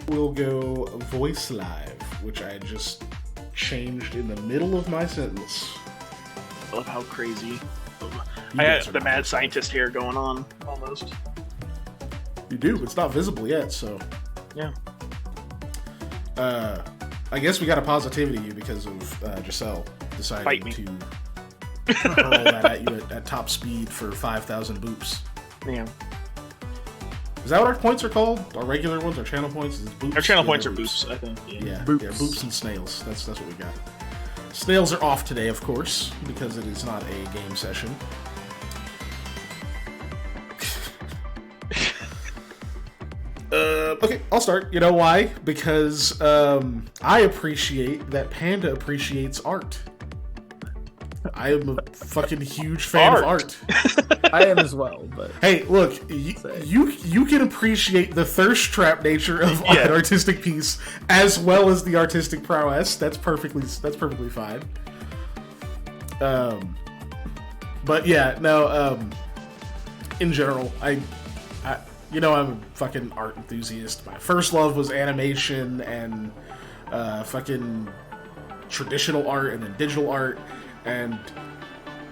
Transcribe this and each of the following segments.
we'll go voice live, which I just changed in the middle of my sentence. I love how crazy. I have the mad scientist hair going on, almost. You do. It's not visible yet, so... Yeah. I guess we got a positivity because of Giselle deciding to hurl that at you at top speed for 5,000 boops. Yeah. Is that what our points are called? Our regular ones? Our channel points? Is it boops? Our channel points are boops, I think. Yeah, boops. Yeah, boops and snails. That's what we got. Snails are off today, of course, because it is not a game session. Okay, I'll start. You know why? Because I appreciate that Panda appreciates art. I am a fucking huge fan of art. I am as well, but hey, look, you can appreciate the thirst trap nature of an artistic piece as well as the artistic prowess. That's perfectly fine. But yeah, no. In general, I'm a fucking art enthusiast. My first love was animation and fucking traditional art and then digital art. And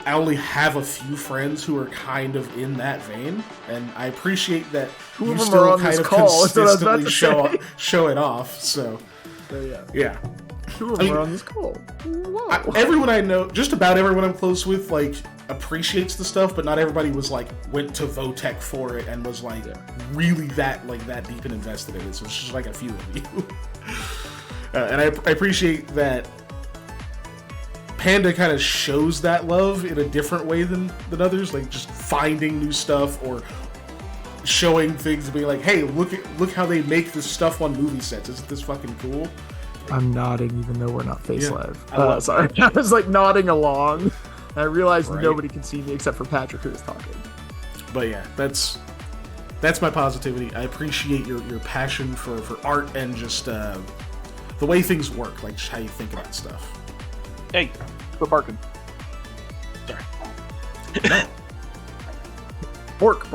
I only have a few friends who are kind of in that vein, and I appreciate that you still kind of consistently show it off. So, yeah. Two of them are on this call. Wow. Everyone I know, just about everyone I'm close with, like, appreciates the stuff, but not everybody was like went to Votech for it and was like really that deep and invested in it. So it's just like a few of you, and I appreciate that Panda kind of shows that love in a different way than others, like just finding new stuff or showing things and being like, hey, look how they make this stuff on movie sets. Isn't this fucking cool? I'm nodding even though we're not face live. Sorry. I was like nodding along. And I realized nobody can see me except for Patrick who is talking. But yeah, that's my positivity. I appreciate your passion for art and just the way things work, like just how you think about stuff. Hey, quit barking. Sorry. Bork.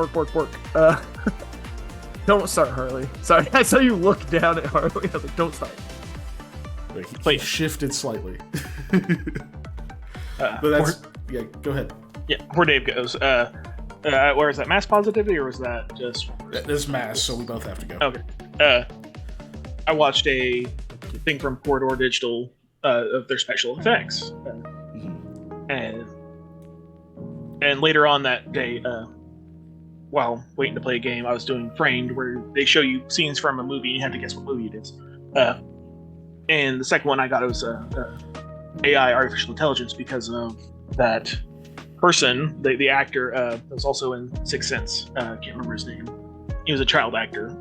Don't start, Harley. Sorry, I saw you look down at Harley. I was like, don't start. He shifted slightly. But that's... Yeah, go ahead. Yeah, where Dave goes. Where is that? Mass positivity, or was that just... This mass, so we both have to go. Okay. I watched a thing from Corridor Digital of their special effects. And later on that day, while waiting to play a game, I was doing Framed, where they show you scenes from a movie, and you have to guess what movie it is. And the second one I got was AI, artificial intelligence, because of that person, the actor, was also in Sixth Sense. Can't remember his name. He was a child actor.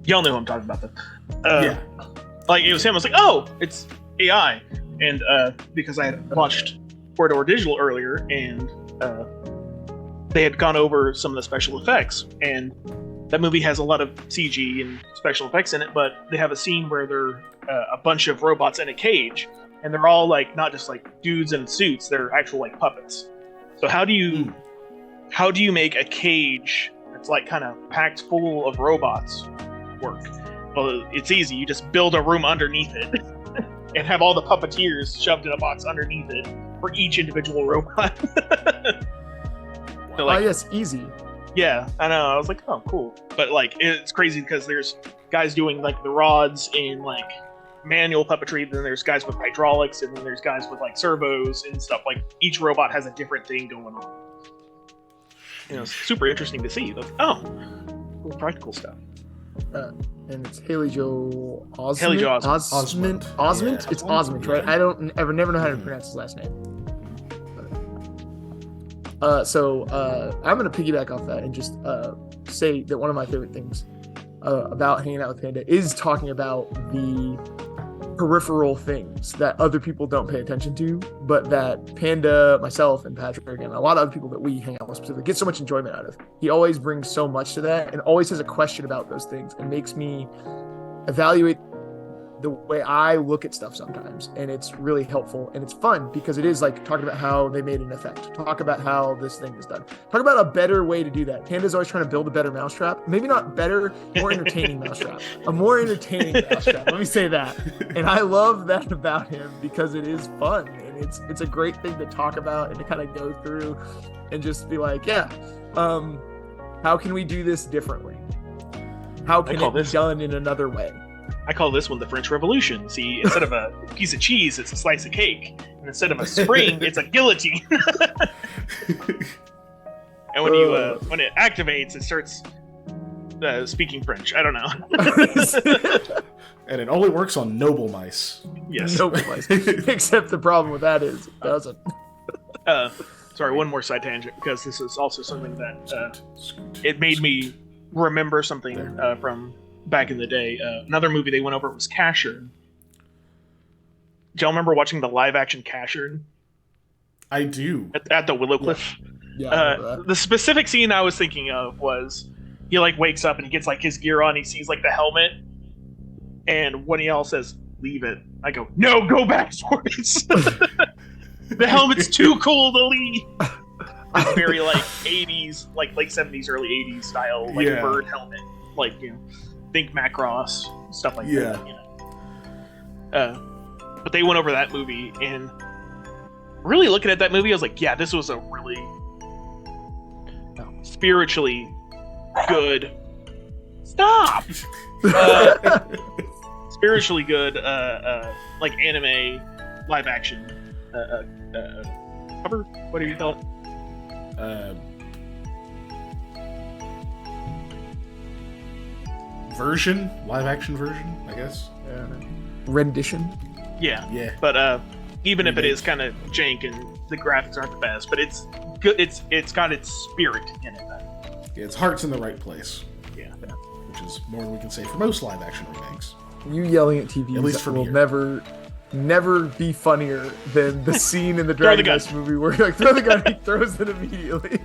Y'all know who I'm talking about, though. Yeah. Like, it was him. I was like, oh, it's AI. And because I had watched Corridor Digital earlier, and they had gone over some of the special effects, and that movie has a lot of CG and special effects in it, but they have a scene where they're a bunch of robots in a cage, and they're all like not just like dudes in suits; they're actual like puppets. So how do you make a cage that's like kind of packed full of robots work? Well, it's easy. You just build a room underneath it and have all the puppeteers shoved in a box underneath it for each individual robot. So, like, yes, easy. Yeah, I know. I was like, oh, cool. But like, it's crazy because there's guys doing like the rods in like manual puppetry, then there's guys with hydraulics, and then there's guys with like servos and stuff. Like, each robot has a different thing going on. You know, it's super interesting to see. Like, oh, cool practical stuff. And it's Haley Joel Osment. Haley Joel Osment. Yeah. It's Osment, right? I don't ever never know how to pronounce his last name. So I'm gonna piggyback off that and just say that one of my favorite things about hanging out with Panda is talking about the peripheral things that other people don't pay attention to, but that Panda, myself, and Patrick, and a lot of other people that we hang out with specifically get so much enjoyment out of. He always brings so much to that and always has a question about those things and makes me evaluate the way I look at stuff sometimes, and it's really helpful and it's fun because it is like talking about how they made an effect, talk about how this thing is done, talk about a better way to do that. Panda's always trying to build a better mousetrap, maybe not better, more entertaining mousetrap, a more entertaining mousetrap. Let me say that, and I love that about him because it is fun and it's a great thing to talk about and to kind of go through and just be like, how can we do this differently? How can it be done in another way? I call this one the French Revolution. See, instead of a piece of cheese, it's a slice of cake. And instead of a spring, it's a guillotine. And when it activates, it starts speaking French. I don't know. And it only works on noble mice. Yes. Noble mice. Except the problem with that is it doesn't. Sorry, one more side tangent, because this is also something that it made me remember something from back in the day. Another movie they went over was Casher. Do y'all remember watching the live-action Casher? I do. At the Willow Cliff? Yeah, the specific scene I was thinking of was he like wakes up and he gets like his gear on, he sees like the helmet, and when he all says, "Leave it," I go, "No, go back for it." The helmet's too cool to leave. It's very like 80s, like late 70s, early 80s style, like bird helmet. Like, think Macross, stuff like that. But they went over that movie, and really looking at that movie, I was like, yeah, this was a really spiritually good. Stop! Spiritually good, like anime live action cover. What do you call it? Version, live action version, I guess. Rendition. Yeah. But even if it is kind of jank and the graphics aren't the best, but it's good. It's got its spirit in it. Yeah, its heart's in the right place. Yeah. Which is more than we can say for most live action remakes. You yelling at TVs At least will here. never be funnier than the scene in the Dragon Quest movie where you like throw the gun, he throws it immediately.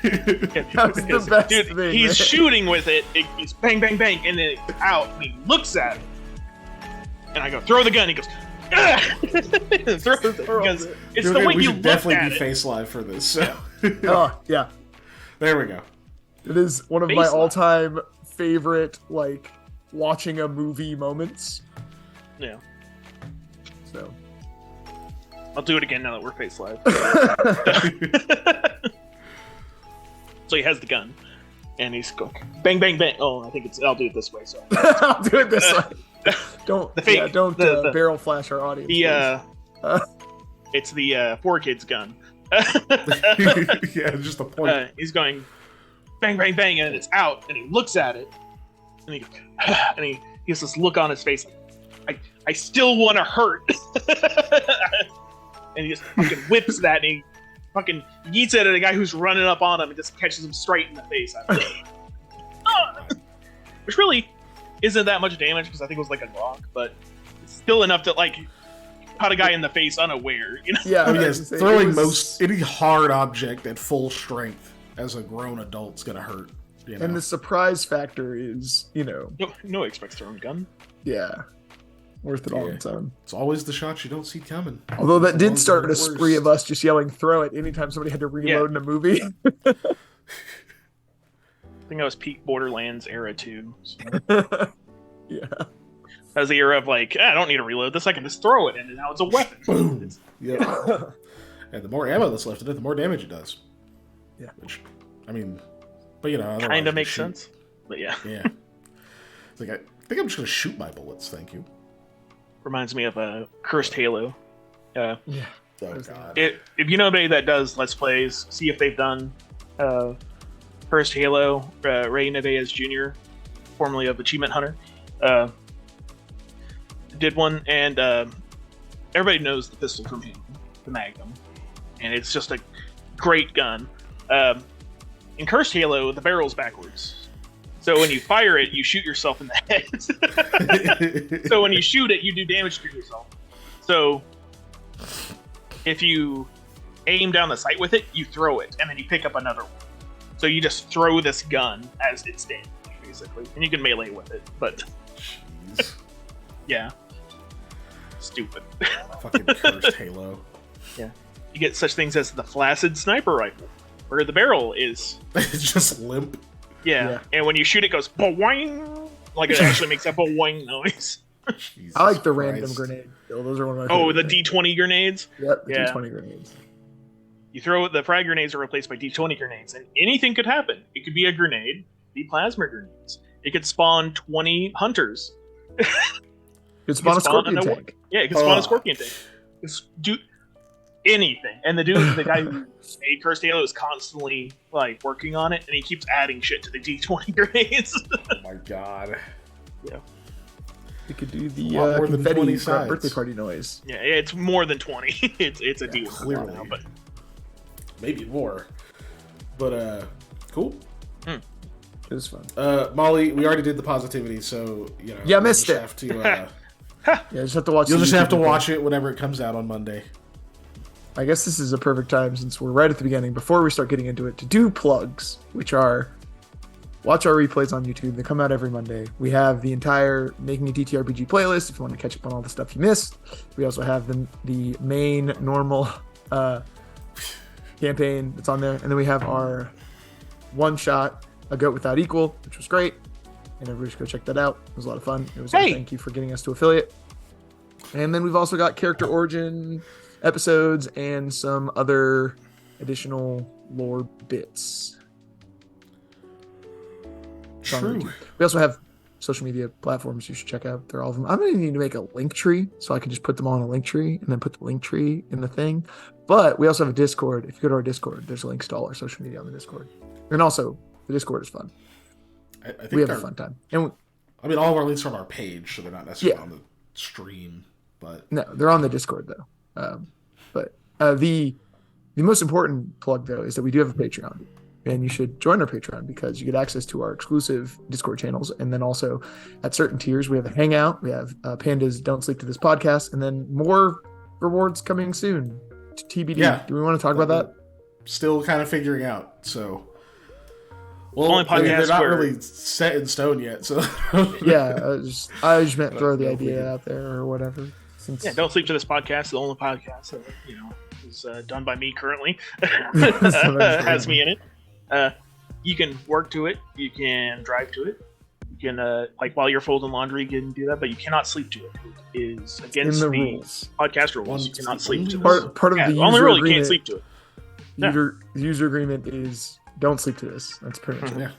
That's the best thing. He's man. shooting with it. It's bang, bang, bang, and then it's out. And he looks at it, and I go, "Throw the gun." He goes, "Throw it," because it's the way we you should look definitely at be it. face live for this. So. Oh yeah, There we go. it is one of Face my live. all-time favorite like watching a movie moments. Yeah, So I'll do it again now that we're face live. So he has the gun, and he's going bang, bang, bang. Oh, I think I'll do it this way. So I'll do it this way. Don't the barrel flash our audience. It's the 4Kids gun. Yeah, just a point. He's going bang, bang, bang, and it's out, and he looks at it, and he goes, and he has this look on his face. I still want to hurt. And he just fucking whips that, and he fucking yeets it at a guy who's running up on him and just catches him straight in the face. Which really isn't that much damage, because I think it was like a rock, but it's still enough to like cut a guy in the face unaware. Yeah, Yes, throwing any hard object at full strength as a grown adult's gonna hurt. And the surprise factor is, No expects throwing a gun. yeah, worth it all on its own. It's always the shots you don't see coming. Although that did Ones start that a are spree worse. of us just yelling "throw it" anytime somebody had to reload in a movie. I think that was peak Borderlands era too. So. Yeah. That was the era of like, I don't need to reload this, I can just throw it, and now it's a weapon. Boom. Yeah. And the more ammo that's left in it, the more damage it does. Yeah. Which, I mean, but otherwise Kind you of makes shoot. sense. But yeah. Yeah. It's like, I think I'm just gonna shoot my bullets. Thank you. Reminds me of Cursed Halo. Yeah. Oh god. If you know anybody that does Let's Plays, see if they've done Cursed Halo. Ray Neves Jr., formerly of Achievement Hunter, did one, and everybody knows the pistol from him, the Magnum, and it's just a great gun. In Cursed Halo, the barrel's backwards, so when you fire it, you shoot yourself in the head. So when you shoot it, you do damage to yourself. So if you aim down the sight with it, you throw it, and then you pick up another one. So you just throw this gun as it's damaged, basically, and you can melee with it. But Jeez. yeah, stupid. Fucking cursed Halo. Yeah. You get such things as the flaccid sniper rifle, where the barrel is. It's just limp. Yeah. And when you shoot, it goes boing, like it actually makes that boing noise. Jesus I like the Christ. random grenade. Those are one of my Oh, the favorite things. D20 grenades. Yep, the Yeah. D20 grenades. You throw the frag grenades are replaced by D20 grenades, and anything could happen. It could be a grenade, it could be plasma grenades. It could spawn 20 hunters. Could spawn a scorpion an- tank. Yeah, it could spawn a scorpion tank. It's do anything. And the guy who made Cursed Halo is constantly like working on it, and he keeps adding shit to the D20 grenades. Oh my god. Yeah. You could do A the lot more than 20 confetti sides. birthday party noise. Yeah, it's more than 20. It's a deal clearly. now, but Maybe more. But cool. It was fun. Molly, we already did the positivity, so you know. Yeah, I missed you'll it. just have to, Yeah, you just have to watch. you'll the just have to YouTube video. watch it whenever it comes out on Monday. I guess this is a perfect time, since we're right at the beginning, before we start getting into it, to do plugs, which are watch our replays on YouTube. They come out every Monday. We have the entire Making a TTRPG playlist if you want to catch up on all the stuff you missed. We also have the main normal campaign that's on there, and then we have our one shot, A Goat Without Equal, which was great, and everybody should go check that out. It was a lot of fun. It was thank you for getting us to affiliate. And then we've also got character origin episodes and some other additional lore bits. It's on True. YouTube. We also have social media platforms you should check out. They're all of them. I'm gonna need to make a link tree so I can just put them all in a link tree and then put the link tree in the thing. But we also have a Discord. If you go to our Discord, there's links to all our social media on the Discord. And also, the Discord is fun. I think We have a they're- fun time. And I mean, all of our links are on our page, so they're not necessarily Yeah. on the stream. But no, they're on the Discord though. But the most important plug though is that we do have a Patreon. And you should join our Patreon because you get access to our exclusive Discord channels. And then also at certain tiers, we have a Hangout. We have Panda's Don't Sleep to This podcast. And then more rewards coming soon. TBD. Yeah. Do we want to talk about that? still kind of figuring out. So, well, Only I mean, they're podcast not where- really set in stone yet. So, Yeah. I just meant throw the know if we idea can- out there or whatever. Since yeah, Don't Sleep to This podcast, the only podcast that is done by me currently. Has me in it. You can work to it. You can drive to it. You can like while you're folding laundry, you can do that, but you cannot sleep to it. It is in against the the rules. podcast rules. One You cannot sleep sleep to only? this. Part of Yeah, the the only user rule you agreement, can't sleep to it. Yeah. user agreement is don't sleep to this. That's pretty much it. yeah.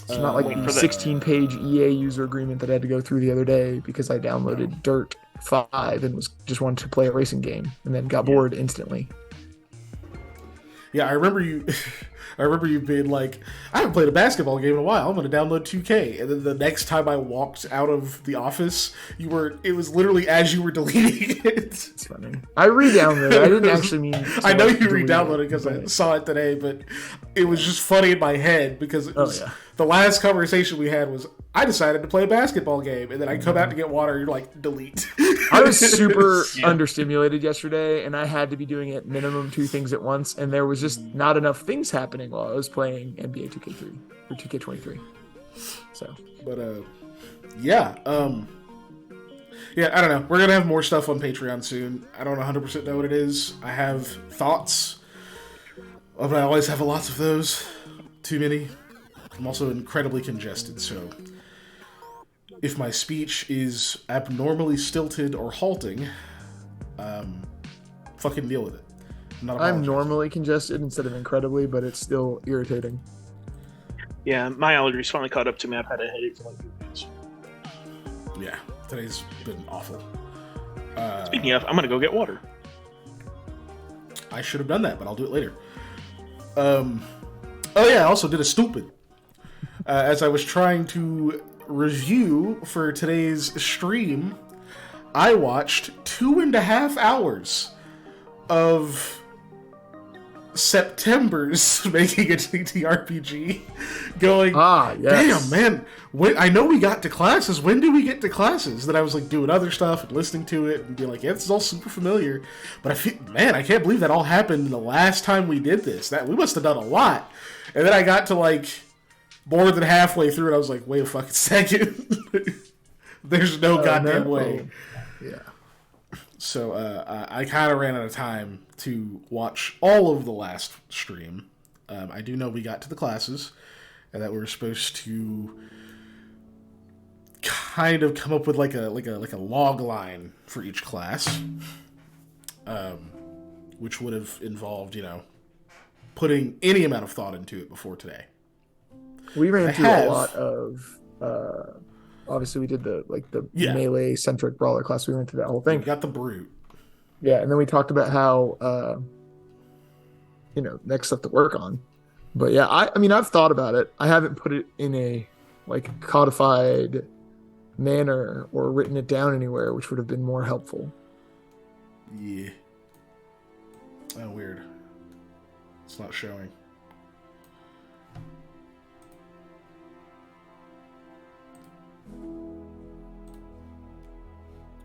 It's not like Wait the for the- 16-page EA user agreement that I had to go through the other day because I downloaded Dirt 5 and just wanted to play a racing game and then got bored instantly. Yeah, I remember you. I remember you being like, "I haven't played a basketball game in a while. I'm going to download 2K." And then the next time I walked out of the office, it was literally as you were deleting it. It's funny. I re-downloaded it. I didn't actually mean. to, I know like, you delete re-downloaded it because I but- saw it today, but it was just funny in my head because it was yeah. the last conversation we had was I decided to play a basketball game, and then I come out to get water. You're like, delete. I was super Yeah. understimulated yesterday, and I had to be doing at minimum 2 things at once, and there was just not enough things happening while I was playing NBA 2K3 or 2K23. So But yeah, yeah, I don't know. We're gonna have more stuff on Patreon soon. I don't 100% know what it is. I have thoughts, but I always have lots of those. Too many. I'm also incredibly congested, so if my speech is abnormally stilted or halting, fucking deal with it. Not I'm apologizing. normally congested instead of incredibly, but it's still irritating. Yeah, my allergies finally caught up to me. I've had a headache for like 2 weeks. Yeah, today's been awful. Speaking of, I'm gonna go get water. I should have done that, but I'll do it later. Oh yeah, I also did a stupid. As I was trying to review for today's stream, I watched 2.5 hours of September's Making a TTRPG going, Yes. damn, man, I know we got to classes. When do we get to classes? Then I was like doing other stuff and listening to it and being like, yeah, this is all super familiar. But I feel, man, I can't believe that all happened the last time we did this. That we must have done a lot. And then I got to like more than halfway through and I was like, wait a fucking second. There's no goddamn way. Yeah. So I kind of ran out of time to watch all of the last stream. I do know we got to the classes, and that we were supposed to kind of come up with like a log line for each class, which would have involved, putting any amount of thought into it before today. We ran through a lot of. Obviously, we did the melee centric brawler class. We went through that whole thing. We got the brute. Yeah, and then we talked about how next stuff to work on. But yeah, I mean I've thought about it. I haven't put it in a codified manner or written it down anywhere, which would have been more helpful. Yeah. Oh, weird. It's not showing.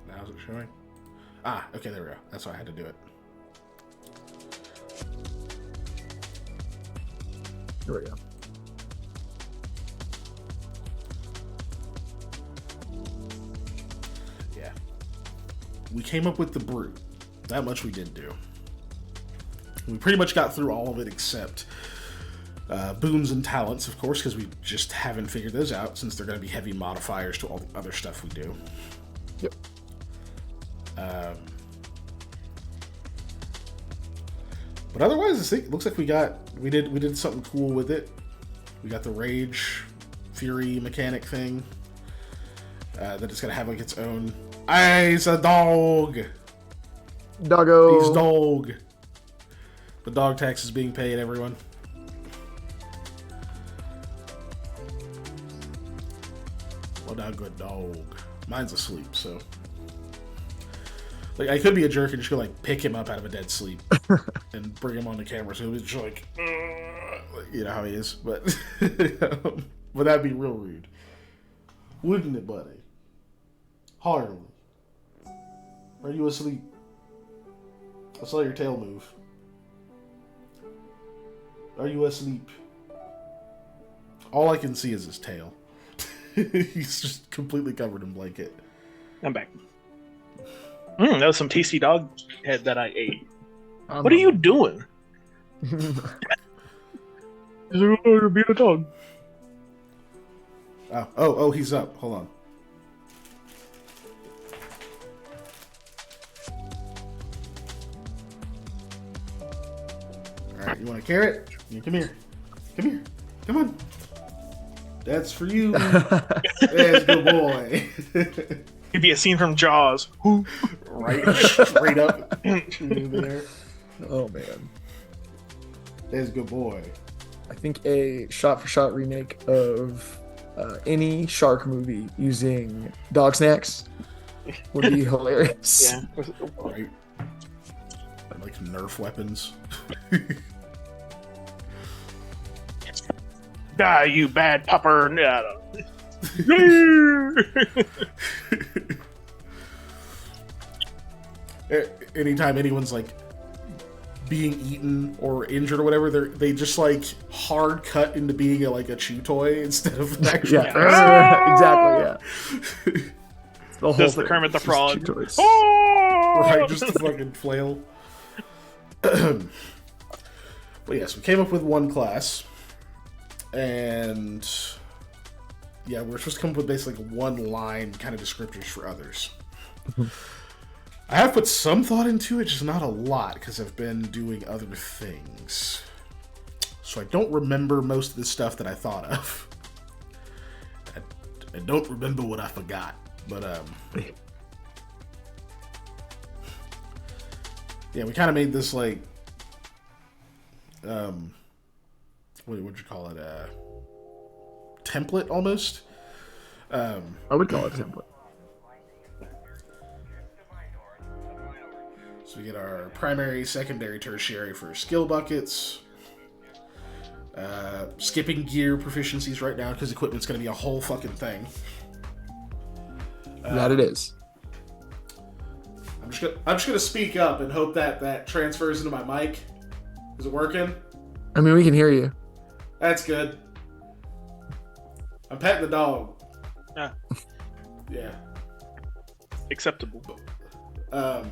Now is it showing? Ah, okay, there we go. That's why I had to do it. There we go. Yeah. We came up with the brute. That much we did do. We pretty much got through all of it except boons and talents, of course, because we just haven't figured those out since they're going to be heavy modifiers to all the other stuff we do. Yep. But otherwise, it looks like we did something cool with it. We got the rage, fury mechanic thing that it's gonna have its own. He's a dog. Doggo. He's dog. The dog tax is being paid, everyone. What a good dog. Mine's asleep, so. I could be a jerk and just go, pick him up out of a dead sleep and bring him on the camera so he's just you know how he is. But, but that'd be real rude. Wouldn't it, buddy? Harley. Are you asleep? I saw your tail move. Are you asleep? All I can see is his tail. He's just completely covered in blanket. I'm back. That was some tasty dog head that I ate. What are you doing? He's like, oh, you're being a dog. Oh, he's up. Hold on. Alright, you want a carrot? Come here. Come here. Come on. That's for you. That's good boy. It'd be a scene from Jaws. Right, straight up. There. Oh man. That's a good boy. I think a shot-for-shot remake of any shark movie using dog snacks would be hilarious. Yeah. Right. Like Nerf weapons. Die, you bad pupper. Anytime anyone's being eaten or injured or whatever, they just hard cut into being a chew toy instead of an actual. Yeah, exactly. Yeah. The whole Does the thing. Kermit the Frog? Oh! Right, just the fucking flail. But yes, we came up with one class, and yeah, we're supposed to come up with basically one line kind of descriptors for others. I have put some thought into it, just not a lot, because I've been doing other things. So I don't remember most of the stuff that I thought of. I don't remember what I forgot, but yeah, we kind of made this what'd you call it? Template almost. I would call it a template. So we get our primary, secondary, tertiary for skill buckets. Skipping gear proficiencies right now because equipment's going to be a whole fucking thing. That it is. I'm just gonna speak up and hope that transfers into my mic. Is it working? I mean, we can hear you. That's good. I'm petting the dog. Yeah. Yeah. acceptable. Oh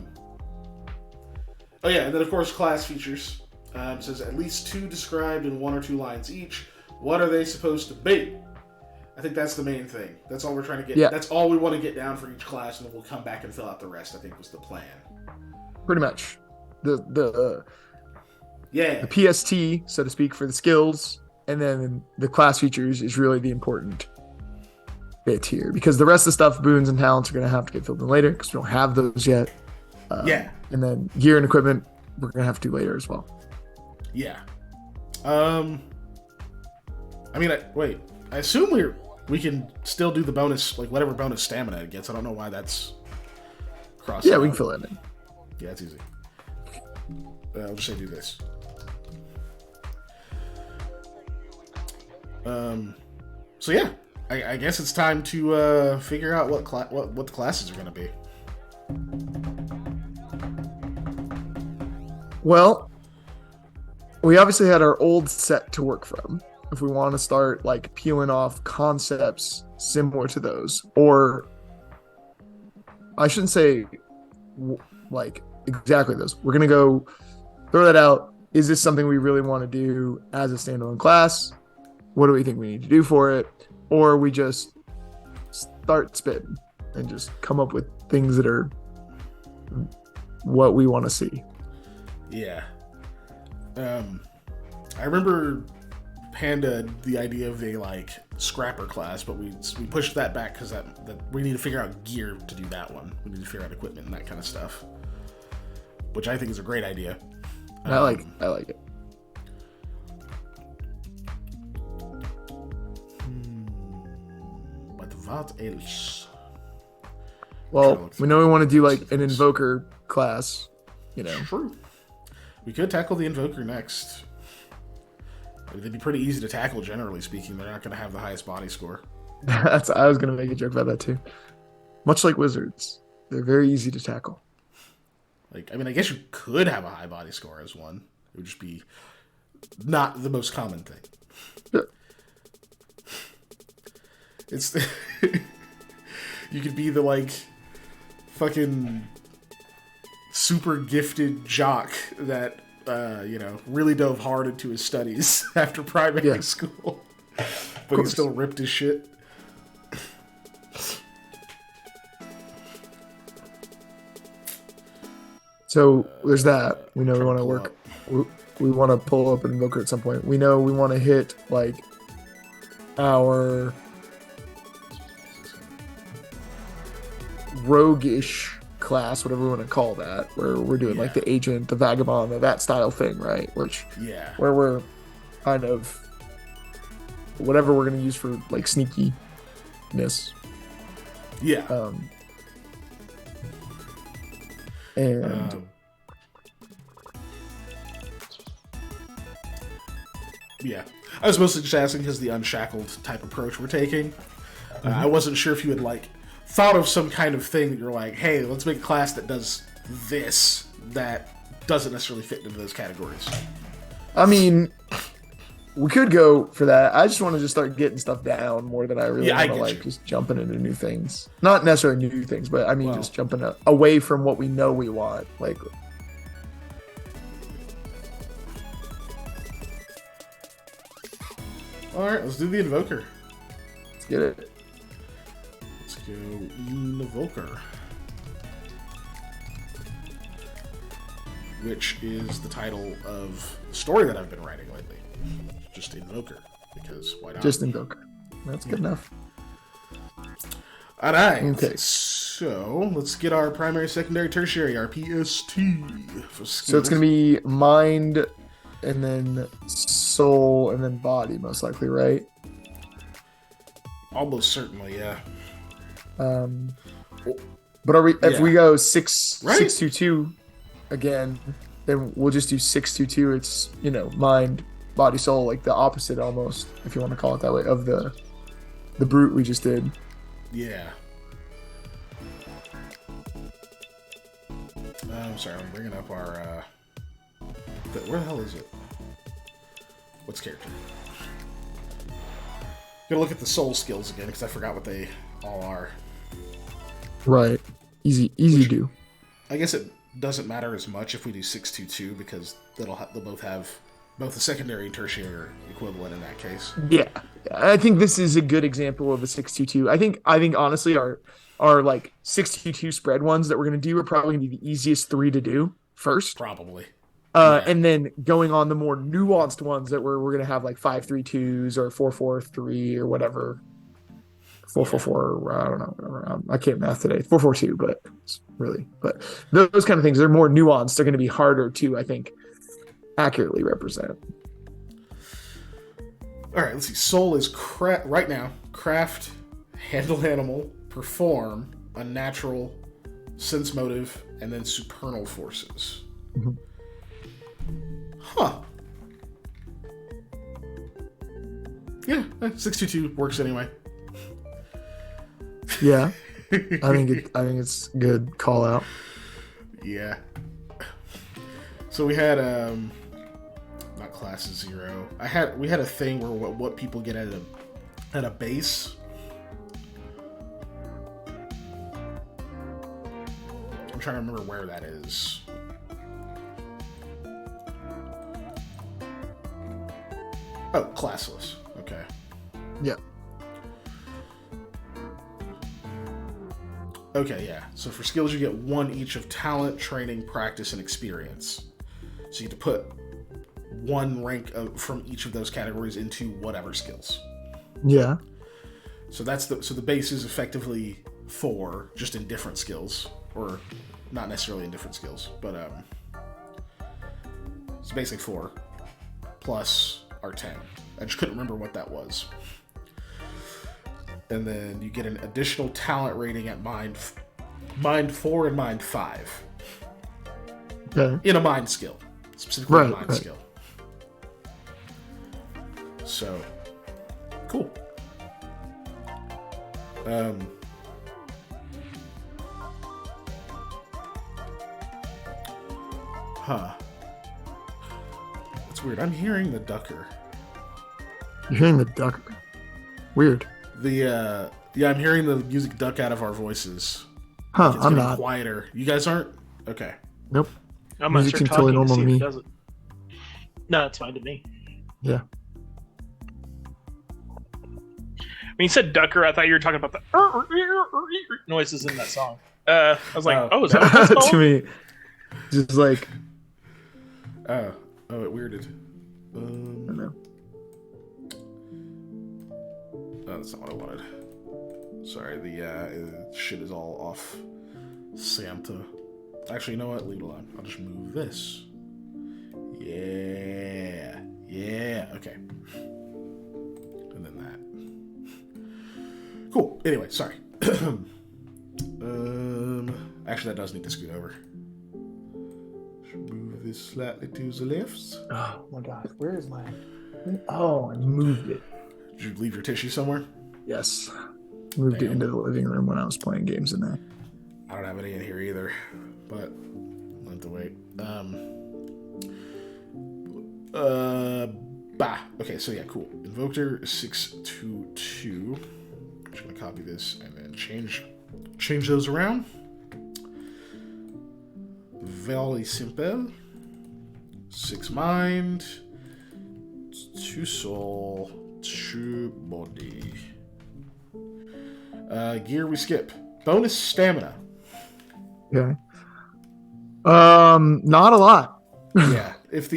yeah, and then of course class features. Says at least 2 described in 1 or 2 lines each. What are they supposed to be? I think that's the main thing. That's all we're trying to get. Yeah. That's all we want to get down for each class, and then we'll come back and fill out the rest. I think was the plan. Pretty much. The PST, so to speak, for the skills, and then the class features is really the important bit here, because the rest of the stuff, boons and talents, are going to have to get filled in later because we don't have those yet. And then gear and equipment we're going to have to do later as well. Yeah. I mean, wait. I assume we can still do the bonus, like whatever bonus stamina it gets. I don't know why that's crossed. Yeah, we can fill it in. Yeah, it's easy. I'll just say do this. So yeah, I guess it's time to figure out what the classes are going to be. Well, we obviously had our old set to work from. If we want to start like peeling off concepts similar to those, or I shouldn't say like exactly those. We're gonna go throw that out. Is this something we really want to do as a standalone class? What do we think we need to do for it? Or we just start spitting and just come up with things that are what we want to see. Yeah. I remember Panda the idea of a like scrapper class, but we pushed that back because that we need to figure out gear to do that one. We need to figure out equipment and that kind of stuff, which I think is a great idea. I like it. But what else? Well, we know we want to do like an invoker class, you know. True. We could tackle the invoker next. They'd be pretty easy to tackle, generally speaking. They're not going to have the highest body score. I was going to make a joke about that too. Much like wizards, they're very easy to tackle. Like, I mean, I guess you could have a high body score as one. It would just be not the most common thing. Yeah. It's you could be the like fucking super gifted jock that really dove hard into his studies after primary school, but he still ripped his shit. So there's that. We know we want to work. We want to pull up an invoker at some point. We know we want to hit like our roguish class, whatever we want to call that, where we're doing like the agent, the vagabond, that style thing, right? Where we're kind of whatever we're going to use for like sneakiness. Yeah. Yeah, I was mostly just asking because the unshackled type approach we're taking. I wasn't sure if you had like thought of some kind of thing that you're like, hey, let's make a class that does this that doesn't necessarily fit into those categories. I mean, we could go for that. I just want to just start getting stuff down more than I really want to like just jumping into new things. Not necessarily new things, but I mean just jumping away from what we know we want. Like, all right, let's do the invoker. Let's get it. Let's go invoker, which is the title of the story that I've been writing lately. Just invoker, because why not? Just invoker. That's good enough. All right. Okay. So let's get our primary, secondary, tertiary, our PST. For so it's going to be mind, and then soul, and then body, most likely, right? Almost certainly, yeah. But are we? If we go 622 again, then we'll just do 622. It's mind, body, soul, like the opposite almost, if you want to call it that way, of the brute we just did. Yeah. I'm sorry, I'm bringing up our. Where the hell is it? What's character? Gotta look at the soul skills again because I forgot what they all are. Right. Easy Which- do. I guess it doesn't matter as much if we do 622 because they'll both have both the secondary and tertiary equivalent in that case. Yeah, I think this is a good example of a 622. I think honestly our like 622 spread ones that we're gonna do are probably gonna be the easiest three to do first. Probably. Yeah. And then going on the more nuanced ones that we're gonna have like 532s or 443 or whatever. 444, I don't know, whatever. I can't math today. 442, but it's really, but those kind of things are more nuanced. They're going to be harder to, I think, accurately represent. All right, let's see. Soul is right now craft, handle animal, perform, unnatural, sense motive, and then supernal forces. Mhm. Huh. Yeah, 622 works anyway. Yeah, I think it's good call out. Yeah. So we had not class 0. We had a thing where what people get at a base. I'm trying to remember where that is. Oh, classless. Okay. Yeah. Okay, yeah. So for skills, you get 1 each of talent, training, practice, and experience. So you have to put 1 rank from each of those categories into whatever skills. Yeah. So the base is effectively 4, just in different skills, or not necessarily in different skills, but it's basically 4 plus our 10. I just couldn't remember what that was. And then you get an additional talent rating at Mind 4 and Mind 5. Okay. In a Mind skill. Specifically a Mind Right. skill. So, cool. Huh. That's weird. I'm hearing the ducker. You're hearing the duck. Weird. Yeah, I'm hearing the music duck out of our voices. Huh? It's I'm getting not. quieter. You guys aren't? Okay. Nope. I'm gonna Music start seems totally talking to normal see to if me. it does it. No, it's fine to me. Yeah. When you said ducker, I thought you were talking about the noises in that song. I was like, oh, is that what that's to called? me, just like Oh, it weirded. I don't know. Oh, that's not what I wanted. Sorry, the shit is all off Santa. Actually, you know what? Leave it alone. I'll just move this. Yeah. Okay. And then that. Cool. Anyway, sorry. Actually, that does need to scoot over. Should move this slightly to the left. Oh my god, where is my? Oh, I moved it. Did you leave your tissue somewhere? Yes, moved it Damn. into the living room when I was playing games in there. I don't have any in here either, but I'll have to wait. Okay, so yeah, cool. Invoker 622. I'm just gonna copy this and then change those around. Very simple. 6 mind, 2 soul, 2 body. Gear we skip. Bonus stamina. Okay. Not a lot. Yeah, if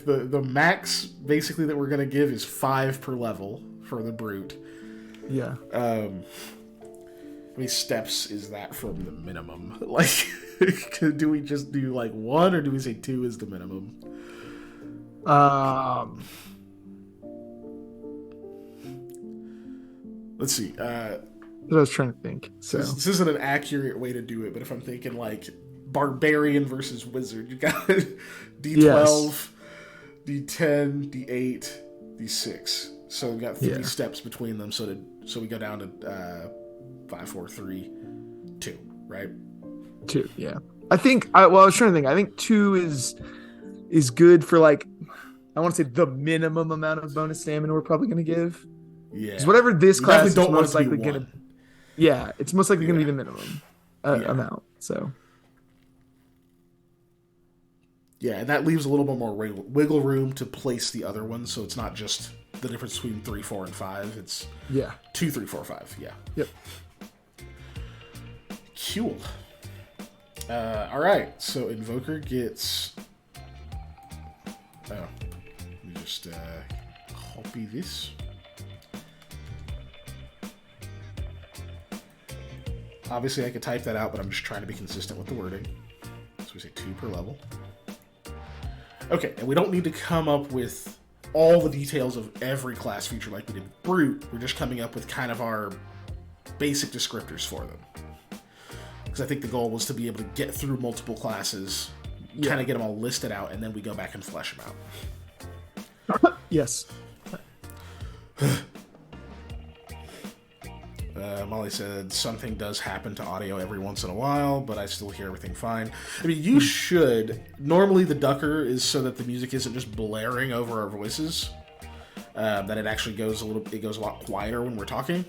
the max basically that we're gonna give is 5 per level for the brute. Yeah. How many steps is that from the minimum? Like, do we just do like 1 or do we say 2 is the minimum? Let's see. I was trying to think. So This isn't an accurate way to do it, but if I'm thinking like barbarian versus wizard, you got D12, D10, D8, D6. So we've got 3 steps between them. So we go down to 5, 4, 3, 2, right? 2. Yeah. I think. I was trying to think. I think 2 is good for like. I want to say the minimum amount of bonus stamina we're probably going to give. Yeah. Because whatever this You class definitely is don't want most it to be likely going to. 1. Yeah, it's most likely going to Yeah. be the minimum Yeah. amount. So Yeah, and that leaves a little bit more wiggle room to place the other ones, so it's not just the difference between 3, 4, and 5. It's yeah, 2, 3, 4, 5. Yeah. yep. Cool. All right, so Invoker gets. Oh, let me just copy this. Obviously, I could type that out, but I'm just trying to be consistent with the wording. So we say 2 per level. Okay, and we don't need to come up with all the details of every class feature like we did Brute. We're just coming up with kind of our basic descriptors for them. Because I think the goal was to be able to get through multiple classes, kind of get them all listed out, and then we go back and flesh them out. Yes. Molly said something does happen to audio every once in a while, but I still hear everything fine. I mean, you should. Normally, the ducker is so that the music isn't just blaring over our voices. That it actually goes a lot quieter when we're talking.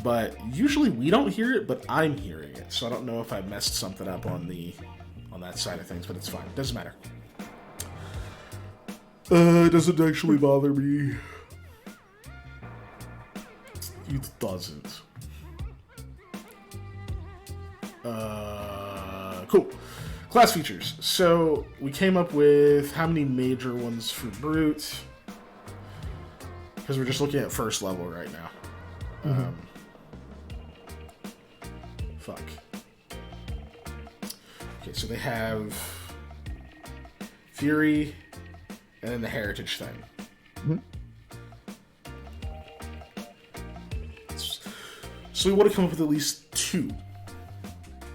But usually we don't hear it, but I'm hearing it, so I don't know if I messed something up on that side of things, but it's fine. It doesn't matter. It doesn't actually bother me. It doesn't. Cool. Class features. So we came up with how many major ones for Brute, because we're just looking at first level right now. Fuck. Okay, so they have Fury and then the Heritage thing. Mm-hmm. So we want to come up with at least 2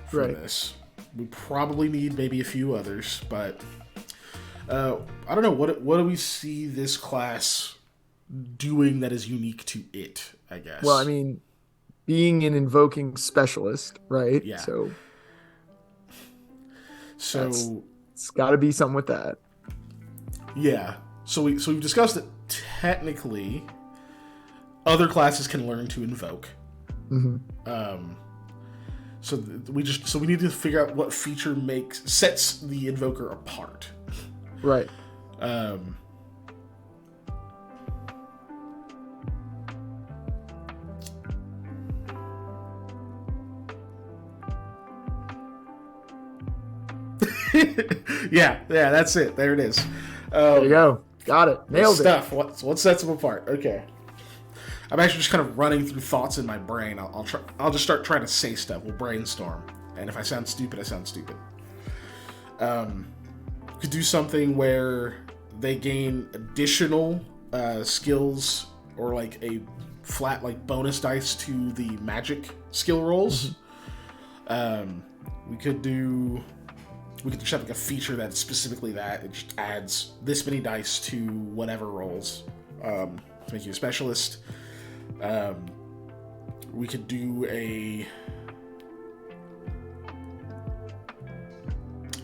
for Right. this. We probably need maybe a few others, but I don't know. What do we see this class doing that is unique to it, I guess? Well, I mean, being an invoking specialist, right? Yeah. So So it's got to be something with that. yeah. So we've discussed that technically other classes can learn to invoke. Mm-hmm. So we need to figure out what feature sets the invoker apart. Right. yeah, that's it. There it is. There you go. Got it. Nailed stuff. What sets them apart? Okay. I'm actually just kind of running through thoughts in my brain. I'll just start trying to say stuff. We'll brainstorm, and if I sound stupid, I sound stupid. Could do something where they gain additional skills or like a flat like bonus dice to the magic skill rolls. We could just have like a feature that's specifically that. It just adds this many dice to whatever rolls to make you a specialist. We could do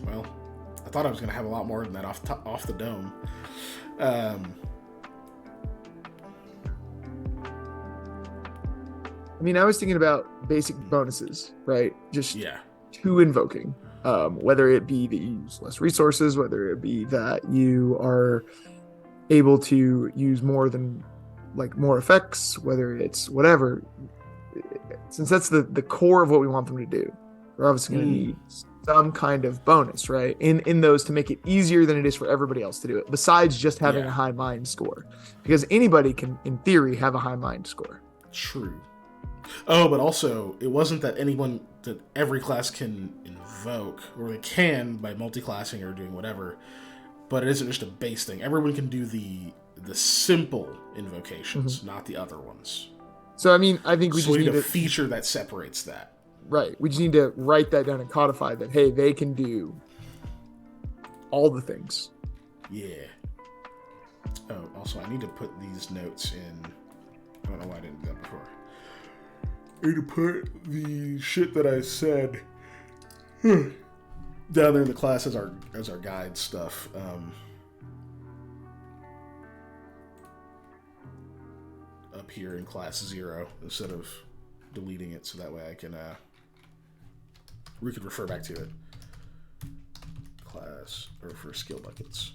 well, I thought I was going to have a lot more than that off the dome. I mean, I was thinking about basic bonuses, right? Just to invoking. Whether it be that you use less resources, whether it be that you are able to use more effects, whether it's whatever. Since that's the core of what we want them to do, we're obviously going to need some kind of bonus, right? In those to make it easier than it is for everybody else to do it, besides just having a high mind score. Because anybody can, in theory, have a high mind score. True. Oh, but also, it wasn't that every class can invoke, or they can by multi-classing or doing whatever, but it isn't just a base thing. Everyone can do the simple invocations, not the other ones. So, I mean, I think we just need a feature that separates that. Right. We just need to write that down and codify that, hey, they can do all the things. Yeah. Oh, also, I need to put these notes in. I don't know why I didn't do that before. I need to put the shit that I said down there in the class as our guide stuff. Up here in class 0 instead of deleting it so that way I can we could refer back to it. Class or for skill buckets.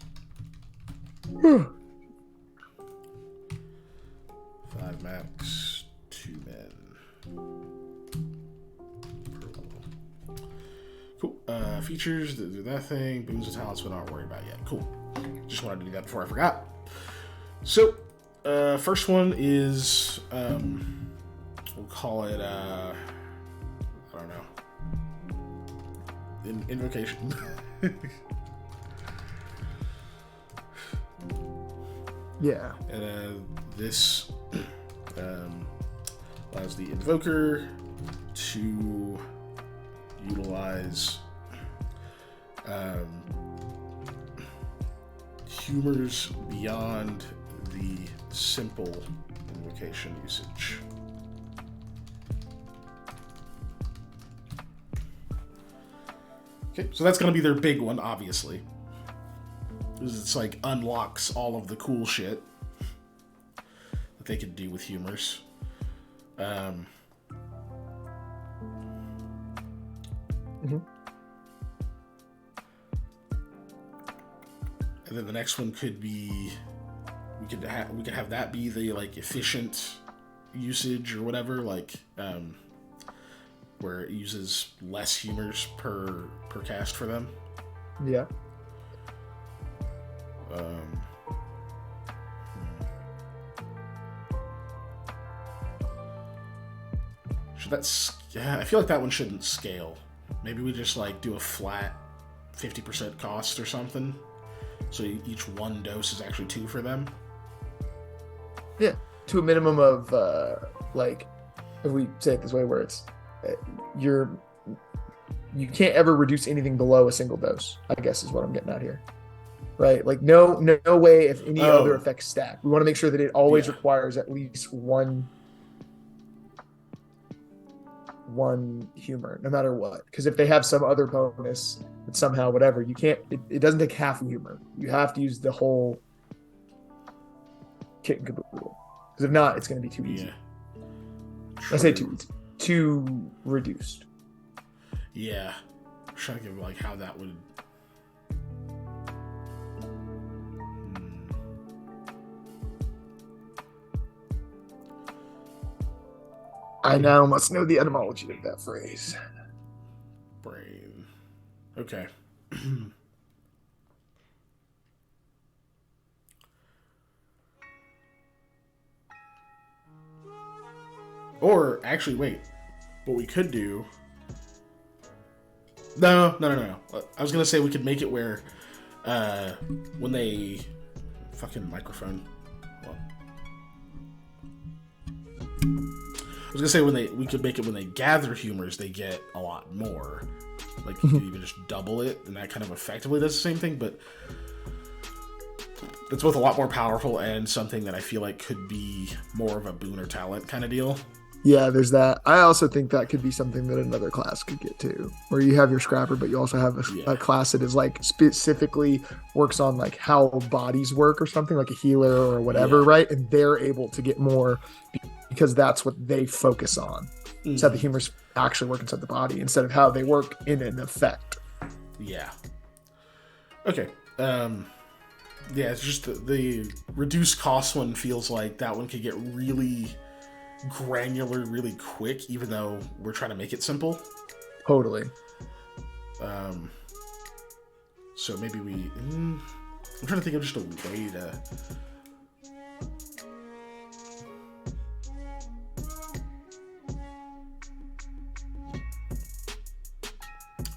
5 max, 2 men per level. Cool. Features, do that thing. Boons and talents we don't worry about yet. Cool. Just wanted to do that before I forgot. So, first one is, we'll call it, I don't know, invocation. Yeah. And this allows the invoker to utilize humors beyond the simple invocation usage. Okay, so that's going to be their big one, obviously. Because it's like unlocks all of the cool shit that they could do with humors. Mm-hmm. And then the next one could be we could have that be the like efficient usage or whatever, like where it uses less humors per cast for them. Yeah. Should I feel like that one shouldn't scale. Maybe we just like do a flat 50% cost or something. So each one dose is actually 2 for them. Yeah. To a minimum of like, if we say it this way, where it's you can't ever reduce anything below a single dose, I guess is what I'm getting at here. Right? Like no way if any other effects stack. We want to make sure that it always requires at least one humor, no matter what. Because if they have some other bonus that somehow whatever, you can't, it doesn't take half a humor. You have to use the whole kit and caboodle. Because if not, it's going to be too easy. Yeah. I say too reduced. Yeah. I'm trying to think of like how that would. I now must know the etymology of that phrase. Brain. Okay. Or actually, wait. What we could do. No. I was gonna say we could make it where, when they, fucking microphone. Hold on. I was gonna say we could make it when they gather humors, they get a lot more. Like you could even just double it, and that kind of effectively does the same thing. But that's both a lot more powerful and something that I feel like could be more of a boon or talent kind of deal. Yeah, there's that. I also think that could be something that another class could get to, where you have your scrapper, but you also have a class that is like specifically works on like how bodies work or something, like a healer or whatever, right? And they're able to get more because that's what they focus on. It's how the humors actually work inside the body instead of how they work in an effect. Yeah. Okay. Yeah, it's just the reduced cost one feels like that one could get really granular really quick, even though we're trying to make it simple. Totally. So maybe I'm trying to think of just a way to.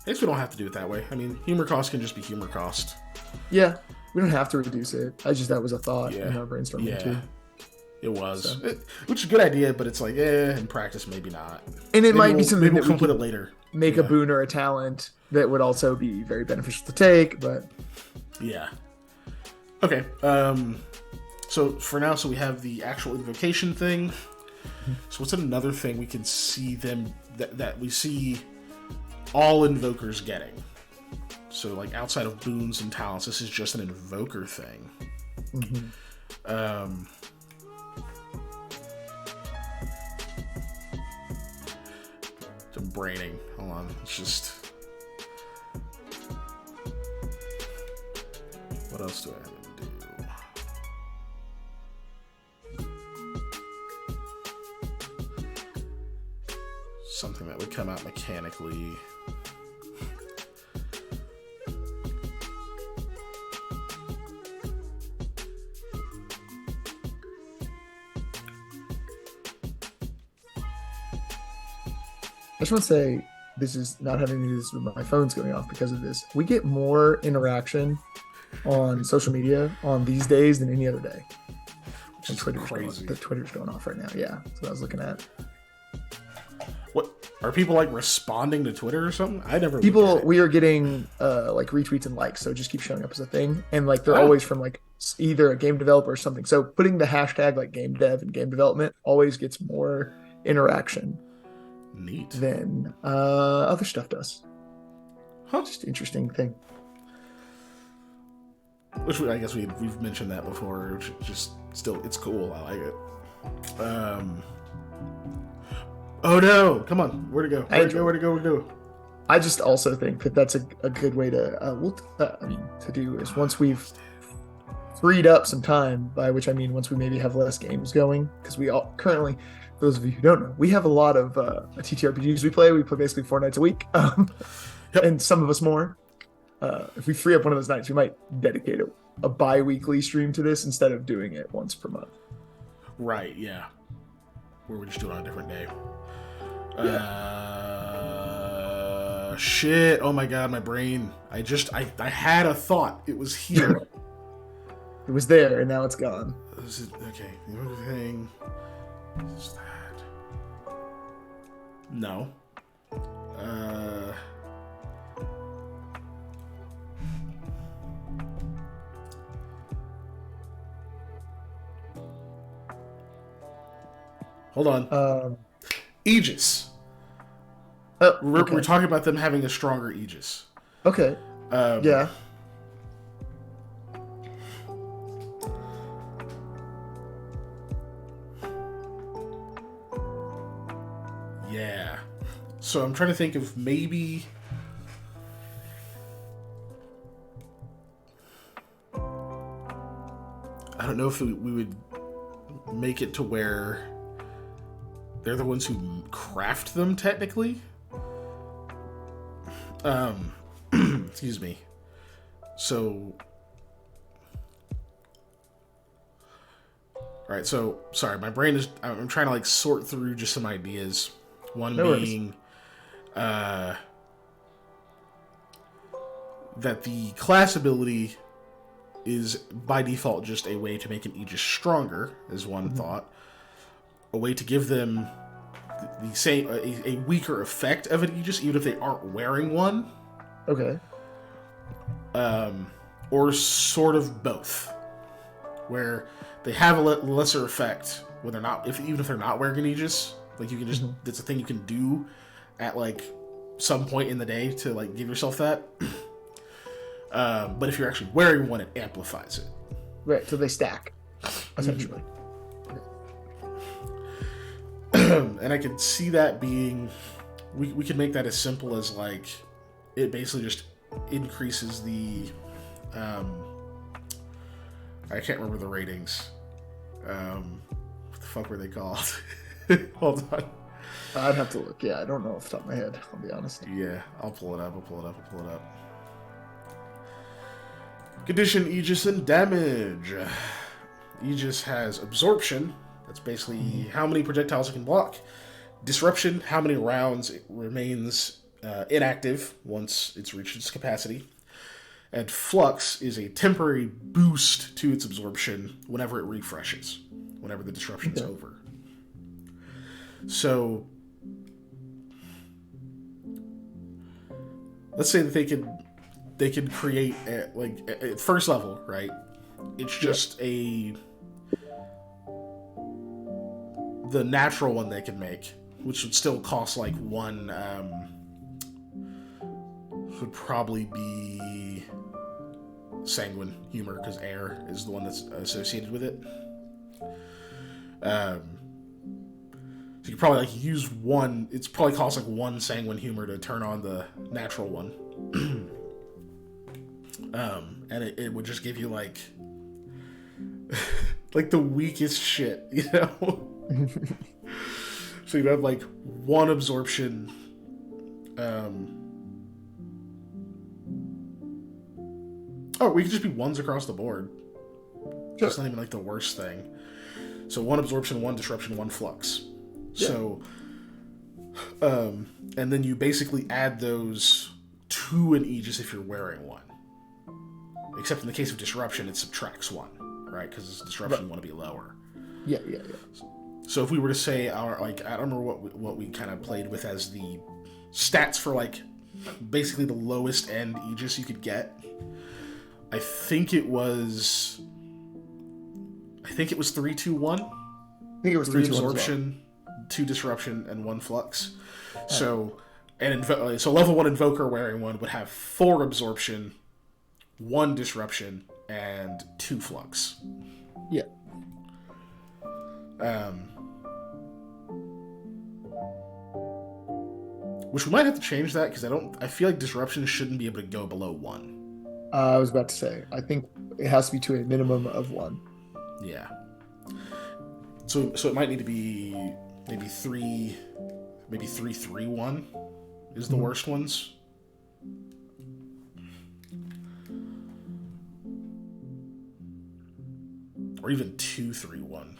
I guess we don't have to do it that way. I mean, humor cost can just be humor cost. Yeah, we don't have to reduce it. That was a thought in our brainstorming too. It was, which is a good idea, but it's like, in practice, maybe not. And it might be something that we put it later. Make a boon or a talent that would also be very beneficial to take, but yeah. Okay. So for now, we have the actual invocation thing. So what's another thing we can see them that we see all invokers getting? So like outside of boons and talents, this is just an invoker thing. I'm braining. Hold on. It's just... What else do I have to do? Something that would come out mechanically. I just want to say, this is not having to do this with my phone's going off because of this. We get more interaction on social media on these days than any other day. And Twitter's going off right now. Yeah, that's what I was looking at. What are people like responding to Twitter or something? I never. We are getting like retweets and likes, so it just keeps showing up as a thing, and like they're always from like either a game developer or something. So putting the hashtag like game dev and game development always gets more interaction. Neat. Than other stuff does. Huh? Just an interesting thing. Which I guess we've mentioned that before. Which just still, it's cool. I like it. Oh no! Come on, where to go? Where to go? I just also think that that's a good way to to do is once we've freed up some time, by which I mean once we maybe have less games going, because we all currently. For those of you who don't know, we have a lot of TTRPGs we play. We play basically 4 nights a week, and some of us more. If we free up one of those nights, we might dedicate a bi-weekly stream to this instead of doing it once per month. Right, yeah. Where we just do it on a different day. Yeah. Shit. Oh my god, my brain. I had a thought. It was here. It was there, and now it's gone. Okay. The other thing is that... No. Hold on. Aegis. We're talking about them having a stronger Aegis. Okay. Yeah. Yeah. So I'm trying to think of maybe... I don't know if we would make it to where they're the ones who craft them, technically. Excuse me. So... Alright, so, sorry, my brain is... I'm trying to, sort through just some ideas. One being... that the class ability is, by default, just a way to make an Aegis stronger, is one thought. A way to give them the same... a weaker effect of an Aegis, even if they aren't wearing one. Okay. Or sort of both. Where they have a lesser effect when they're not... even if they're not wearing an Aegis. You can just... It's a thing you can do at, some point in the day to, give yourself that. But if you're actually wearing one, it amplifies it. Right, so they stack, essentially. And I could see that being... We could make that as simple as, it basically just increases the... I can't remember the ratings. What the fuck were they called? Hold on. I'd have to look. Yeah, I don't know off the top of my head, I'll be honest. Yeah, I'll pull it up. Condition, Aegis, and damage. Aegis has absorption. That's basically how many projectiles it can block. Disruption, how many rounds it remains inactive once it's reached its capacity. And flux is a temporary boost to its absorption whenever it refreshes, whenever the disruption's over. So, let's say that they could create at first level, right? It's just the natural one they can make, which would still cost one. Would probably be sanguine humor, because air is the one that's associated with it. you probably like use one. It's probably costs like one sanguine humor to turn on the natural one. And it would just give you like like the weakest shit, you know? So you have like one absorption. We could just be ones across the board. Sure. That's not even like the worst thing. So one absorption, one disruption, one flux. Yeah. So, and then you basically add those to an Aegis if you're wearing one. Except in the case of disruption, it subtracts one, right? Because it's disruption, you want to be lower. Yeah. So if we were to say I don't remember what we kind of played with as the stats for like basically the lowest end Aegis you could get. I think it was 3, 2, 1. I think it was 3, 2, 1 absorption, 2 disruption, and 1 flux. So so level 1 invoker wearing one would have 4 absorption, 1 disruption, and 2 flux. Yeah. Which we might have to change that because I feel like disruption shouldn't be able to go below 1. I was about to say, I think it has to be to a minimum of 1. Yeah. So it might need to be maybe 3, 3, 1 is the worst ones. Or even 2, 3, 1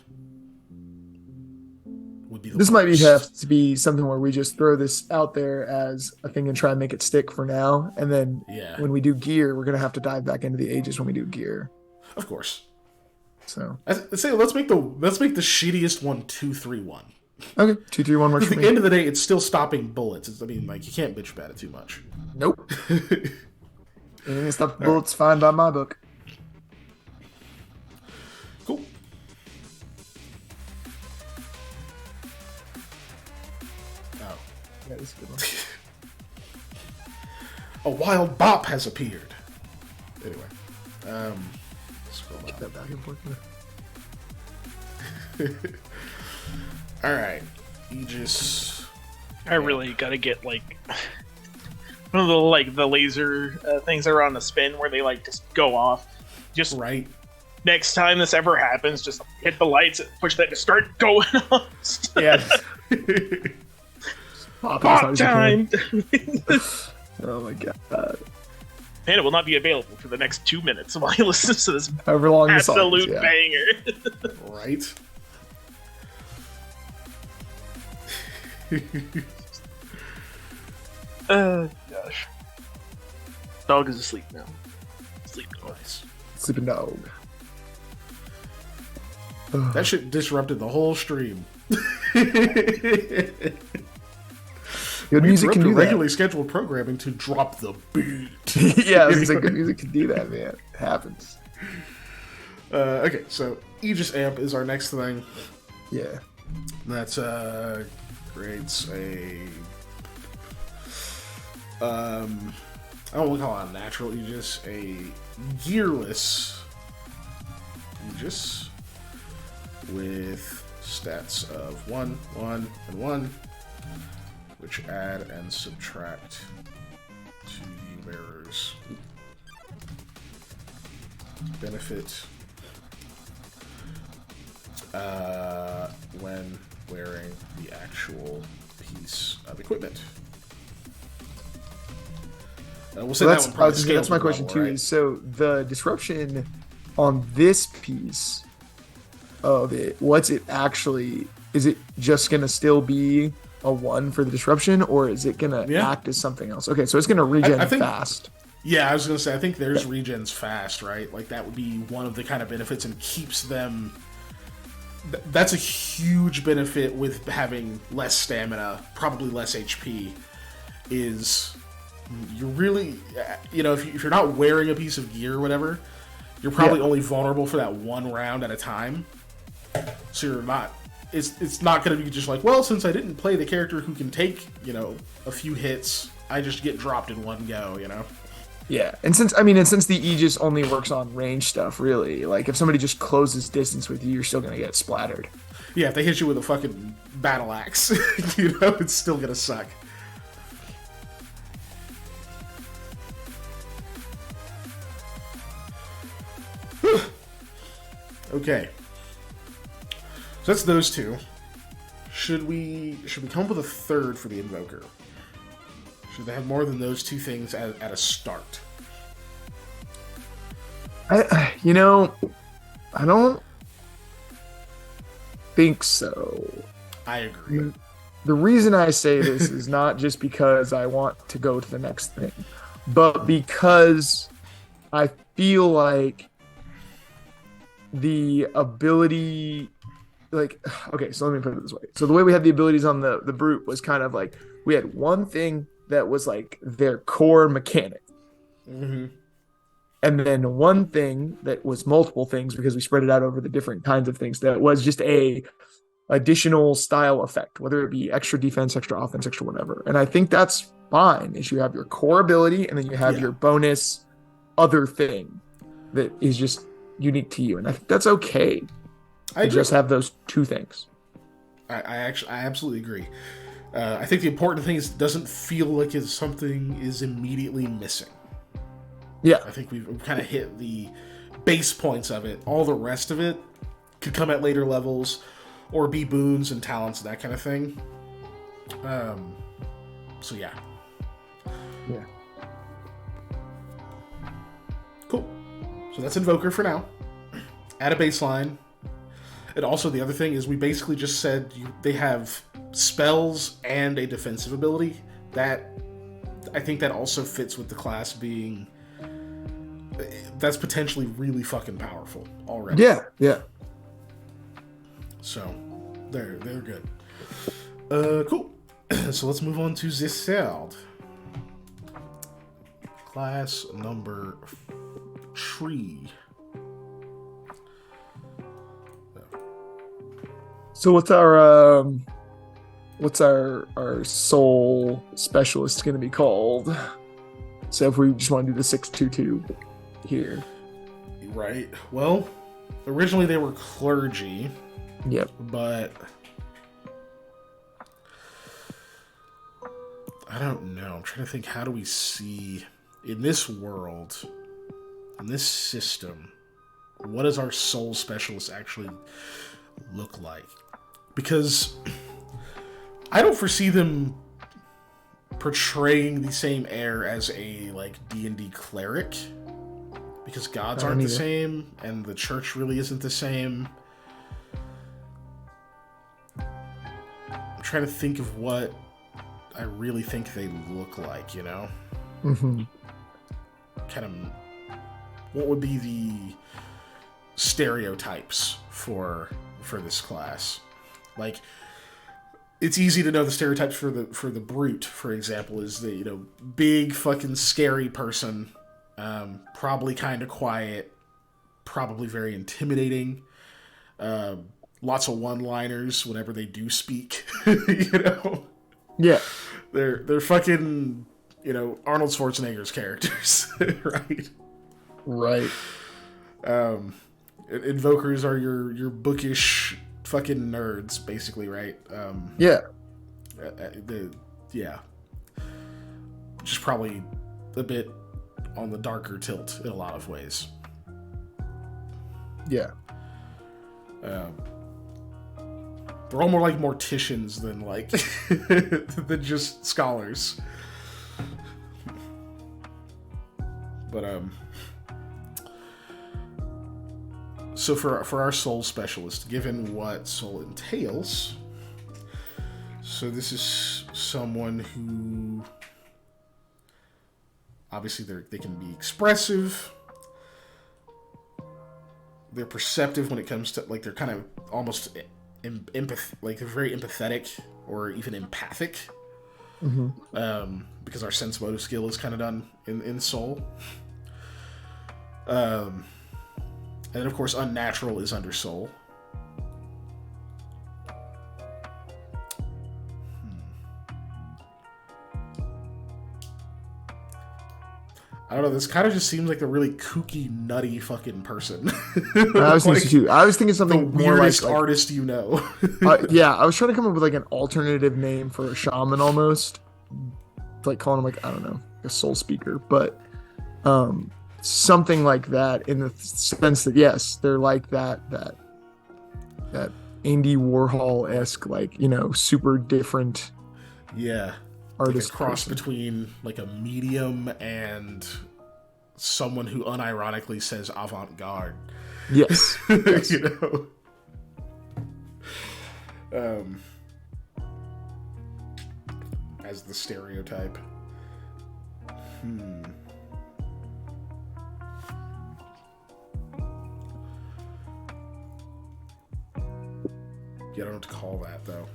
would be the This worst. might have to be something where we just throw this out there as a thing and try and make it stick for now. And then when we do gear, we're going to have to dive back into the Aegis when we do gear. Of course. So I'd say let's make the shittiest one 2, 3, 1. Okay, 2, 3, 1 works for At me. the end of the day, it's still stopping bullets. You can't bitch about it too much. Nope. Anything that stops bullets, fine by my book. Cool. Oh. Yeah, this is a good one. A wild bop has appeared. Anyway. Scroll Get down. that back and forth. Alright. Aegis. I really gotta get like one of the laser things that are on the spin where they like just go off. Just Right. next time this ever happens, just hit the lights, push that, just start going on. Yeah. Pop time. Oh my god. And it will not be available for the next 2 minutes while you listen to this However long the song absolute is, yeah. banger. Right. Gosh. Dog is asleep now. Sleep dog. Nice. Sleeping dog. That shit disrupted the whole stream. Good music can do that. regularly scheduled programming to drop the beat. Yeah, I was gonna say, good music can do that, man. It happens. Okay, so Aegis Amp is our next thing. Yeah. That's creates a I don't want to call it a natural Aegis, a gearless Aegis with stats of 1, 1, and 1, which add and subtract to the wearer's benefit when wearing the actual piece of equipment. We'll say So that's my question too. Right? Is so the disruption on this piece of it, what's it actually? Is it just gonna still be a 1 for the disruption, or is it gonna act as something else? Okay, so it's gonna regen I think, fast. Yeah, I was gonna say I think theirs regens fast, right? Like that would be one of the kind of benefits and keeps them. That's a huge benefit with having less stamina, probably less HP. Is you really, if you're not wearing a piece of gear or whatever, you're probably only vulnerable for that 1 round at a time. So you're not. It's not going to be just like, well, since I didn't play the character who can take a few hits, I just get dropped in one go. Yeah, and since the Aegis only works on range stuff, really, like if somebody just closes distance with you, you're still gonna get splattered. Yeah, if they hit you with a fucking battle axe, you know, it's still gonna suck. Okay. So that's those two. Should we come up with a third for the Invoker? Should they have more than those two things at a start? I don't think so. I agree. The reason I say this is not just because I want to go to the next thing, but because I feel like the ability, like, okay, so let me put it this way. So the way we had the abilities on the Brute was kind of like we had one thing that was like their core mechanic. Mm-hmm. And then one thing that was multiple things because we spread it out over the different kinds of things that was just a additional style effect, whether it be extra defense, extra offense, extra whatever. And I think that's fine is you have your core ability and then you have your bonus other thing that is just unique to you. And I think that's okay. I just have those two things. I absolutely agree. I think the important thing is it doesn't feel like it's something is immediately missing. Yeah. I think we've kind of hit the base points of it. All the rest of it could come at later levels or be boons and talents, that kind of thing. So yeah. Yeah. Cool. So that's Invoker for now. Add a baseline. And also the other thing is we basically just said they have spells and a defensive ability. That I think that also fits with the class being... That's potentially really fucking powerful already. Yeah. So, they're good. Cool. So let's move on to the third. Class number 3. So what's our soul specialist going to be called? So if we just want to do the 622 here. Right. Well, originally they were clergy. Yep. But I don't know. I'm trying to think, how do we see in this world, in this system, what does our soul specialist actually look like? Because I don't foresee them portraying the same air as a like D&D cleric, because gods aren't the same and the church really isn't the same. I'm trying to think of what I really think they look like, you know? Mm-hmm. Kind of, what would be the stereotypes for this class? Like, it's easy to know the stereotypes for the Brute, for example, is the, you know, big fucking scary person, probably kind of quiet, probably very intimidating, lots of one-liners whenever they do speak, you know? Yeah. They're fucking, you know, Arnold Schwarzenegger's characters, right? Right. Invokers are your bookish fucking nerds, basically, right? Yeah. Yeah. Which is probably a bit on the darker tilt in a lot of ways. Yeah. They're all more like morticians than like than just scholars. But so for our soul specialist, given what soul entails, so this is someone who obviously they can be expressive. They're perceptive when it comes to, like, they're kind of almost like they're very empathetic or even empathic. Mm-hmm. Because our sense motive skill is kind of done in soul. And then, of course, unnatural is under soul. I don't know. This kind of just seems like a really kooky, nutty fucking person. I was thinking too. I was thinking the something more weirdest like artist you know. yeah, I was trying to come up with like an alternative name for a shaman almost, like calling him like I don't know, a soul speaker, but something like that in the sense that yes, they're like that Andy Warhol-esque, like, you know, super different. Yeah. Artist like a cross person. between like a medium and someone who unironically says avant-garde. Yes. Yes. You know, as the stereotype. Yeah, I don't know what to call that though.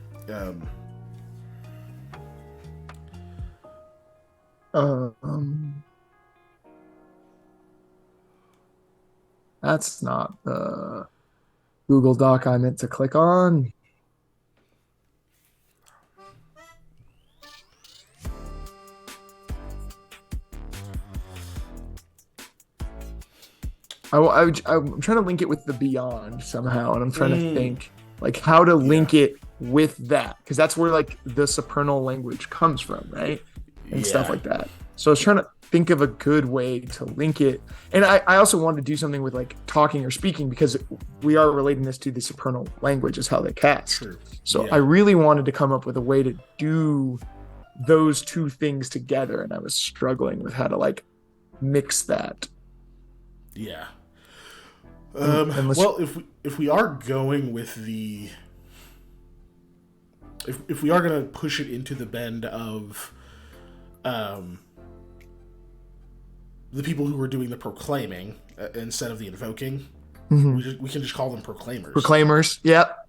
That's not the Google Doc I meant to click on. I'm trying to link it with the Beyond somehow, and I'm trying to think like how to link it with that, because that's where like the supernal language comes from, right? And stuff like that. So I was trying to think of a good way to link it. And I also wanted to do something with like talking or speaking, because we are relating this to the supernal language is how they cast. True. So I really wanted to come up with a way to do those two things together, and I was struggling with how to like mix that. Yeah. Well, if we are going with the if we are going to push it into the bend of the people who were doing the proclaiming instead of the invoking, we can just call them proclaimers. Proclaimers. Yep.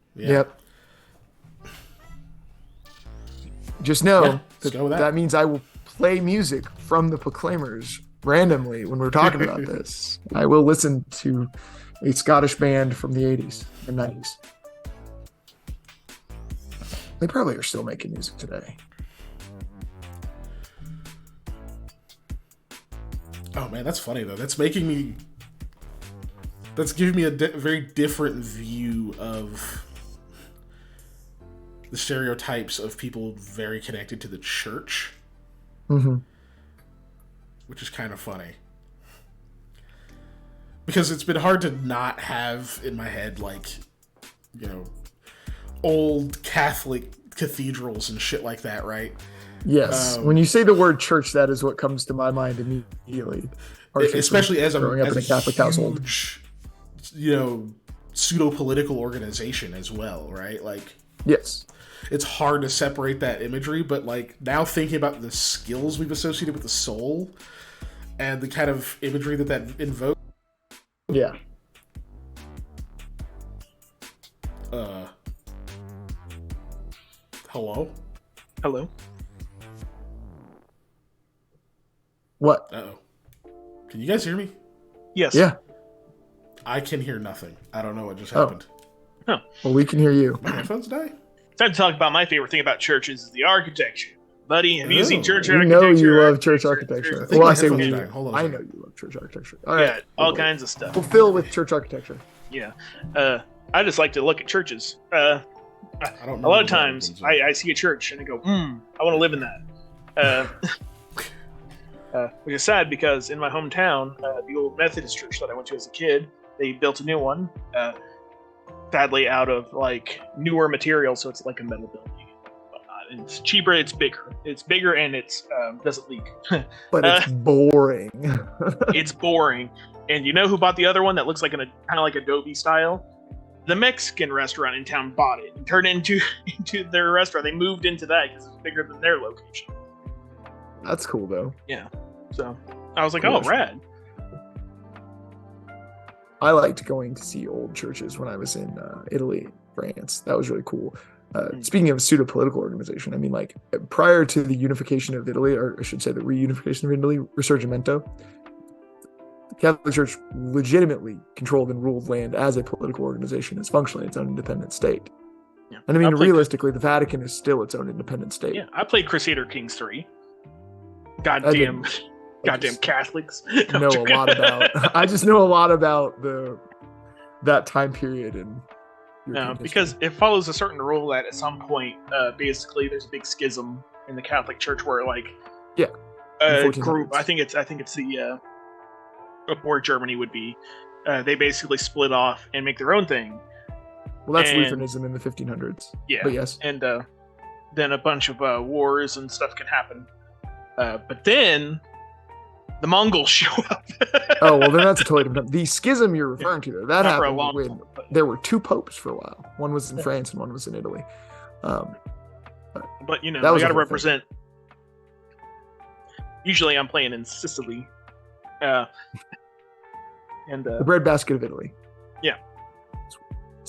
Just know that means I will play music from the proclaimers randomly when we're talking about this. I will listen to a Scottish band from the 80s and 90s. They probably are still making music today. Oh man, that's funny though. That's giving me a very different view of the stereotypes of people very connected to the church, which is kind of funny. Because it's been hard to not have in my head, like, you know, old Catholic cathedrals and shit like that, right? Yes. When you say the word church, that is what comes to my mind immediately. Especially as growing up in a Catholic household. You know, pseudo-political organization as well, right? Like, yes. It's hard to separate that imagery, but like now thinking about the skills we've associated with the soul and the kind of imagery that invokes. Yeah. Hello? Hello? What? Uh-oh. Can you guys hear me? Yes. Yeah. I can hear nothing. I don't know what just happened. Oh. Well, we can hear you. My headphones die? Time to talk about my favorite thing about churches is the architecture. Buddy, have you seen church We architecture? know you love church architecture. Well, I say we. Hold on a I second. know you love church architecture. All right. Yeah, all kinds of stuff. We'll fill with church architecture. Yeah. I just like to look at churches. I don't A lot of times I see a church and I go, I want to live in that. Which is sad because in my hometown, the old Methodist church that I went to as a kid, they built a new one, sadly out of like newer materials, so it's like a metal building. It's cheaper, it's bigger, and it doesn't leak. But it's boring. It's boring. And you know who bought the other one that looks like kind of like Adobe style? The Mexican restaurant in town bought it and turned it into their restaurant. They moved into that because it's bigger than their location. That's cool though. Yeah. So I was like, Cool. oh, rad. I liked going to see old churches when I was in Italy, France. That was really cool. Speaking of pseudo-political organization, I mean, like prior to the unification of Italy, or I should say the reunification of Italy, Risorgimento, the Catholic Church legitimately controlled and ruled land as a political organization. It's functionally its own independent state. Yeah. And I mean, realistically, the Vatican is still its own independent state. Yeah, I played Crusader Kings 3. Goddamn. Goddamn Catholics. know a lot about. I just know a lot about that time period and. No, because it follows a certain rule that at some point, basically, there's a big schism in the Catholic Church where, like, a group. I think it's the where Germany would be. They basically split off and make their own thing. Well, that's Lutheranism in the 1500s. Yeah, but yes, and then a bunch of wars and stuff can happen. But then the Mongols show up. Oh, well, then that's a totally different. The schism you're referring to, though, that Not for a happened long when time, but- there were two popes for a while. One was in France and one was in Italy. But you know, That I was a got to whole represent. Usually, I'm playing in Sicily, and The breadbasket of Italy. Yeah.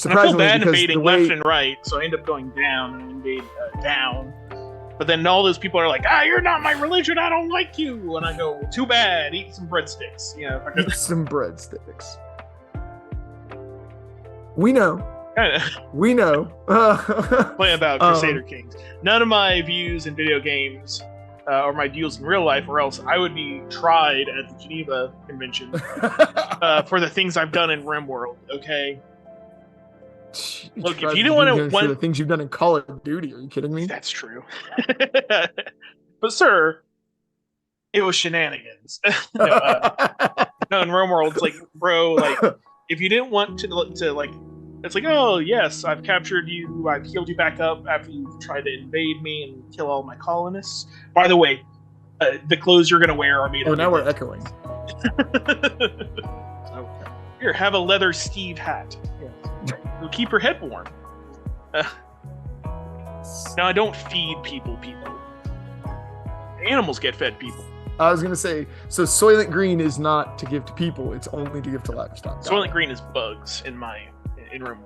And I feel Surprisingly, bad because invading the way, left and right, so I end up going down and invade down. But then all those people are like, you're not my religion, I don't like you. And I go, too bad, eat some breadsticks. You know, if I could- eat some breadsticks. We know. We know. Play about Crusader Kings. None of my views in video games or my views in real life, or else I would be tried at the Geneva Convention for the things I've done in RimWorld, okay? Look, if you didn't want to... the things you've done in Call of Duty, are you kidding me? That's true. But, sir, it was shenanigans. No, in RimWorld, it's like, bro, like, if you didn't want to like, it's like, oh, yes, I've captured you, I've healed you back up after you tried to invade me and kill all my colonists. By the way, the clothes you're going to wear are made of... Oh, now we're echoing. Here, have a leather Steve hat. It'll keep your head warm. Now, I don't feed people. Animals get fed people. I was going to say, so Soylent Green is not to give to people, it's only to give to livestock. Soylent Green is bugs in room.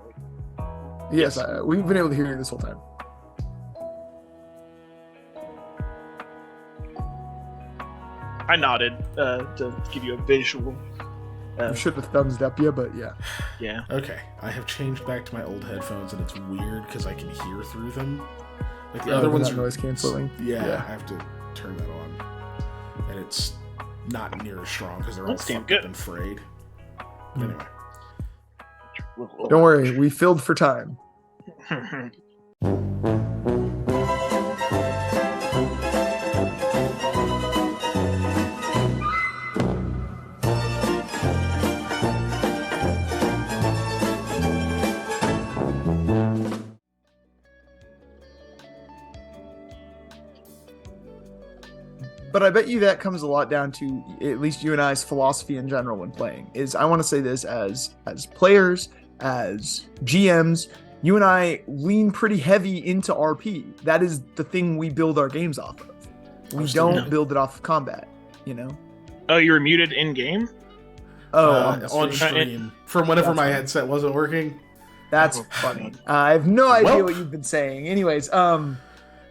Yes, we've been able to hear you this whole time. I nodded to give you a visual. I should have thumbs up you, but yeah. Yeah. Okay, I have changed back to my old headphones, and it's weird because I can hear through them. Like the Yeah, other they're ones not are noise canceling. Yeah, Yeah. I have to turn that on, and it's not near as strong because they're all That's damn fucked good. up and frayed. Anyway, Don't worry, we filled for time. But I bet you that comes a lot down to at least you and I's philosophy in general when playing. Is I want to say this as players, as GMs, you and I lean pretty heavy into RP. That is the thing we build our games off of. We don't build it off of combat, you know? Oh, you were muted in game? Oh, on stream from whenever my headset wasn't working. That's funny. I have no idea Well- what you've been saying. Anyways, For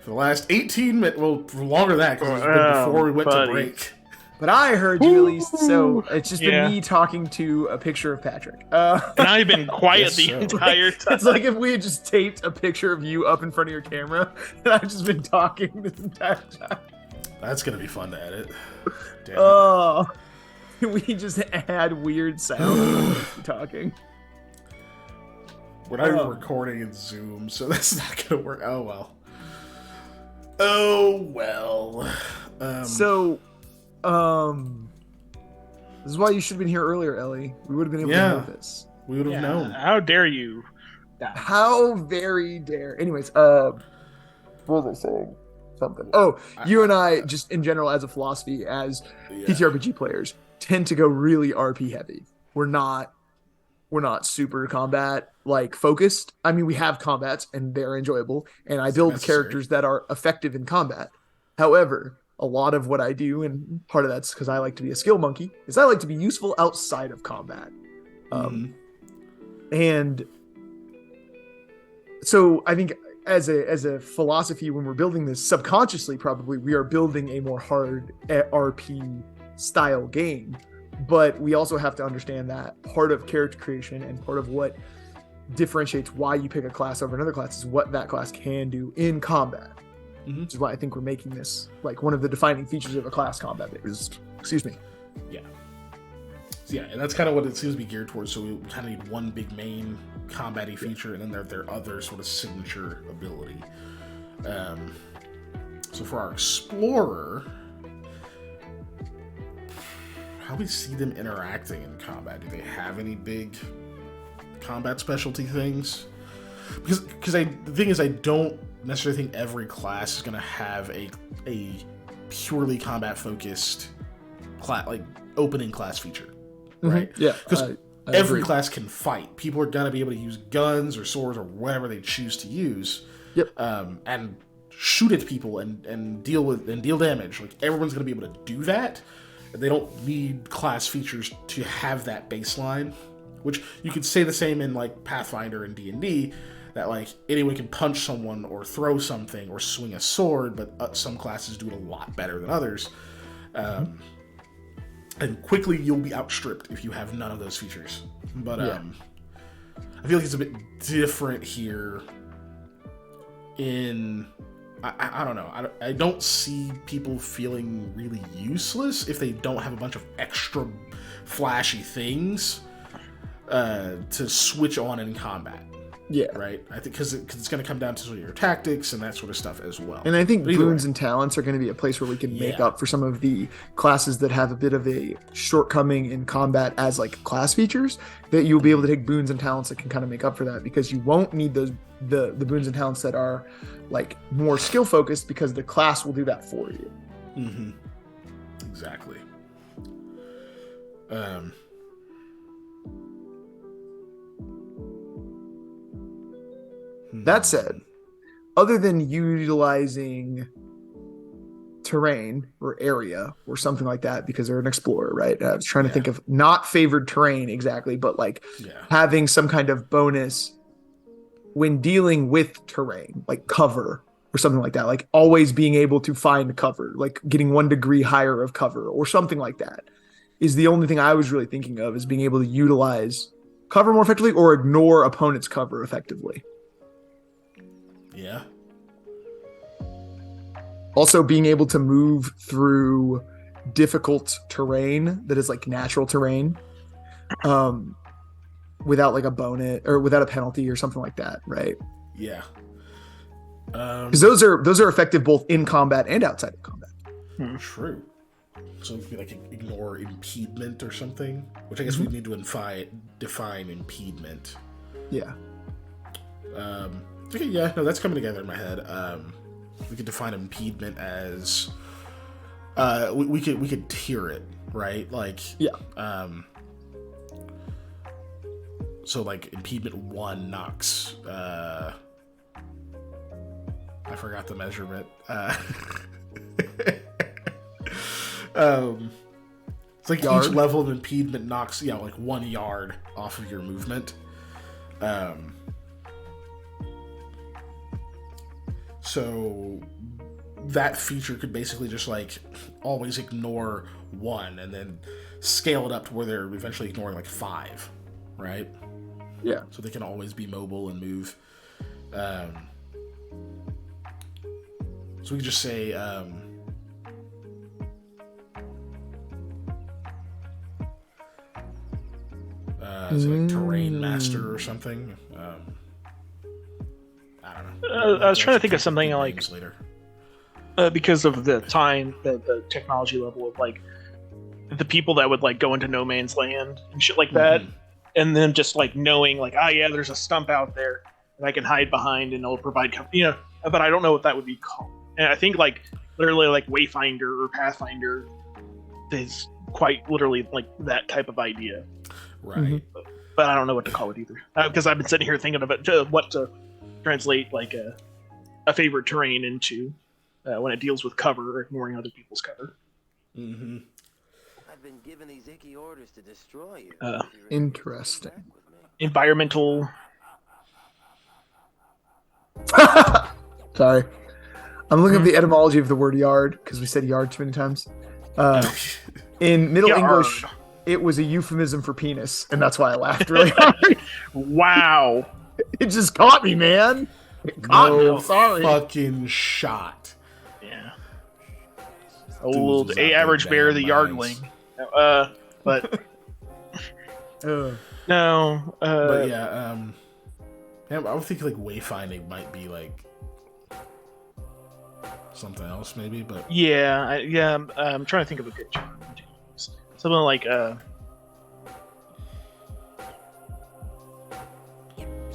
the last 18 minutes, well, for longer than that, because it's been before we went to break. but I heard you at least, so it's just Yeah. been me talking to a picture of Patrick. And I've been quiet Yes, the sir. entire time. It's like if we had just taped a picture of you up in front of your camera, and I've just been talking this entire time. That's gonna be fun to edit. Damn it. Oh, we just add weird sounds talking. We're not even recording in Zoom, so that's not gonna work. Oh well. Oh well. So, this is why you should have been here earlier, Ellie. We would have been able to know this. We would have known. How dare you? How very dare. Anyways, what was I saying? Something. Oh, you and I, just in general, as a philosophy, as TTRPG players, tend to go really RP heavy. We're not super combat like focused. I mean, we have combats and they're enjoyable, and I build characters that are effective in combat. However, a lot of what I do, and part of that's because I like to be a skill monkey, is I like to be useful outside of combat. And so I think as a philosophy, when we're building this subconsciously, probably we are building a more hard RP style game. But we also have to understand that part of character creation and part of what differentiates why you pick a class over another class is what that class can do in combat. which is why I think we're making this like one of the defining features of a class combat based. Excuse me. Yeah, and that's kind of what it seems to be geared towards. So we kind of need one big main combat-y feature, and then their other sort of signature ability. So for our explorer, how we see them interacting in combat? Do they have any big combat specialty things? Because the thing is, I don't necessarily think every class is going to have a purely combat-focused like opening class feature. Right? Yeah. Because every class can fight. People are going to be able to use guns or swords or whatever they choose to use. Yep. And shoot at people and deal damage. Like, everyone's going to be able to do that. They don't need class features to have that baseline. Which you could say the same in like Pathfinder and D&D, that like anyone can punch someone or throw something or swing a sword, but some classes do it a lot better than others. And quickly you'll be outstripped if you have none of those features. But I feel like it's a bit different here. I don't know. I don't see people feeling really useless if they don't have a bunch of extra flashy things to switch on in combat. Yeah. Right? I think because it's going to come down to sort of your tactics and that sort of stuff as well. And I think boons and talents are going to be a place where we can make up for some of the classes that have a bit of a shortcoming in combat as like class features, that you'll be able to take boons and talents that can kind of make up for that, because you won't need those the boons and talents that are like more skill focused, because the class will do that for you. Mm-hmm. Exactly. That said, other than utilizing terrain or area or something like that, because they're an explorer, right? I was trying to think of not favored terrain exactly, but like having some kind of bonus when dealing with terrain, like cover or something like that, like always being able to find cover, like getting 1 degree higher of cover or something like that, is the only thing I was really thinking of, is being able to utilize cover more effectively or ignore opponent's cover effectively. Yeah. Also being able to move through difficult terrain that is like natural terrain, without like a bonus or without a penalty or something like that, right? Yeah. Because those are effective both in combat and outside of combat. True. So it'd be like ignore impediment or something, which I guess we need to define impediment. Yeah. Okay, yeah, no, that's coming together in my head. We could define impediment as we could tier it, right? Like so like impediment 1 knocks I forgot the measurement. It's like yard? Each level of impediment knocks like 1 yard off of your movement. So that feature could basically just like always ignore 1 and then scale it up to where they're eventually ignoring like 5, right? Yeah. So they can always be mobile and move. So we could just say is it like terrain master or something? I don't know. I was trying to think of something like later. Because of the time, the technology level of like the people that would like go into no man's land and shit like that, and then just like knowing like, there's a stump out there that I can hide behind and it'll provide cover, but I don't know what that would be called. And I think like literally like Wayfinder or Pathfinder is quite literally like that type of idea, right? But I don't know what to call it either, because I've been sitting here thinking about what to translate like a favorite terrain into when it deals with cover or ignoring other people's cover. I've been given these icky orders to destroy you. Interesting. Environmental. Sorry, I'm looking at the etymology of the word yard because we said yard too many times. In Middle English, it was a euphemism for penis, and that's why I laughed really hard. Wow. It just caught me, man. No sorry. fucking shot. Yeah. Dudes Old was out A there average bear, the damn yardling. nice. But Uh, no. But yeah, I would think like wayfinding might be like something else, maybe. But Yeah, I'm trying to think of a good term. Something like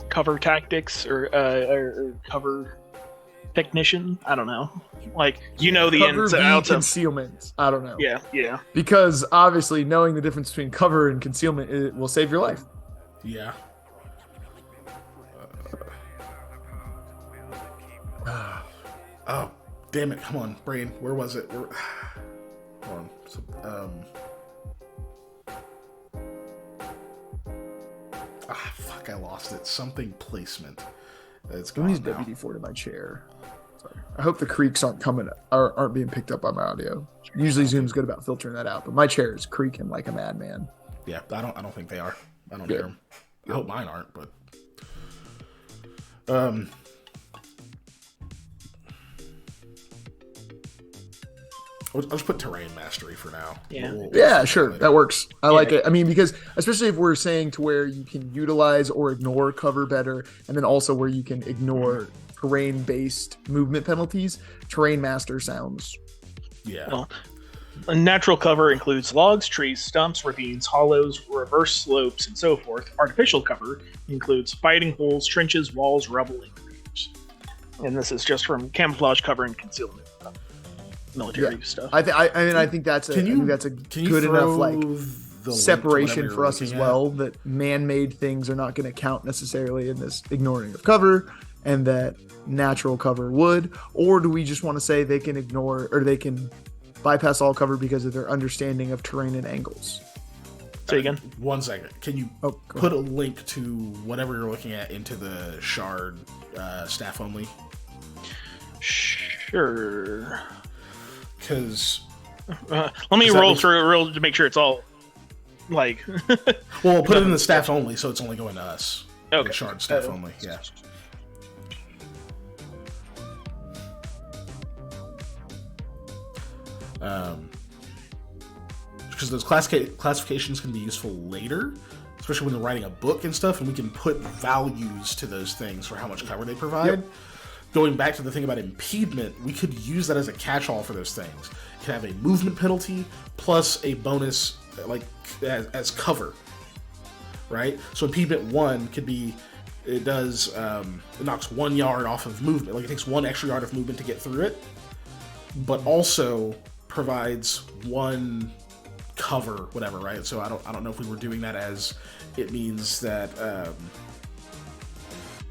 cover tactics or cover technician. I don't know. Like the cover ins B and outs of. concealment. I don't know. Yeah. Because obviously knowing the difference between cover and concealment it will save your life. yeah. Oh, damn it! Come on, brain. Where was it? Hold on. So, fuck! I lost it. Something placement. It's Let me use gone now. WD-4 to my chair. Sorry. I hope the creaks aren't being picked up by my audio. Usually Zoom's good about filtering that out, but my chair is creaking like a madman. Yeah, I don't think they are. I don't Good. hear them. I hope mine aren't, but I'll just put terrain mastery for now. Yeah. Yeah, sure. That works. I like it. I mean, because especially if we're saying to where you can utilize or ignore cover better, and then also where you can ignore terrain-based movement penalties, terrain master sounds. Yeah. Well, a natural cover includes logs, trees, stumps, ravines, hollows, reverse slopes, and so forth. Artificial cover includes fighting holes, trenches, walls, rubble, and craters. And this is just from camouflage cover and concealment. Military stuff. I think that's a good enough like separation for us as well, that man-made things are not going to count necessarily in this ignoring of cover, and that natural cover would. Or do we just want to say they can ignore or they can bypass all cover because of their understanding of terrain and angles? Say again. 1 second. Can you put a link to whatever you're looking at into the shard staff only? Sure. Because let me roll through to make sure it's all like. well, we'll put it in the staff only, so it's only going to us. Okay. The shard staff only. Yeah. Because those classifications can be useful later, especially when they're writing a book and stuff, and we can put values to those things for how much cover they provide. Yep. Going back to the thing about impediment, we could use that as a catch-all for those things. You can have a movement penalty plus a bonus like as cover, right? So impediment 1 could be it knocks 1 yard off of movement, like it takes 1 extra yard of movement to get through it, but also provides 1 cover, whatever, right? So I don't know if we were doing that as it means that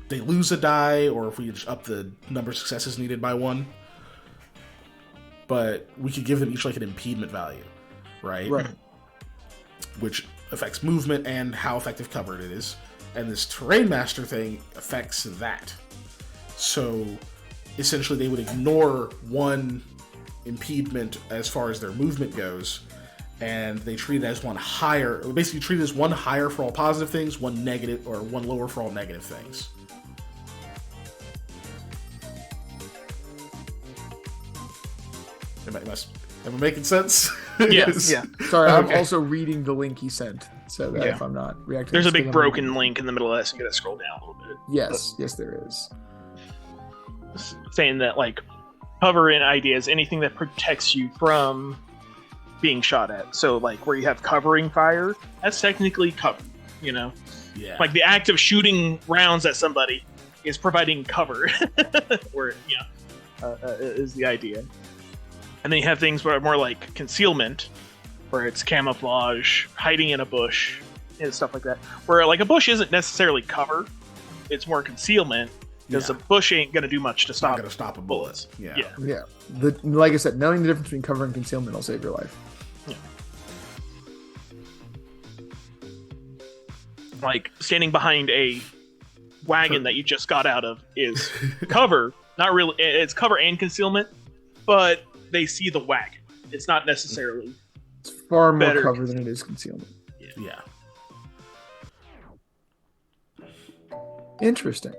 they lose a die, or if we just up the number of successes needed by 1. But we could give them each like an impediment value, right? Right. Which affects movement and how effective covered it is. And this terrain master thing affects that. So essentially they would ignore 1 impediment as far as their movement goes, and they treat it as 1 higher, basically treat it as 1 higher for all positive things, 1 negative, or 1 lower for all negative things. Am I making sense? Yes. Yeah. Sorry, I'm Okay. also reading the link he sent, so that if I'm not reacting, There's a to the big thing I'm broken reading. link in the middle of this. You gotta scroll down a little bit. Yes, there is. Saying that like cover in ideas, anything that protects you from being shot at. So like where you have covering fire, that's technically cover. You know, Yeah. like the act of shooting rounds at somebody is providing cover, where is the idea. And then you have things where are more like concealment, where it's camouflage, hiding in a bush, and stuff like that. Where like a bush isn't necessarily cover; it's more concealment, because Yeah. a bush ain't gonna do much to It's not stop going to stop a bullets. bullet. Yeah. Yeah, like I said, knowing the difference between cover and concealment will save your life. Like standing behind a wagon that you just got out of is cover. Not really. It's cover and concealment, but they see the wagon. It's not necessarily. It's far more Better. cover than it is concealment. Yeah. Interesting.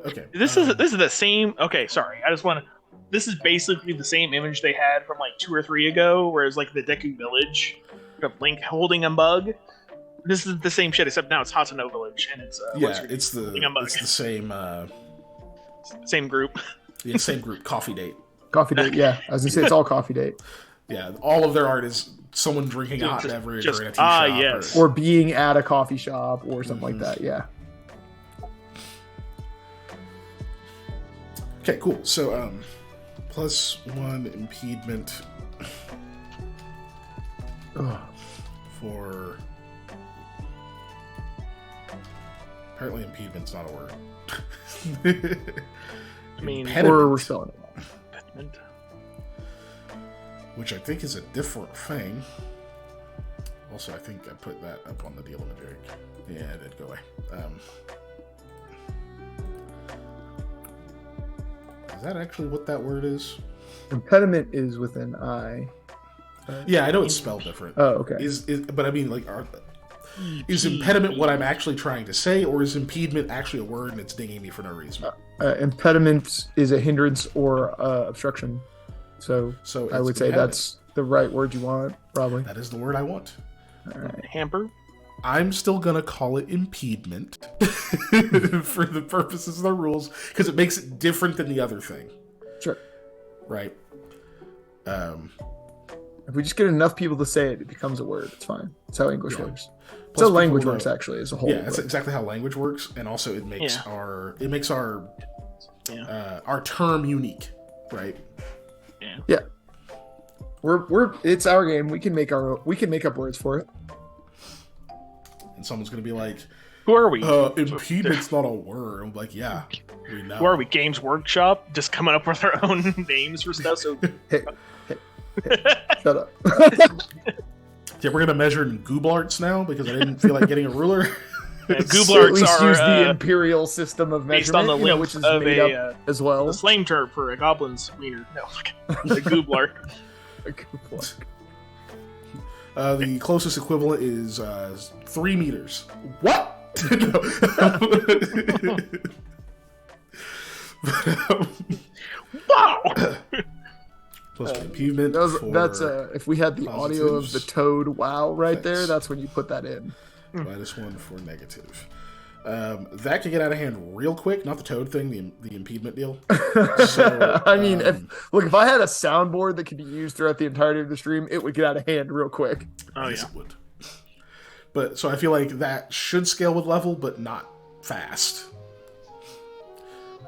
Okay. This is the same. Okay, sorry. I just want to. This is basically the same image they had from like 2 or 3 ago, where it's like the Deku Village, you have Link holding a mug. This is the same shit, except now it's Hatano Village, and it's it's the same same group. Yeah, same group. Coffee Date. Coffee Date, yeah. I was gonna say it's all Coffee Date. Yeah, all of their art is someone drinking a hot beverage or in a tea shop. Yes. Or being at a coffee shop or something like that, yeah. Okay, cool. So, +1 impediment for... Apparently impedement's not a word. I mean, or we're spelling it wrong. Impediment. Which I think is a different thing. Also, I think I put that up on the deal in the jig. Yeah, it did go away. Is that actually what that word is? Impediment is with an I. Yeah, I know it's spelled different. Oh, okay. But I mean, like, is impediment what I'm actually trying to say, or is impediment actually a word and it's dinging me for no reason? Impediment is a hindrance or obstruction. So I would say that's the right word you want, probably. That is the word I want. All right. Hamper. I'm still gonna call it impediment for the purposes of the rules, because it makes it different than the other thing. Sure. Right. If we just get enough people to say it, it becomes a word. It's fine. That's how English works. That's Plus how language people works, know- actually, as a whole. Yeah, that's exactly how language works, and also it makes our term unique, right? Yeah. It's our game. We can make up words for it. And someone's gonna be like, Who are we? impedement's not a word. I'm like, yeah, we know. Who are we? Games Workshop? Just coming up with our own names for stuff. So Hey, shut up. Yeah, we're gonna measure in Gooblarts now because I didn't feel like getting a ruler. Gooblarts At least are use the imperial system of based measurement, on the length which is of made up as well. the slang term for a goblin's wiener. No, the Gooblar. The closest equivalent is 3 meters. What? Wow. Plus impediment. That's if we had the audio of the toad wow right there, Thanks. that's when you put that in. -1 for negative. That can get out of hand real quick. Not the toad thing, the impediment deal. So, I mean, if I had a soundboard that could be used throughout the entirety of the stream, it would get out of hand real quick. Oh yes, yeah. it would. But so I feel like that should scale with level, but not fast.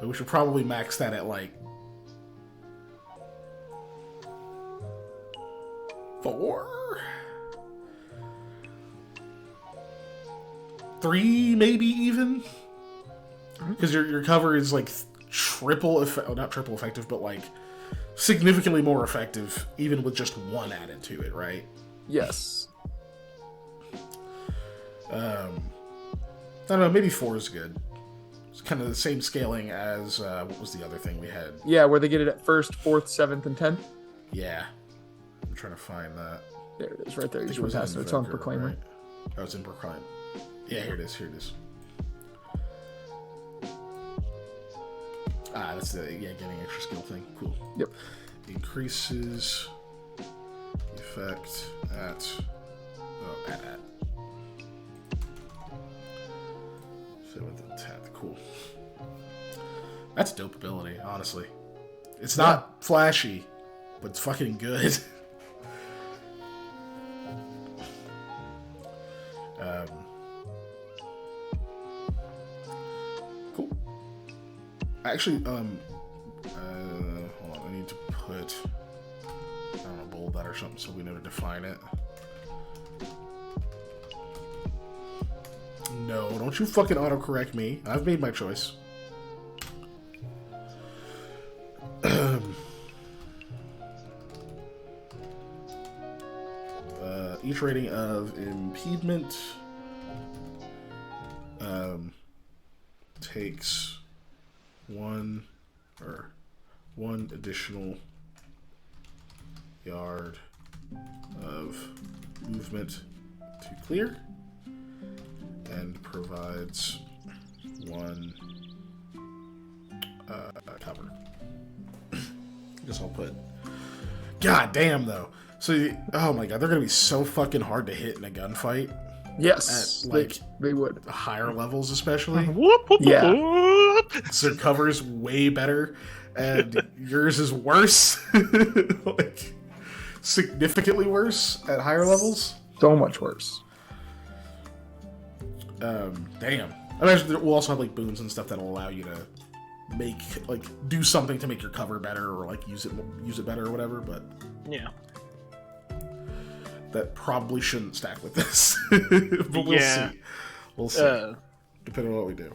We should probably max that at like 4, 3, maybe even, because your cover is like not triple effective, but like significantly more effective, even with just 1 added to it, right? Yes. I don't know, maybe 4 is good. It's kind of the same scaling as what was the other thing we had? Yeah, where they get it at 1st, 4th, 7th, and 10th. Yeah, I'm trying to find that. There it is, right there. You I think just went past it. It's on Invoker, Proclaimer. right? Oh, it's in Proclaim. Yeah, here it is. Ah, that's the getting extra skill thing. Cool. Yep. Increases effect at at 7th and 10th. Cool. That's dope ability, honestly. It's not flashy, but it's fucking good. Cool. Actually, hold on. I need to put, I don't know, bold that or something so we know to define it. No, don't you fucking autocorrect me. I've made my choice. Each rating of impediment takes one additional yard of movement to clear, and provides 1 cover. Guess I'll put. God damn though. So oh my god, they're gonna be so fucking hard to hit in a gunfight. Yes, At, like they would. higher levels, especially. Whoop, whoop, Yeah. whoop. So their cover's way better, and yours is worse. Like significantly worse at higher levels. So much worse. Damn. I imagine we'll also have like boons and stuff that'll allow you to make like do something to make your cover better or like use it better or whatever. But Yeah. that probably shouldn't stack with this. But we'll Yeah. see. We'll see. Uh, Depending on what we do.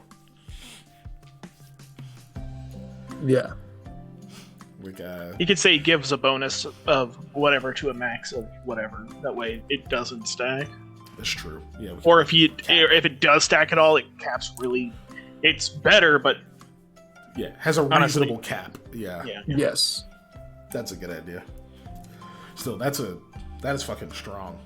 Yeah. Like you could say it gives a bonus of whatever to a max of whatever. That way it doesn't stack. that's true. Yeah. Or if it does stack at all, it caps really. It's better, but Yeah. Has a honestly, reasonable cap. Yeah. yeah. Yes. That's a good idea. Still, that is fucking strong.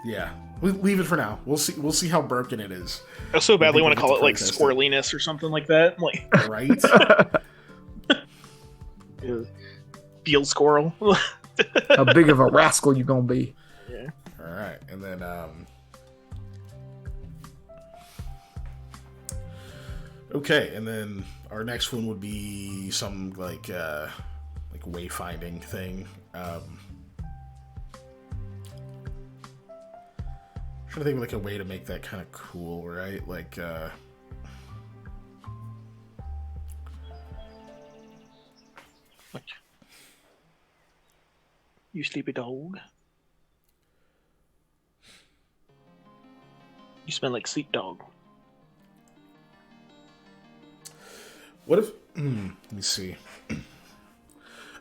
Yeah, leave it for now. We'll see how broken it is. I so badly Maybe want to we'll call it like process it. squirreliness or something like that. Like Right? field squirrel. How big of a rascal you gonna be? Yeah. All right, and then okay, and then our next one would be some like wayfinding thing. Trying to think of like a way to make that kind of cool, right? Like You sleepy dog. You smell like sleep dog. what if let me see.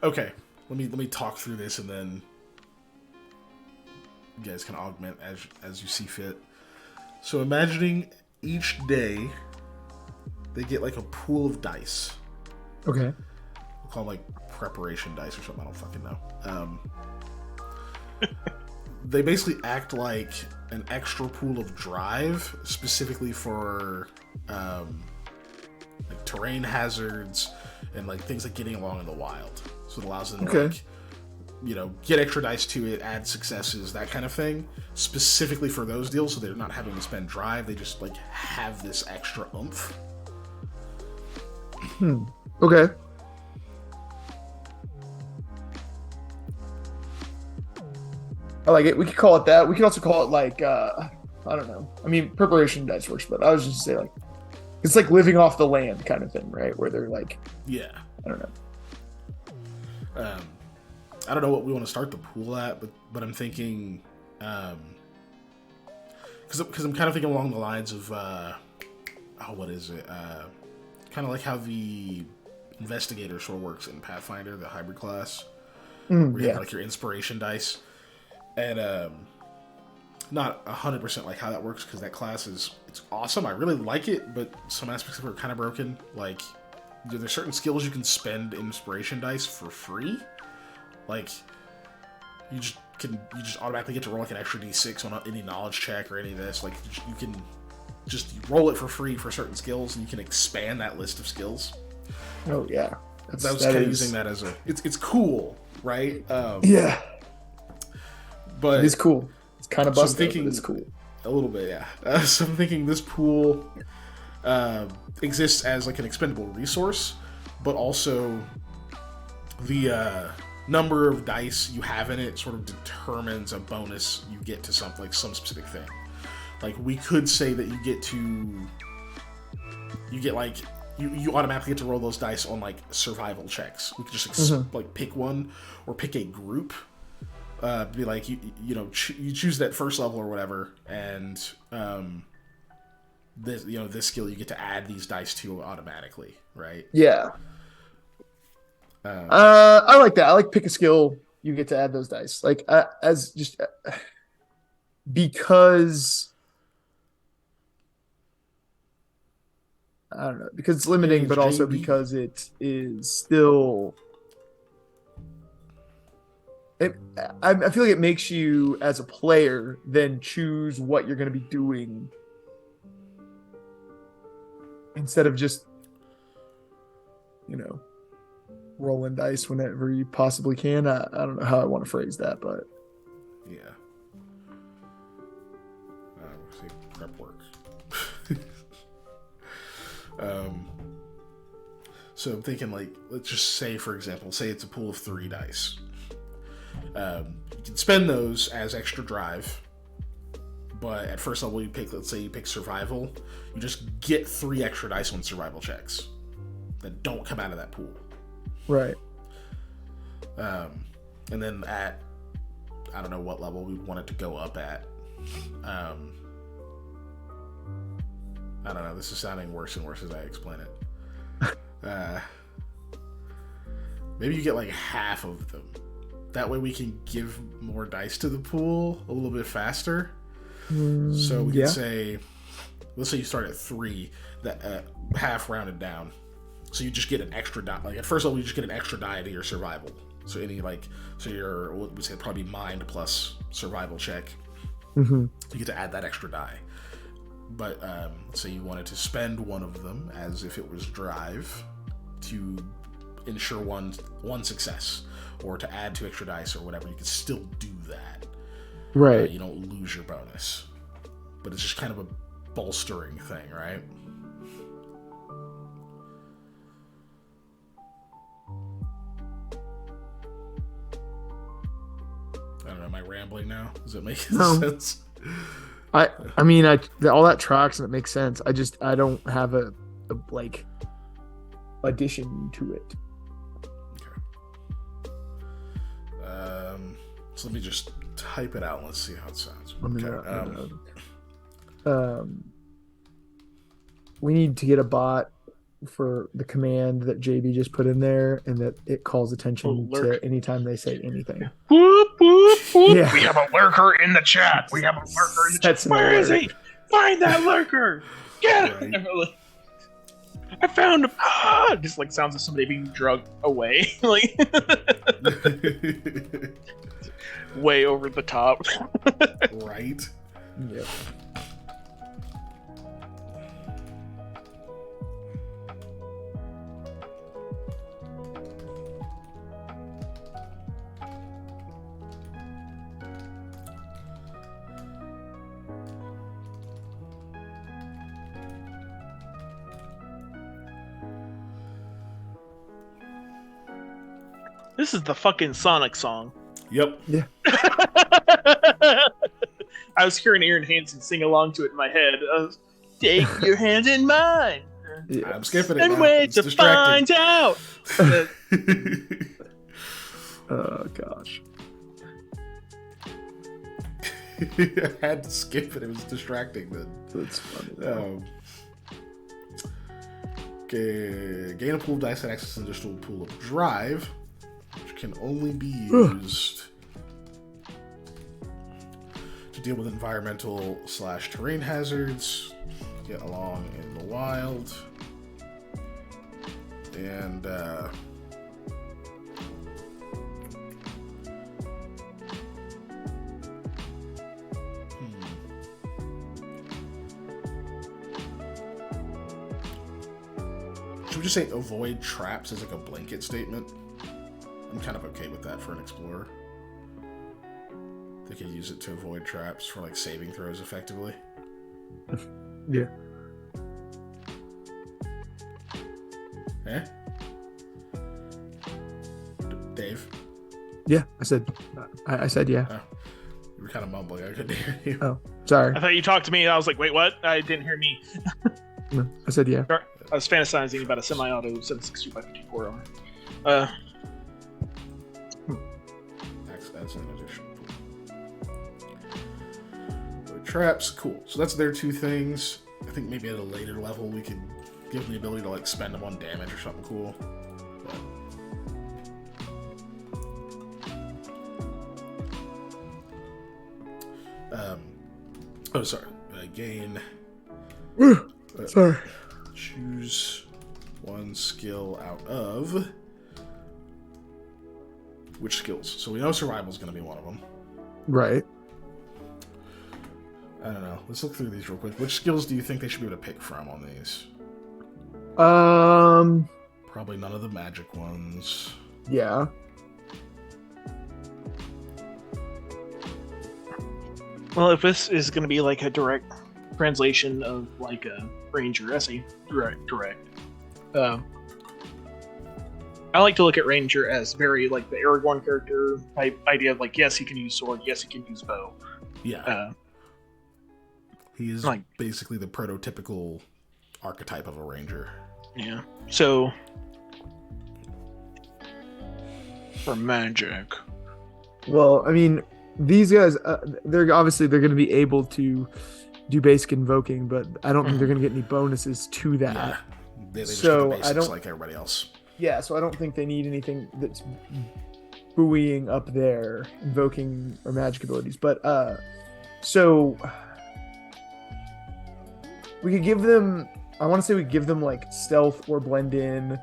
Okay, let me talk through this and then you guys can augment as you see fit. So imagining each day they get like a pool of dice. Okay. We'll call them like preparation dice or something. I don't fucking know. They basically act like an extra pool of drive, specifically for like terrain hazards and like things like getting along in the wild. So it allows them to Okay. like, you know, get extra dice to it, add successes, that kind of thing, specifically for those deals. So they're not having to spend drive; they just like have this extra oomph. Okay. I like it. We could call it that. We could also call it like I don't know. I mean, preparation dice works, but I was just say like it's like living off the land kind of thing, right? Where they're like, Yeah. I don't know. I don't know what we want to start the pool at, but I'm thinking, because I'm kind of thinking along the lines of, what is it? Kind of like how the investigator sort of works in Pathfinder, the hybrid class, where you Yeah. have like your inspiration dice, and not 100% like how that works because that class it's awesome. I really like it, but some aspects of it are kind of broken. Like there's certain skills you can spend inspiration dice for free. Like you just automatically get to roll like an extra d6 on any knowledge check or any of this. Like you can just roll it for free for certain skills, and you can expand that list of skills. Oh yeah. I was kind of using that as it's cool, right? Yeah. But It is cool. It's kind of So I'm busted, thinking- but it's cool. a little bit, yeah. So I'm thinking this pool exists as like an expendable resource, but also the number of dice you have in it sort of determines a bonus you get to something, like some specific thing. Like we could say that you automatically get to roll those dice on like survival checks. We could just like pick one or pick a group. Be like you choose that first level or whatever, and this skill you get to add these dice to automatically, right? Yeah. I like that. I like pick a skill. You get to add those dice, like as just because I don't know, because it's limiting, Hey, but also JB. because it is still. I feel like it makes you, as a player, then choose what you're going to be doing instead of just, rolling dice whenever you possibly can. I don't know how I want to phrase that, but Yeah. See, prep work. So I'm thinking, like, let's just say, for example, say it's a pool of 3 dice. You can spend those as extra drive, but at first level let's say you pick survival, you just get 3 extra dice on survival checks that don't come out of that pool. right. And then at, I don't know what level we want it to go up at. I don't know, this is sounding worse and worse as I explain it. Maybe you get like half of them. That way we can give more dice to the pool a little bit faster. So we can say, let's say you start at 3, that half rounded down. So you just get an extra die. Like at first level, you just get an extra die to your survival. So your, what we say, probably mind plus survival check. Mm-hmm. You get to add that extra die. But say you wanted to spend one of them as if it was drive to ensure one success, or to add 2 extra dice or whatever. You can still do that. Right. You don't lose your bonus, but it's just kind of a bolstering thing, right? I don't know. Am I rambling now? Does it make sense? I mean, all that tracks and it makes sense. I don't have a like addition to it. Okay. So let me just type it out and let's see how it sounds. We need to get a bot for the command that JB just put in there, and that it calls attention to anytime they say anything. Whoop, whoop, whoop. Yeah. We have a lurker in the chat. We have a lurker in the chat. Where is he? Find that lurker. Get him. Right. I found him. Just like sounds of somebody being drugged away. Like way over the top. Right? Yep. This is the fucking Sonic song. Yep. Yeah. I was hearing Aaron Hansen sing along to it in my head. Take your hand in mine. Yes. I'm skipping it And now. wait It's to distracting. find out. Oh gosh. I had to skip it. It was distracting then. That's funny. Okay. Gain a pool of dice and access an additional pool of drive, which can only be used to deal with environmental / terrain hazards, get along in the wild, and should we just say avoid traps as like a blanket statement? I'm kind of okay with that for an explorer. They can use it to avoid traps for like saving throws effectively. Yeah. Eh? Dave? Yeah, I said yeah. Oh, you were kind of mumbling. I couldn't hear you. Oh, sorry. I thought you talked to me and I was like, wait, what? I didn't hear me. No, I said yeah. I was fantasizing about a semi-auto 762 by 54 armor. That's an additional pool. Traps, cool. So that's their 2 things. I think maybe at a later level we could give them the ability to like spend them on damage or something cool. But, sorry. Gain. Sorry. Choose 1 skill out of which skills? So we know survival is going to be one of them. Right. I don't know. Let's look through these real quick. Which skills do you think they should be able to pick from on these? Probably none of the magic ones. Yeah. Well, if this is going to be like a direct translation of like a Ranger essay, direct. I like to look at Ranger as very like the Aragorn character type idea of like, yes, he can use sword, yes, he can use bow. Yeah. He is like- basically the prototypical archetype of a ranger. Yeah. So for magic, Well, I mean, these guys, they're going to be able to do basic invoking, but I don't think they're going to get any bonuses to that. Yeah. They just So, get the I basics don't- like everybody else. Yeah, so I don't think they need anything that's buoying up their invoking or magic abilities. But so we could give them, I want to say we give them like stealth or blend in,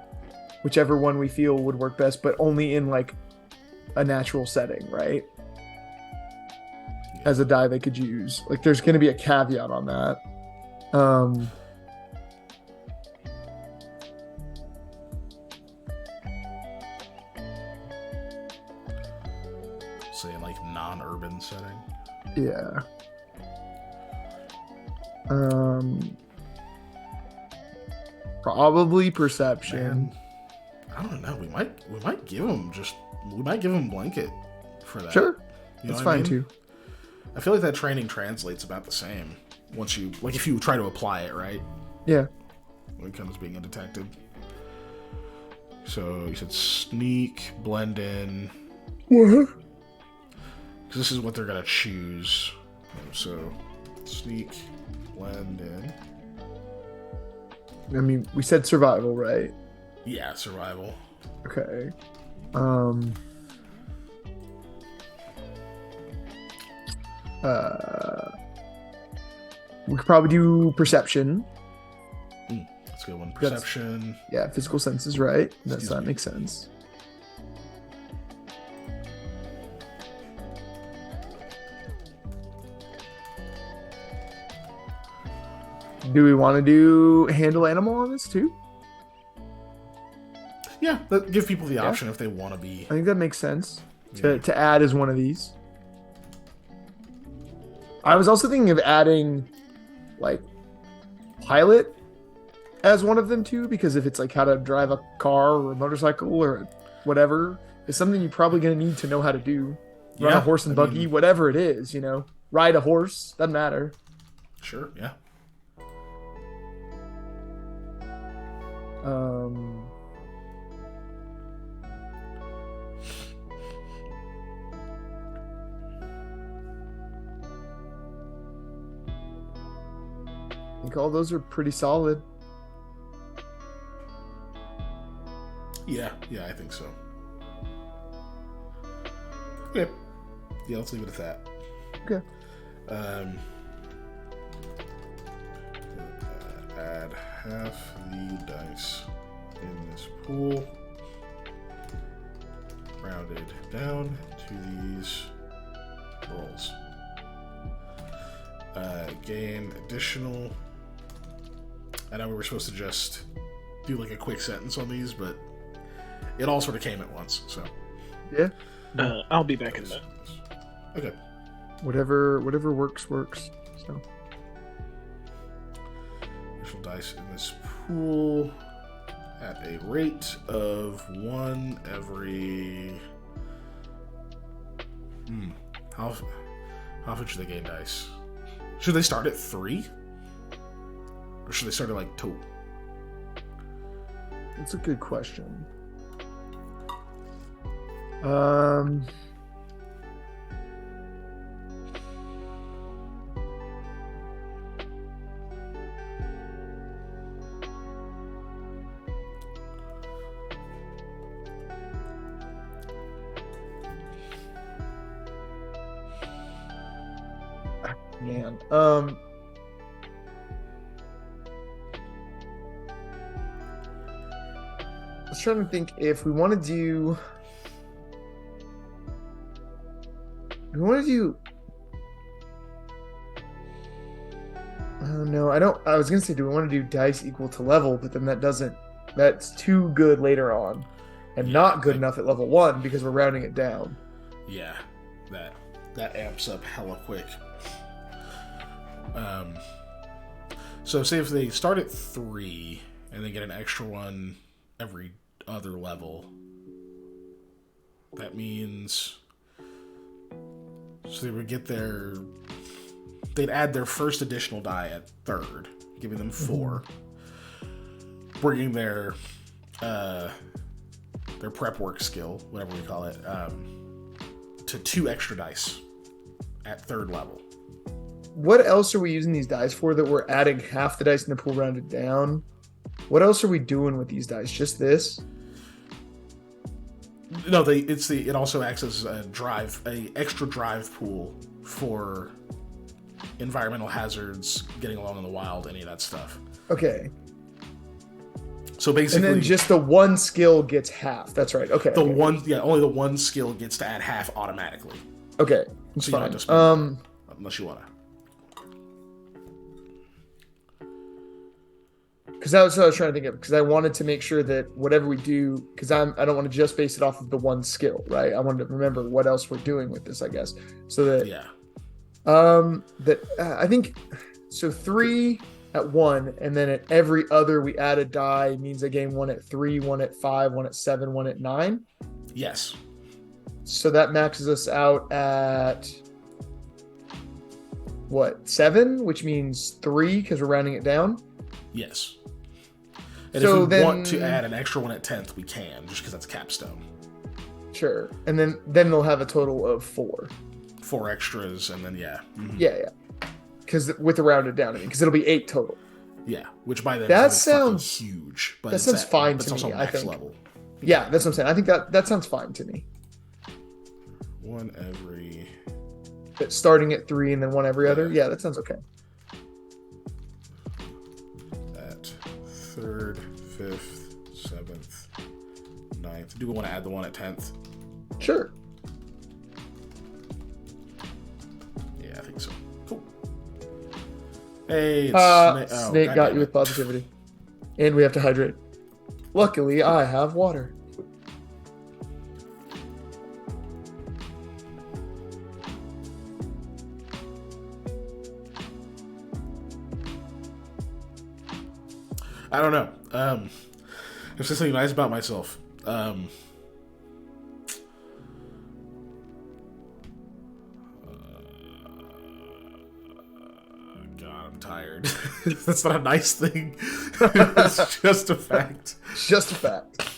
whichever one we feel would work best, but only in like a natural setting, right? As a die they could use. Like there's going to be a caveat on that. Say in like non-urban setting. Yeah. Probably perception. Man, I don't know. We might give him blanket for that. Sure. You know That's what I fine mean? too. I feel like that training translates about the same once you like if you try to apply it, right? Yeah. When it comes to being undetected. So you said sneak, blend in. What? Because this is what they're gonna choose. So sneak, blend in. I mean, we said survival, right? Yeah, survival. Okay. We could probably do perception. Let's go one. That's- Perception. Yeah, physical senses, right? Excuse That me. makes sense. Do we want to do handle animal on this too? Yeah, give people the option if they want to be. I think that makes sense Yeah. to add as one of these. I was also thinking of adding like pilot as one of them too, because if it's like how to drive a car or a motorcycle or whatever, it's something you're probably going to need to know how to do. Run Yeah, a horse and I buggy, mean- whatever it is, you know, ride a horse, doesn't matter. Sure. Yeah. Um, I think all those are pretty solid. Yeah. Yeah. I think so. Okay. Yeah. Let's leave it at that. Okay. Add half the dice in this pool, rounded down to these rolls. Gain additional. I know we were supposed to just do like a quick sentence on these, but it all sort of came at once. So Yeah. I'll be back in a minute. okay. Whatever works. So Additional dice in this pool at a rate of 1 every. How often should they gain dice? Should they start at 3? Or should they start at like 2? that's a good question. Um, man. I was trying to think if we want to do. We want to do. Oh no, I don't. I was gonna say, do we want to do dice equal to level? But then that's too good later on, and Yeah, not good enough at level 1 because we're rounding it down. Yeah, that amps up hella quick. So say if they start at 3 and they get an extra one every other level, that means so they would get they'd add their first additional die at 3rd, giving them 4, bringing their prep work skill, whatever we call it, to 2 extra dice at 3rd level. What else are we using these dice for that we're adding half the dice in the pool rounded down? What else are we doing with these dice? Just this? No, it also acts as a extra drive pool for environmental hazards, getting along in the wild, any of that stuff. Okay. So basically, and then just the one skill gets half. That's right. Okay. Only the one skill gets to add half automatically. Okay, it's so you don't fine. have to spend that, unless you wanna. Because that's what I was trying to think of. Because I wanted to make sure that whatever we do, because I don't want to just base it off of the one skill, right? I wanted to remember what else we're doing with this, I guess. So that I think so 3 at 1, and then at every other we add a die means I gain 1 at 3, 1 at 5, 1 at 7, 1 at 9. Yes. So that maxes us out at what, 7, which means 3 because we're rounding it down. Yes. And so if we want to add an extra one at 10th, we can, just because that's capstone. Sure. And then they'll have a total of 4. 4 extras, and then Yeah. Because with the rounded down, because it'll be 8 total. Yeah, which by then that is sounds huge. But that sounds fine to me. Also I max think. level. Yeah, that's what I'm saying. I think that sounds fine to me. 1 every. But starting at 3 and then 1 every other. Yeah, that sounds okay. At 3rd, 5th, 7th, 9th. Do we want to add the one at 10th? Sure. Yeah, I think so. Cool. Hey, it's Snake got you with positivity. And we have to hydrate. Luckily, I have water. I don't know. There's something nice about myself. God, I'm tired. That's not a nice thing. It's just a fact. It's just a fact.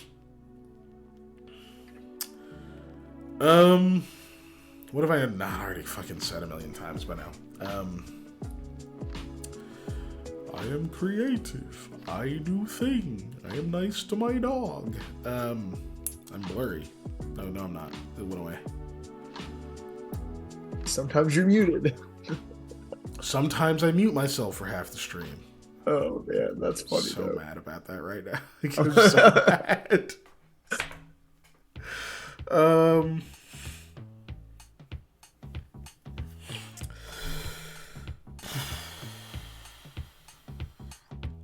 What have I not already fucking said a million times by now? I am creative. I do thing. I am nice to my dog. I'm blurry. No, I'm not. It went away. Sometimes you're muted. Sometimes I mute myself for half the stream. Oh man, that's funny. So though. mad about that right now. I'm so mad.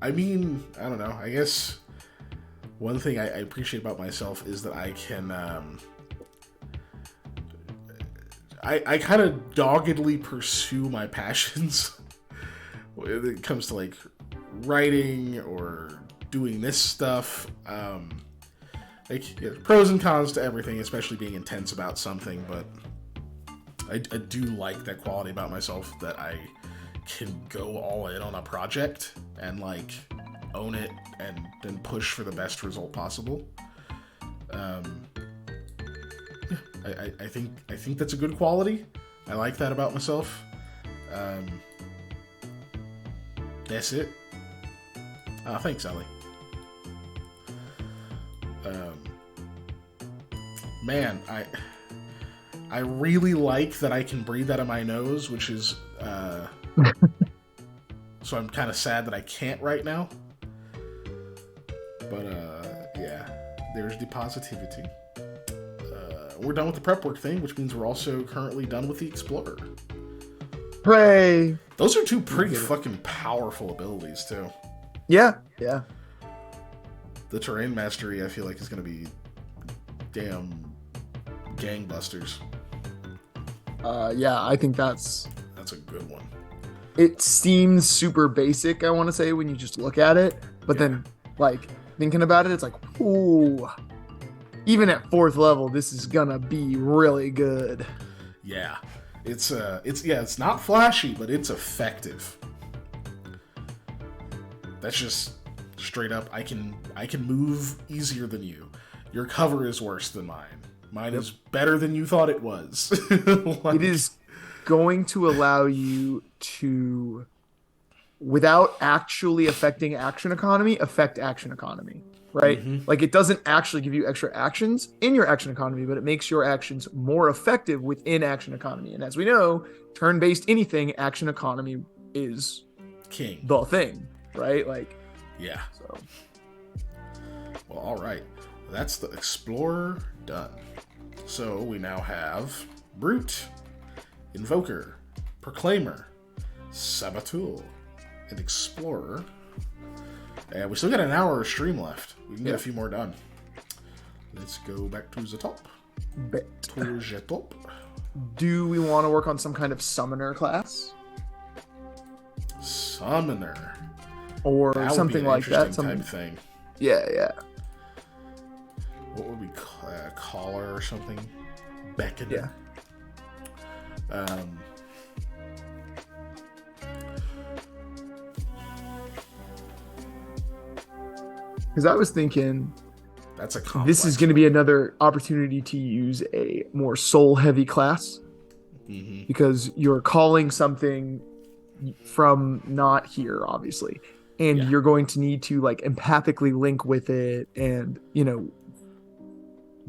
I mean, I don't know. I guess one thing I appreciate about myself is that I can, I kind of doggedly pursue my passions when it comes to like writing or doing this stuff. Pros and cons to everything, especially being intense about something, but I do like that quality about myself that I can go all in on a project and like own it and then push for the best result possible. I think that's a good quality. I like that about myself. That's it. Thanks, Ellie. Man, I really like that I can breathe out of my nose, which is so I'm kind of sad that I can't right now. But yeah, there's the positivity. We're done with the prep work thing, which means we're also currently done with the Explorer. Pray. Those are two pretty fucking powerful abilities too. Yeah, yeah. The terrain mastery, I feel like, is going to be damn gangbusters. Yeah, I think that's a good one. It seems super basic, I want to say, when you just look at it, but then like thinking about it, it's like, ooh, even at 4th level, this is gonna be really good. Yeah, it's not flashy, but it's effective. That's just straight up. I can move easier than you. Your cover is worse than mine. Mine is better than you thought it was. Like, it is going to allow you to, without actually affecting action economy, affect action economy, right? Like, it doesn't actually give you extra actions in your action economy, but it makes your actions more effective within action economy. And as we know, turn-based anything, action economy is king. The thing, right? Like, yeah. So, well, all right. That's the Explorer done. So we now have Brute, Invoker, Proclaimer, Saboteur, and Explorer. And we still got an hour of stream left. We can get a few more done. Let's go back to the top. To the top. Do we want to work on some kind of summoner class? Summoner. Or that something like that. Type thing. Yeah, yeah. What would we call caller or something? Beckoner. Yeah. Because I was thinking, that's a complex this is going to be another opportunity to use a more soul-heavy class, because you're calling something from not here, obviously, and you're going to need to like empathically link with it, and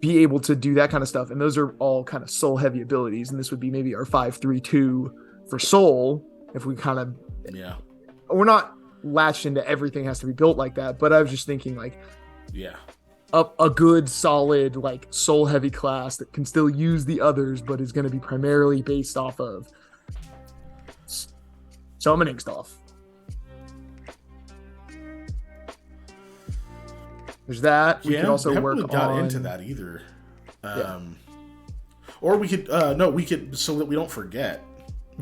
be able to do that kind of stuff. And those are all kind of soul-heavy abilities, and this would be maybe our 5-3-2 for soul. If we kind of we're not latched into everything has to be built like that, but I was just thinking like a good solid like soul heavy class that can still use the others but is going to be primarily based off of summoning stuff. There's that. We could also work really got on into that either. Or we could we could, so that we don't forget,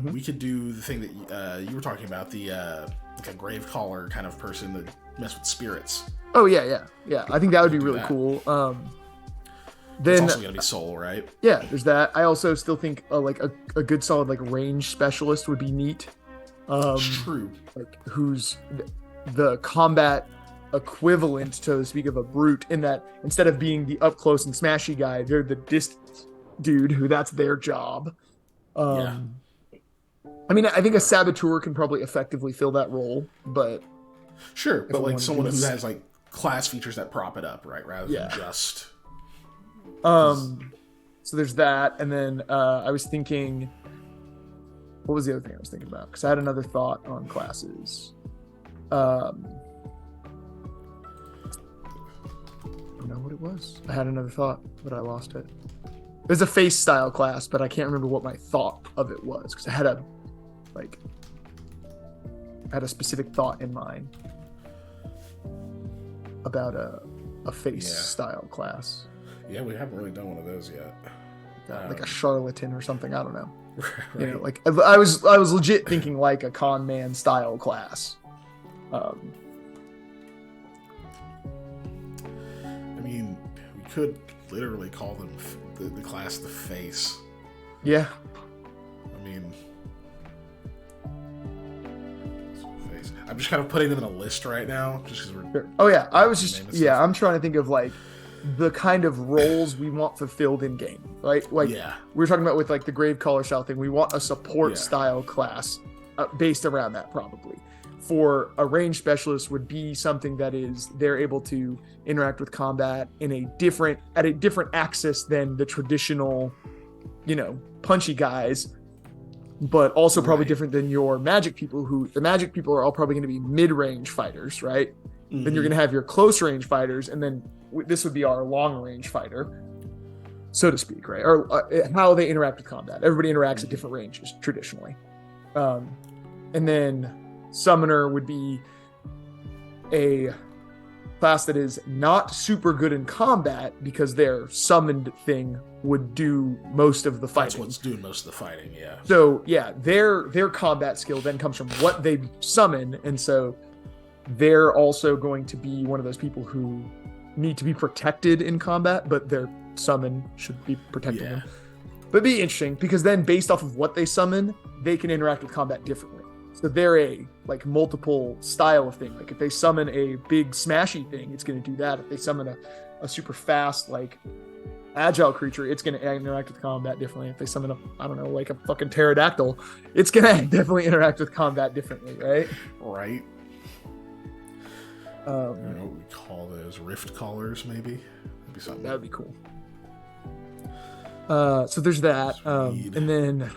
we could do the thing that you were talking about, the like a grave caller kind of person that mess with spirits. Oh yeah. I think that would be really cool. Then it's also gonna be soul, right? Yeah, there's that. I also still think like a good solid like range specialist would be neat. True. Like who's the combat equivalent, so to speak, of a brute, in that instead of being the up close and smashy guy, they're the distance dude who that's their job. I mean, I think a saboteur can probably effectively fill that role, but sure, but like someone who has like class features that prop it up, right, rather than just so there's that. And then I was thinking, what was the other thing I was thinking about, because I had another thought on classes. I don't know what it was. I had another thought, but I lost it. It was a face style class, but I can't remember what my thought of it was, because I had a specific thought in mind about a face style class. Yeah, we haven't really done one of those yet. Like a charlatan or something. I don't know. Right. Like I was legit thinking like a con man style class. I mean, we could literally call them the class the Face. Yeah. I mean, Face. I'm just kind of putting them in a list right now, just because we're. Oh yeah, I was just I'm trying to think of like the kind of roles we want fulfilled in game, right? Like we were talking about with like the grave caller style thing. We want a support style class based around that probably. For a range specialist would be something that is they're able to interact with combat in a different axis than the traditional, punchy guys, but also probably different than your magic people, who the magic people are all probably going to be mid-range fighters, right? Then you're going to have your close range fighters, and then this would be our long range fighter, so to speak, right? Or how they interact with combat. Everybody interacts at different ranges traditionally. And then Summoner would be a class that is not super good in combat because their summoned thing would do most of the fighting. That's what's doing most of the fighting, yeah. So yeah, their combat skill then comes from what they summon, and so they're also going to be one of those people who need to be protected in combat, but their summon should be protecting them. But it'd be interesting because then based off of what they summon, they can interact with combat differently. So they're a like multiple style of thing. Like if they summon a big smashy thing, it's going to do that. If they summon a super fast like agile creature, it's going to interact with combat differently. If they summon I don't know, like a fucking pterodactyl, it's going to definitely interact with combat differently, right? Right. I don't know what we call those, rift callers maybe. That'd be something. That would be cool. So there's that, and then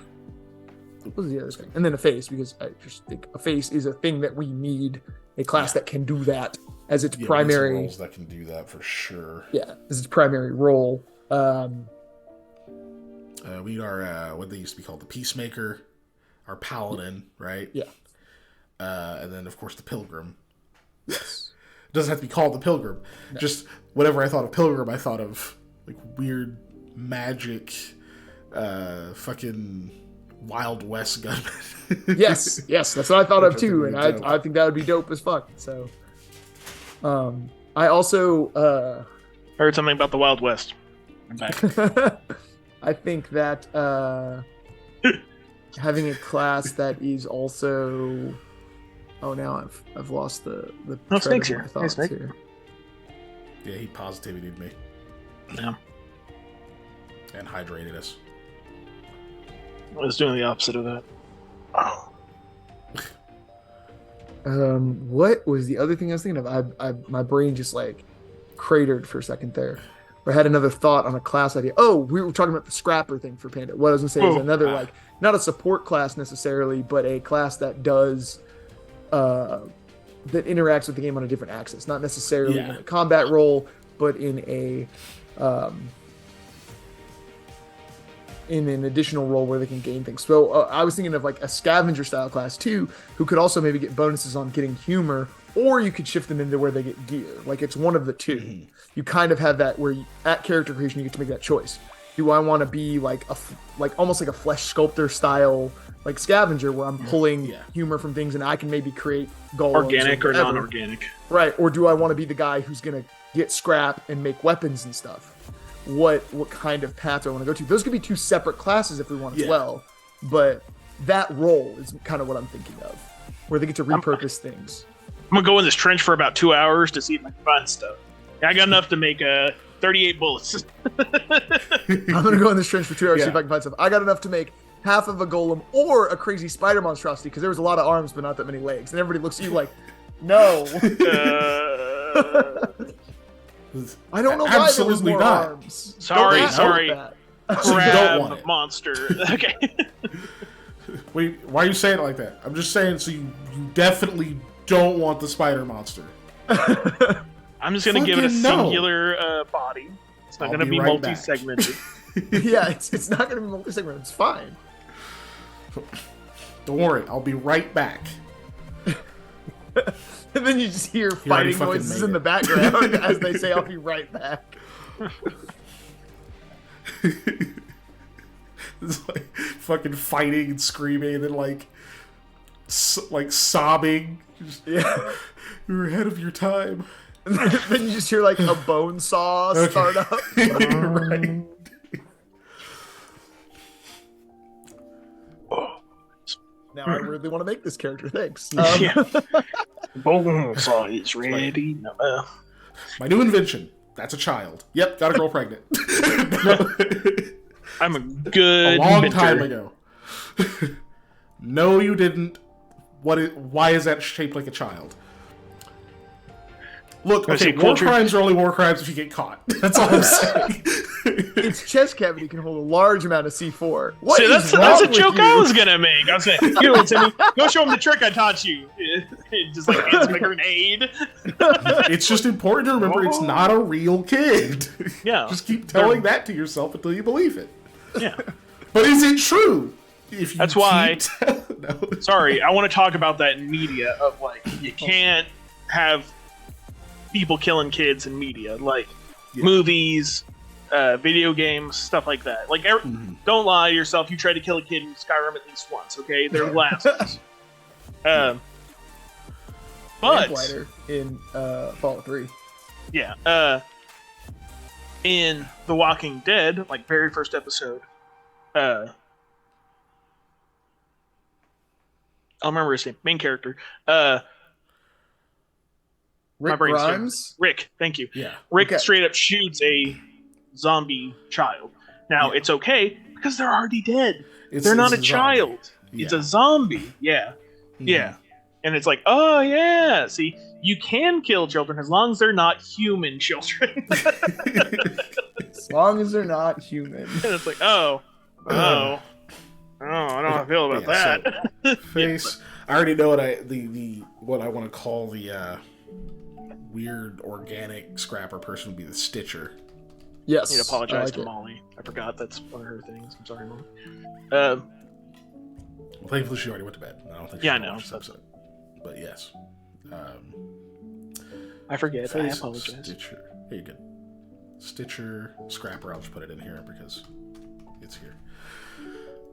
what was the other thing? And then a face, because I just think a face is a thing that we need a class that can do that as its primary. Roles that can do that for sure. Yeah, as its primary role. We are what they used to be called, the Peacemaker, our Paladin, right? Yeah. And then of course the Pilgrim. Yes. It doesn't have to be called the Pilgrim. No. Just whenever I thought of Pilgrim, I thought of like weird magic, fucking Wild West gunman. yes, that's what I thought of too, and I think that would be dope as fuck. So, I also heard something about the Wild West. I'm back. I think that having a class that is also now I've lost the Snake's here. Hey, Snake. Here. Yeah, he positivitied me. Yeah. And hydrated us. I was doing the opposite of that. Oh. What was the other thing I was thinking of? I my brain just like cratered for a second there. I had another thought on a class idea. Oh, we were talking about the scrapper thing for Panda. What I was gonna say is another like not a support class necessarily, but a class that does that interacts with the game on a different axis, not necessarily in a combat role, but in a in an additional role where they can gain things. So I was thinking of like a scavenger style class too, who could also maybe get bonuses on getting humor, or you could shift them into where they get gear. Like it's one of the two. Mm-hmm. You kind of have that where at character creation you get to make that choice. Do I want to be like almost like a flesh sculptor style like scavenger where I'm pulling humor from things and I can maybe create golems organic or non-organic, right? Or do I want to be the guy who's gonna get scrap and make weapons and stuff? What kind of path do I want to go to? Those could be two separate classes if we want as well, but that role is kind of what I'm thinking of, where they get to repurpose things. I'm gonna go in this trench for about 2 hours to see if I can find stuff. I got enough to make 38 bullets. I'm gonna go in this trench for 2 hours to see if I can find stuff. I got enough to make half of a golem or a crazy spider monstrosity because there was a lot of arms but not that many legs, and everybody looks at you like, no. I don't know why there was more arms. Sorry. Crab monster. Okay. Wait, why are you saying it like that? I'm just saying so you definitely don't want the spider monster. I'm just gonna give it a singular body. It's not gonna be multi-segmented. Yeah, it's not gonna be multi-segmented. It's fine. Don't worry, I'll be right back. And then you just hear fighting noises in the background as they say, "I'll be right back." It's like fucking fighting and screaming, and then like sobbing. Yeah, you're ahead of your time. And then you just hear like a bone saw start up. Right. Now I really want to make this character. Thanks. Bone saw is ready. My new invention. That's a child. Yep, got a girl pregnant. I'm a good. A long time ago. No, you didn't. Why is that shaped like a child? Look, okay, war crimes are only war crimes if you get caught. That's all I'm saying. Its chest cavity can hold a large amount of C4. See, that's a joke I was gonna make. I was saying, go show him the trick I taught you. Just like hands him a grenade. It's just important to remember it's not a real kid. Yeah. Just keep telling that to yourself until you believe it. Yeah. But is it true? That's why No. Sorry, I want to talk about that in media. Of like, you can't have people killing kids in media, like movies, video games, stuff like that. Like, don't lie to yourself. You tried to kill a kid in Skyrim at least once. Okay, they're lasers. But Lamplighter in Fallout 3. Yeah. In The Walking Dead, like very first episode, I'll remember his name. Main character. Rick Grimes? Rick, thank you. Yeah. Rick straight up shoots a zombie child. Now, it's okay because they're already dead. They're not a child. Yeah. It's a zombie. Yeah. Yeah. And it's like, oh, yeah. See, you can kill children as long as they're not human children. As long as they're not human. And it's like, I don't know how I feel about that. So, face. I already know what what I want to call the weird organic scrapper person would be the Stitcher. Yes. I need to apologize to Molly. I forgot that's one of her things. I'm sorry, Molly. Well, thankfully, she already went to bed. I don't think. I know. This episode. But yes. I forget. Face, I apologize. Stitcher. Here you go. Stitcher scrapper. I'll just put it in here because it's here.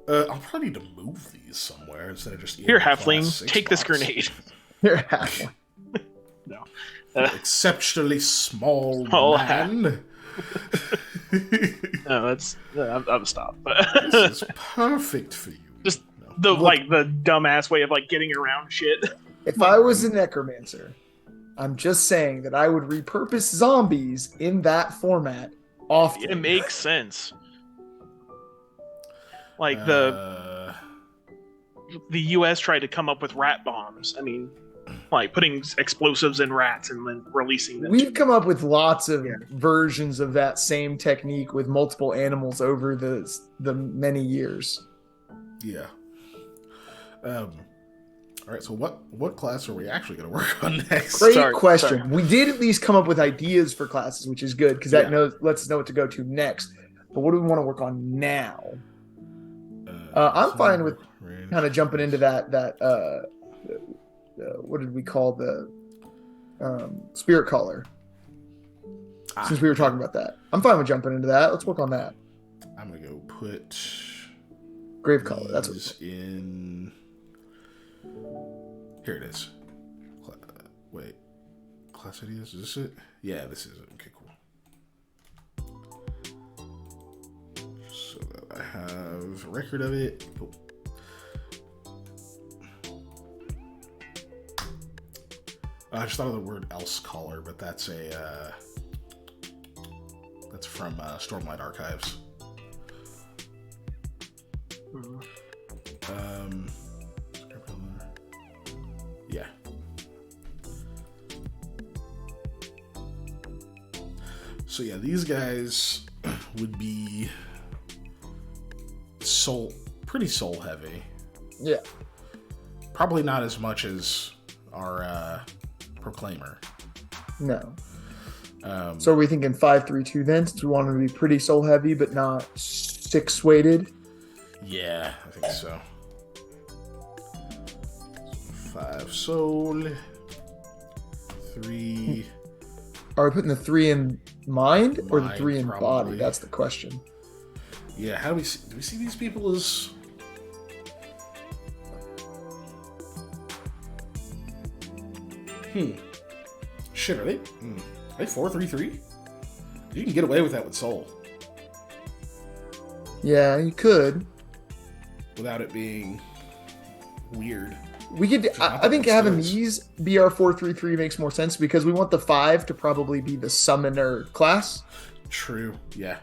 I'll probably need to move these somewhere instead of just here, halfling. Take this grenade. Here, halfling. No. Exceptionally small man. No, that's. I'm stop. This is perfect for you. Just the dumbass way of like getting around shit. If I was a necromancer, I'm just saying that I would repurpose zombies in that format often. It makes sense. Like the U.S. tried to come up with rat bombs. I mean, like putting explosives in rats and then releasing them. We've come up with lots of versions of that same technique with multiple animals over the many years. Yeah. All right. So what class are we actually going to work on next? Great question. Sorry. We did at least come up with ideas for classes, which is good because that lets us know what to go to next. But what do we want to work on now? I'm fine with kind of jumping into that what did we call the spirit caller? Since we were talking about that, I'm fine with jumping into that. Let's work on that. I'm gonna go put grave caller. That's what in. Here it is. Wait, class ideas. Is this it? Yeah, this is it. Okay, cool. So that I have a record of it. Cool. I just thought of the word else caller, but that's from Stormlight Archives. Yeah. So yeah, these guys would be pretty soul heavy. Yeah. Probably not as much as our Proclaimer. No. So are we thinking 5-3-2 then, since we want them to be pretty soul heavy but not 6 weighted? Yeah, I think so. 5 soul, 3. Are we putting the 3 in mind or the 3 in probably. body? That's the question. Yeah, how do we see these people as? Shit, are they 4-3-3? You can get away with that with soul. Yeah, you could. Without it being weird. We could. I think having these be our 4-3-3 makes more sense because we want the 5 to probably be the summoner class. True. Yeah.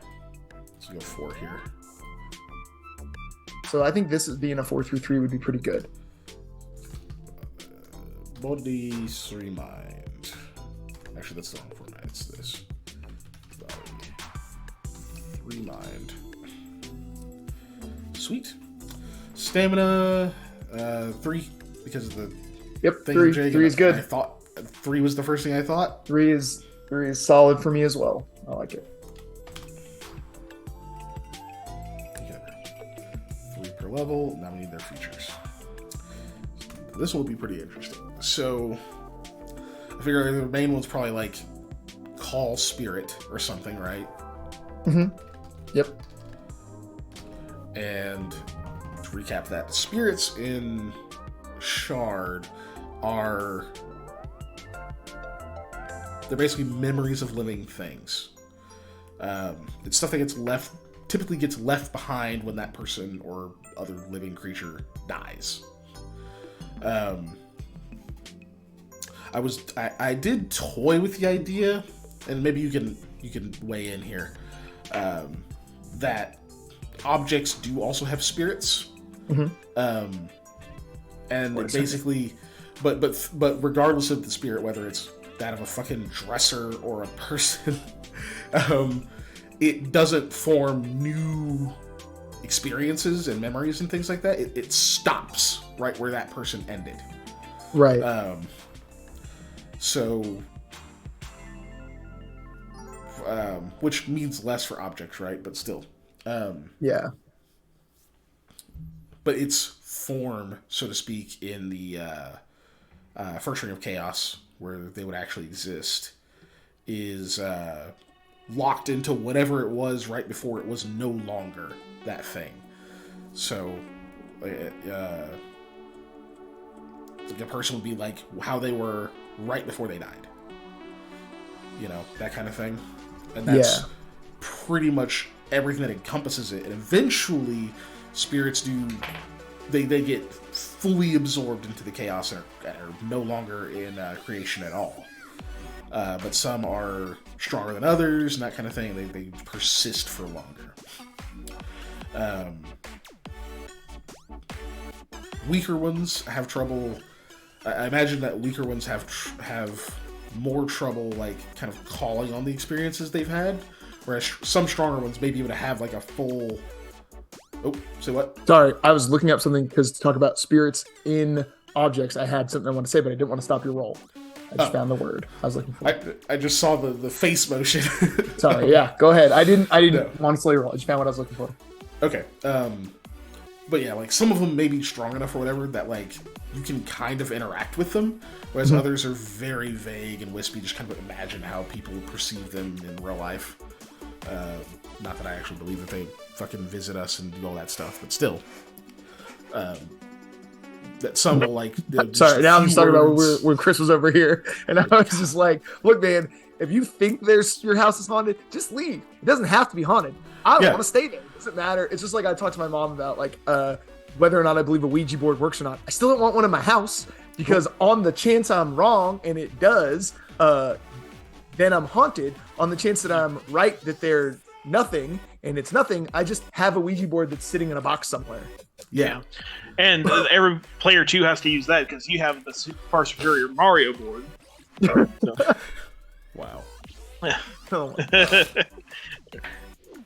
Let's go 4 here. So I think this is being a 4-3-3 would be pretty good. Body 3 mind. Actually, that's the wrong format. It's this. Body 3 mind. Sweet. Stamina 3 because of the. Yep, 3 is good. I thought 3 was the first thing I thought. 3 is solid for me as well. I like it. Okay. 3 per level. Now we need their features. this will be pretty interesting. So, I figure the main one's probably like call spirit or something, right? Mm-hmm. Yep. And to recap that, spirits in Shard are... they're basically memories of living things. It's stuff that typically gets left behind when that person or other living creature dies. I did toy with the idea, and maybe you can weigh in here, that objects do also have spirits. Mm-hmm. And basically, but regardless of the spirit, whether it's that of a fucking dresser or a person, it doesn't form new experiences and memories and things like that. It stops right where that person ended. Right. Which means less for objects, right? But still. Yeah. But its form, so to speak, in the First Ring of Chaos, where they would actually exist, is locked into whatever it was right before it was no longer that thing. So, like a person would be like how they were right before they died. You know, that kind of thing. And that's pretty much everything that encompasses it. And eventually, spirits they get fully absorbed into the chaos and are no longer in creation at all. But some are stronger than others and that kind of thing. They persist for longer. Weaker ones have trouble. I imagine that weaker ones have more trouble, like, kind of calling on the experiences they've had, whereas some stronger ones may be able to have like a full... Oh, say what? Sorry, I was looking up something because to talk about spirits in objects, I had something I want to say, but I didn't want to stop your roll. I just found the word I was looking for. I just saw the face motion. Sorry, yeah, go ahead. I didn't want to slow your roll. I just found what I was looking for. Okay. But yeah, like some of them may be strong enough or whatever that like you can kind of interact with them, whereas others are very vague and wispy. Just kind of imagine how people perceive them in real life. Not that I actually believe that they fucking visit us and do all that stuff, but still. That some will like... Sorry, now I'm just talking about when Chris was over here, and I was just like, look, man, if you think your house is haunted, just leave. It doesn't have to be haunted. I don't want to stay there. It doesn't matter. It's just like I talked to my mom about, like, whether or not I believe a Ouija board works or not. I still don't want one in my house, because on the chance I'm wrong, and it does, then I'm haunted. On the chance that I'm right, that they're nothing, and it's nothing, I just have a Ouija board that's sitting in a box somewhere. Yeah. And every player too has to use that because you have the far superior Mario board. So. Wow. Yeah. Oh my God.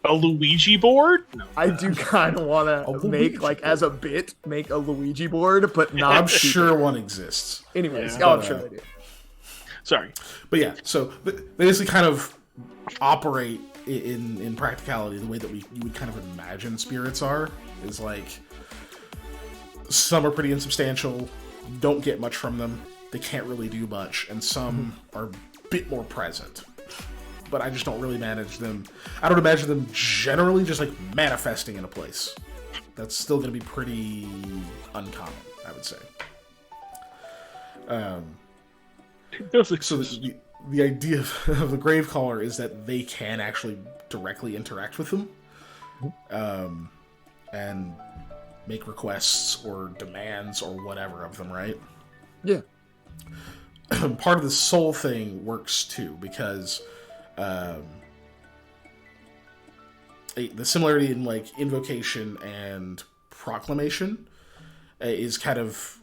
A Luigi board? No. I do kind of want to make, like, as a bit, make a Luigi board, but not. I'm sure one exists. Anyways, Yeah. I'm sure they do. Sorry. But yeah, so they basically kind of operate in practicality the way that you would kind of imagine spirits are. Is like, some are pretty insubstantial, you don't get much from them, they can't really do much, and some are a bit more present. But I just don't really manage them. I don't imagine them generally just like manifesting in a place. That's still going to be pretty uncommon, I would say. So the idea of the Gravecaller is that they can actually directly interact with them, and make requests or demands or whatever of them, right? Yeah. Part of the soul thing works too, because the similarity in like invocation and proclamation is kind of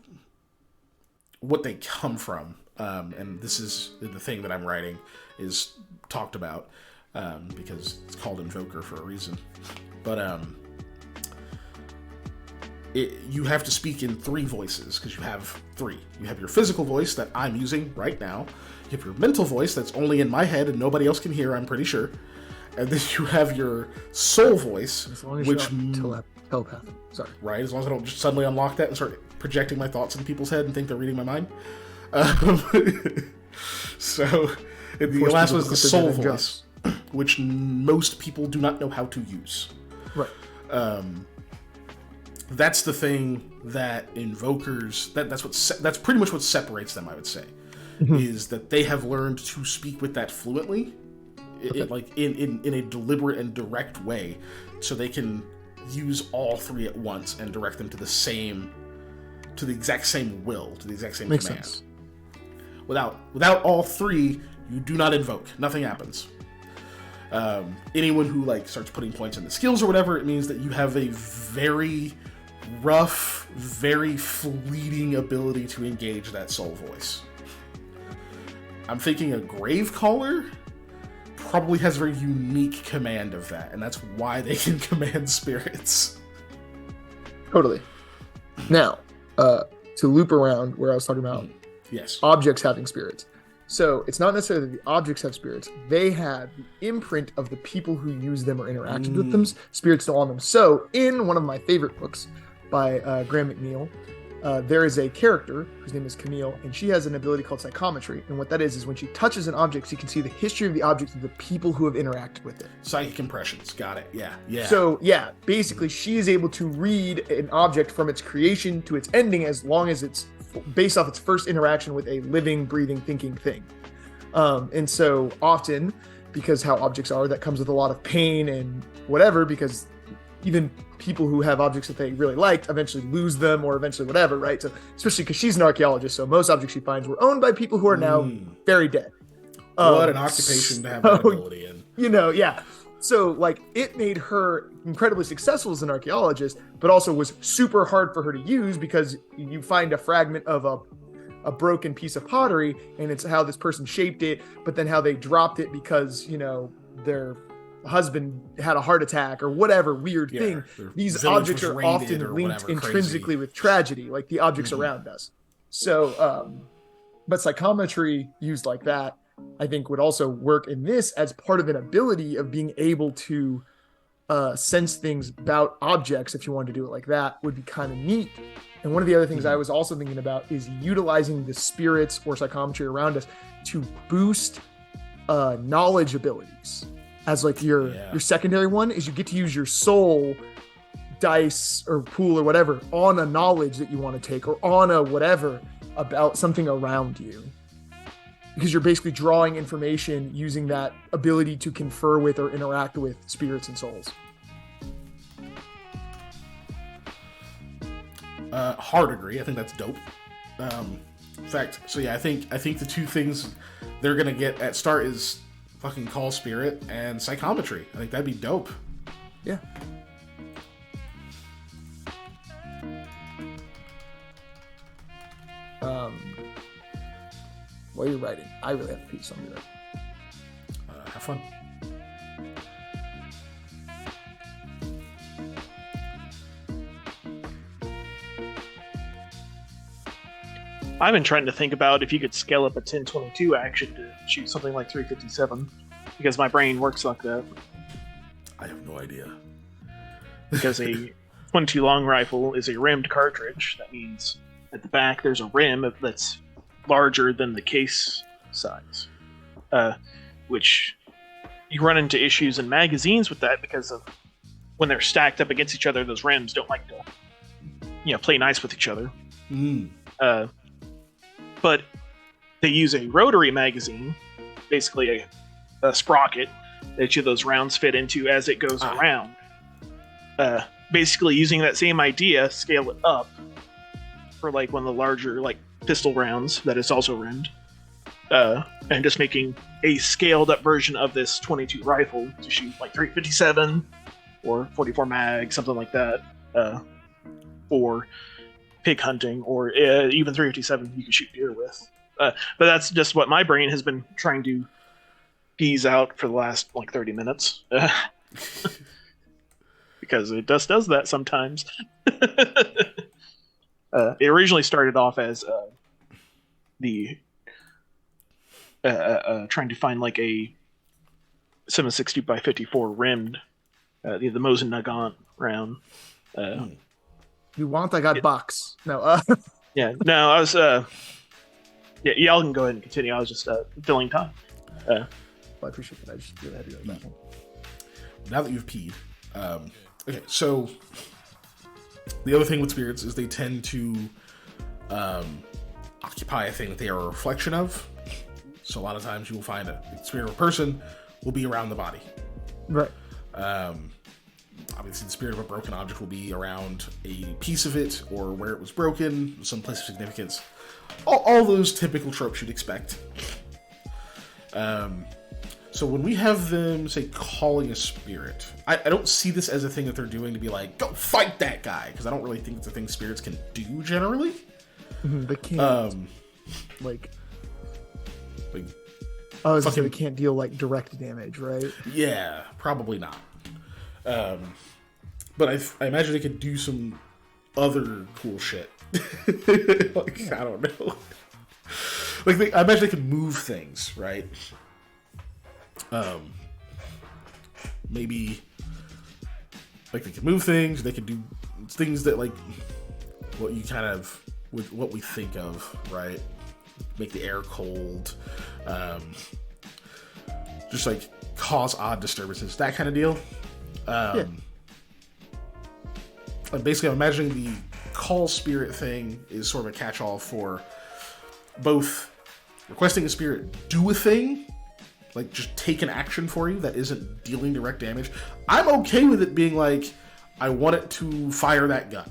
what they come from. And this is the thing that I'm writing is talked about, because it's called Invoker for a reason. But you have to speak in three voices, because you have three. You have your physical voice that I'm using right now. You have your mental voice that's only in my head and nobody else can hear, I'm pretty sure. And then you have your soul voice, which Telepath. Sorry. Right, as long as I don't just suddenly unlock that and start projecting my thoughts into people's head and think they're reading my mind. So, the last one is the soul voice, which most people do not know how to use. Right. That's the thing that invokers, that's pretty much what separates them, I would say, is that they have learned to speak with that fluently, like in a deliberate and direct way, so they can use all three at once and direct them to the exact same will, to the exact same Makes command. sense. Without all three, you do not invoke. Nothing happens. Anyone who like starts putting points in the skills or whatever, it means that you have a very rough, very fleeting ability to engage that soul voice. I'm thinking a Gravecaller probably has a very unique command of that, and that's why they can command spirits. Totally. Now, to loop around where I was talking about Yes. objects having spirits. So it's not necessarily that the objects have spirits. They have the imprint of the people who use them or interacted with them, spirits still on them. So in one of my favorite books by Graham McNeil, there is a character whose name is Camille, and she has an ability called psychometry. And what that is when she touches an object, she can see the history of the object and the people who have interacted with it. Psychic impressions. Got it. Yeah. So yeah, basically she is able to read an object from its creation to its ending as long as it's based off its first interaction with a living, breathing, thinking thing. And so often, because how objects are, that comes with a lot of pain and whatever, because even people who have objects that they really liked eventually lose them or eventually whatever, right? So especially because she's an archaeologist, so most objects she finds were owned by people who are now very dead. What an occupation to have that ability in. Yeah. So, like, it made her incredibly successful as an archaeologist, but also was super hard for her to use because you find a fragment of a broken piece of pottery, and it's how this person shaped it, but then how they dropped it because, their husband had a heart attack or whatever weird thing. These objects are often linked intrinsically with tragedy, like the objects around us. So, but psychometry used like that, I think, would also work in this as part of an ability of being able to sense things about objects. If you wanted to do it like that, would be kind of neat. And one of the other things I was also thinking about is utilizing the spirits or psychometry around us to boost knowledge abilities. As like your secondary one is you get to use your soul dice or pool or whatever on a knowledge that you want to take or on a whatever about something around you. Because you're basically drawing information using that ability to confer with or interact with spirits and souls. Hard agree. I think that's dope. In fact, so yeah, I think the two things they're gonna get at start is fucking call spirit and psychometry. I think that'd be dope. Yeah. While you're writing, I really have to pee, so I'm gonna Have fun. I've been trying to think about if you could scale up a 1022 action to shoot something like 357, because my brain works like that. I have no idea. Because a 22 long rifle is a rimmed cartridge. That means at the back there's a rim that's larger than the case size, which you run into issues in magazines with that because of when they're stacked up against each other, those rims don't like to play nice with each other. But they use a rotary magazine, basically a sprocket that each of those rounds fit into as it goes around. Basically using that same idea, scale it up for like one of the larger like pistol rounds that is also rimmed, and just making a scaled up version of this 22 rifle to shoot like 357 or 44 mag, something like that, for pig hunting, or even 357 you can shoot deer with. But that's just what my brain has been trying to tease out for the last like 30 minutes. Because it just does that sometimes. It originally started off as the trying to find like a 760 by 54 rimmed, the Mosin Nagant round, You want? I got box. No. Yeah, no, I was. Yeah, y'all can go ahead and continue. I was just filling time. Well, I appreciate that. I just really had to go to that one. Now that you've peed, okay. So the other thing with spirits is they tend to occupy a thing that they are a reflection of. So a lot of times you will find a spirit of a person will be around the body. Right. Obviously, the spirit of a broken object will be around a piece of it or where it was broken, some place of significance. All those typical tropes you'd expect. So when we have them, say, calling a spirit, I don't see this as a thing that they're doing to be like, go fight that guy, because I don't really think it's a thing spirits can do generally. They can't. Like I was fucking, they can't deal like direct damage, right? Yeah, probably not. But I imagine they could do some other cool shit. Like, I don't know. Like, I imagine they could move things, right? Maybe, like, they could move things. They could do things that, like, what you kind of, with what we think of, right? Make the air cold. Just, like, cause odd disturbances. That kind of deal. And basically, I'm imagining the call spirit thing is sort of a catch-all for both requesting a spirit do a thing, like just take an action for you that isn't dealing direct damage. I'm okay with it being like, I want it to fire that gun.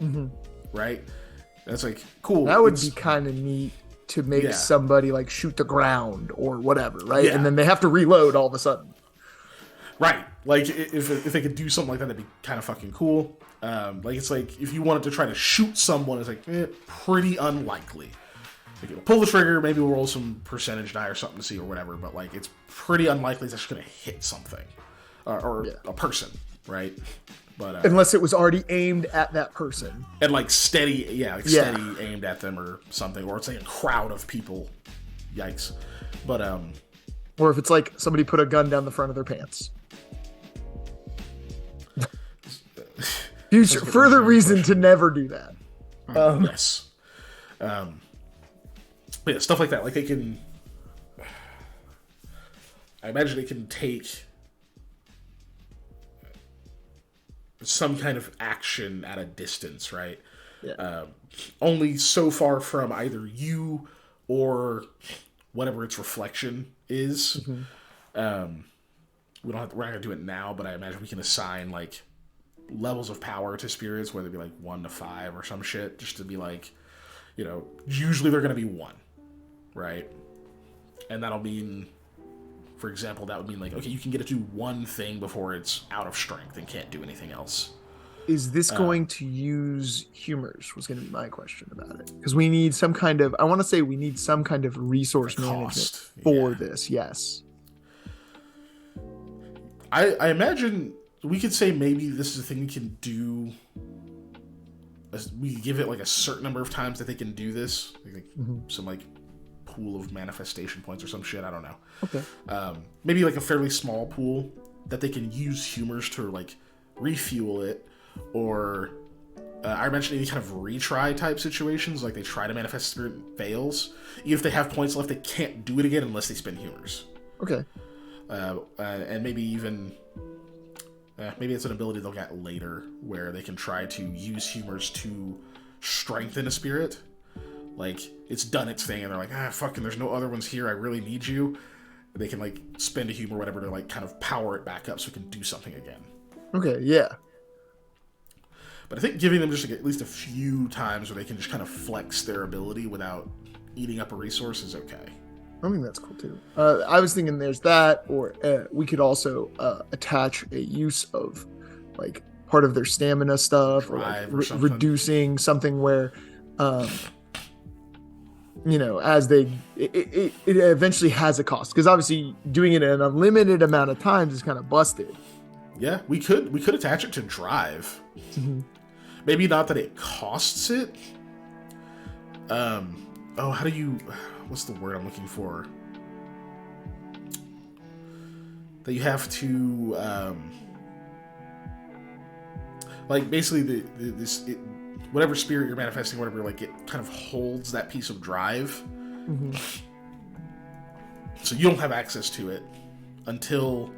Mm-hmm. Right? That's like, cool. That would be kind of neat to make somebody like shoot the ground or whatever, right? Yeah. And then they have to reload all of a sudden. Right. Like, if they could do something like that, that'd be kind of fucking cool. Like, it's like, if you wanted to try to shoot someone, it's like, pretty unlikely. Like, you'll pull the trigger, maybe we'll roll some percentage die or something to see or whatever, but, like, it's pretty unlikely it's actually going to hit something. Or a person, right? But unless it was already aimed at that person. And, like, steady aimed at them or something. Or it's like a crowd of people. Yikes. But, or if it's like somebody put a gun down the front of their pants. Future further reason to never do that. Yes. But yeah, stuff like that. Like, they can, I imagine they can take some kind of action at a distance, right? Yeah. Only so far from either you or whatever its reflection is. Mm-hmm. We're not gonna do it now, but I imagine we can assign like levels of power to spirits, whether it be like 1 to 5 or some shit, just to be like, you know, usually they're gonna be 1, right? And that'll mean, for example, that would mean like, okay, you can get it to do one thing before it's out of strength and can't do anything else. Is this going to use humors? Was going to be my question about it, because we need some kind of, I want to say we need some kind of resource management for this. Yes. I imagine we could say maybe this is a thing we can do. We give it like a certain number of times that they can do this, like some like pool of manifestation points or some shit. I don't know. Okay. Maybe like a fairly small pool that they can use humors to like refuel it, or I mentioned any kind of retry type situations, like they try to manifest spirit and fails. Even if they have points left, they can't do it again unless they spend humors. Okay. And maybe even maybe it's an ability they'll get later where they can try to use humors to strengthen a spirit. Like, it's done its thing and they're like, fucking, there's no other ones here, I really need you. They can like spend a humor or whatever to like kind of power it back up so it can do something again. Okay, yeah. But I think giving them just like at least a few times where they can just kind of flex their ability without eating up a resource is okay. I think that's cool too. I was thinking there's that, or we could also attach a use of like part of their stamina stuff, or like reducing something where, you know, as they it eventually has a cost, because obviously doing it an unlimited amount of times is kind of busted. Yeah, we could attach it to drive. Mm-hmm. Maybe not that it costs it. How do you? What's the word I'm looking for? That you have to. Like basically whatever spirit you're manifesting, whatever, like it kind of holds that piece of drive. Mm-hmm. So you don't have access to it until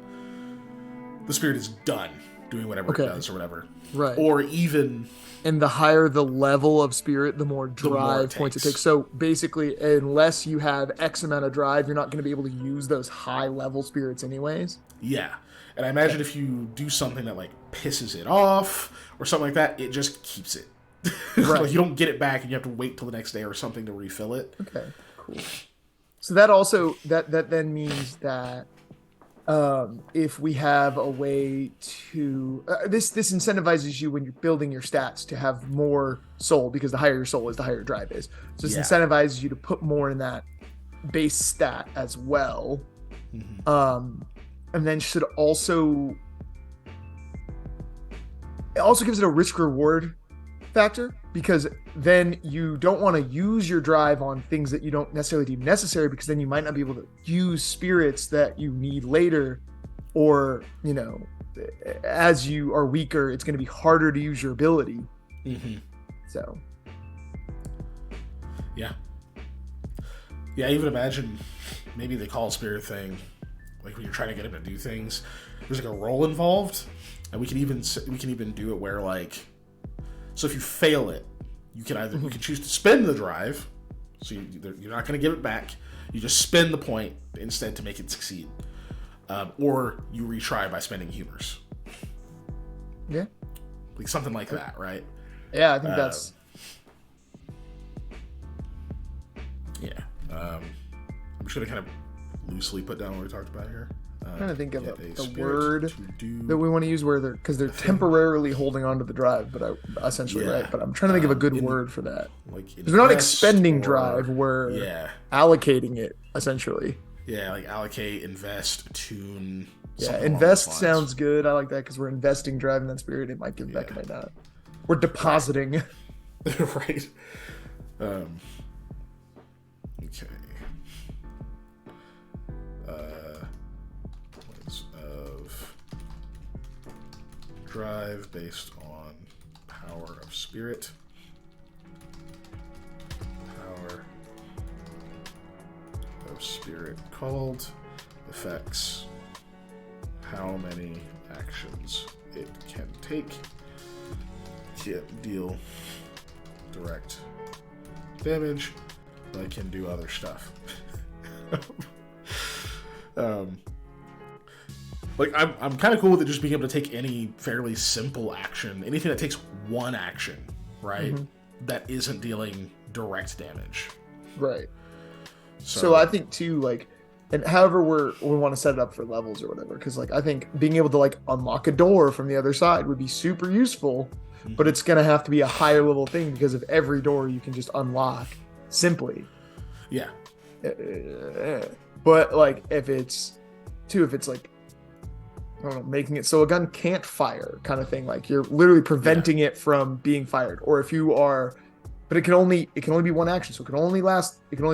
the spirit is done doing whatever it does or whatever. Right. Or even... And the higher the level of spirit, the more drive points it takes. So basically, unless you have X amount of drive, you're not going to be able to use those high level spirits anyways. Yeah. And I imagine if you do something that like pisses it off or something like that, it just keeps it. Right. Like you don't get it back and you have to wait till the next day or something to refill it. Okay, cool. So that also, that then means that if we have a way to this incentivizes you when you're building your stats to have more soul, because the higher your soul is, the higher your drive is. So this incentivizes you to put more in that base stat as well. Mm-hmm. And then should also, it also gives it a risk reward factor, because then you don't want to use your drive on things that you don't necessarily deem necessary, because then you might not be able to use spirits that you need later, or as you are weaker, it's going to be harder to use your ability. Mm-hmm. So yeah, I even imagine maybe the call spirit thing, like when you're trying to get him to do things, there's like a roll involved, and we can even do it where like, so if you fail it, you can either you can choose to spend the drive, so you're not going to give it back. You just spend the point instead to make it succeed, or you retry by spending humors. Yeah, like something like that, right? Yeah, I think that's. Yeah, I'm just gonna kind of loosely put down what we talked about here. I'm trying to think of the word that we want to use where because they're temporarily holding on to the drive, but essentially, right? But I'm trying to think of a good word for that. Like we're not expending drive, we're allocating it, essentially. Yeah, like allocate, invest, tune. Yeah, invest sounds good. I like that because we're investing drive in that spirit. It might give back, it might not. We're depositing. Right. Okay. Of drive based on power of spirit. Power of spirit called affects how many actions it can take. Can't deal direct damage, but can do other stuff. Like I'm kind of cool with it just being able to take any fairly simple action, anything that takes one action, right? Mm-hmm. That isn't dealing direct damage. Right. So I think too, like, and however we want to set it up for levels or whatever, because like I think being able to like unlock a door from the other side would be super useful, mm-hmm. but it's gonna have to be a higher level thing because of every door you can just unlock simply. Yeah. But like if it's like, I don't know, making it so a gun can't fire kind of thing, like you're literally preventing it from being fired, or if you are, but it can only be one action, so it can only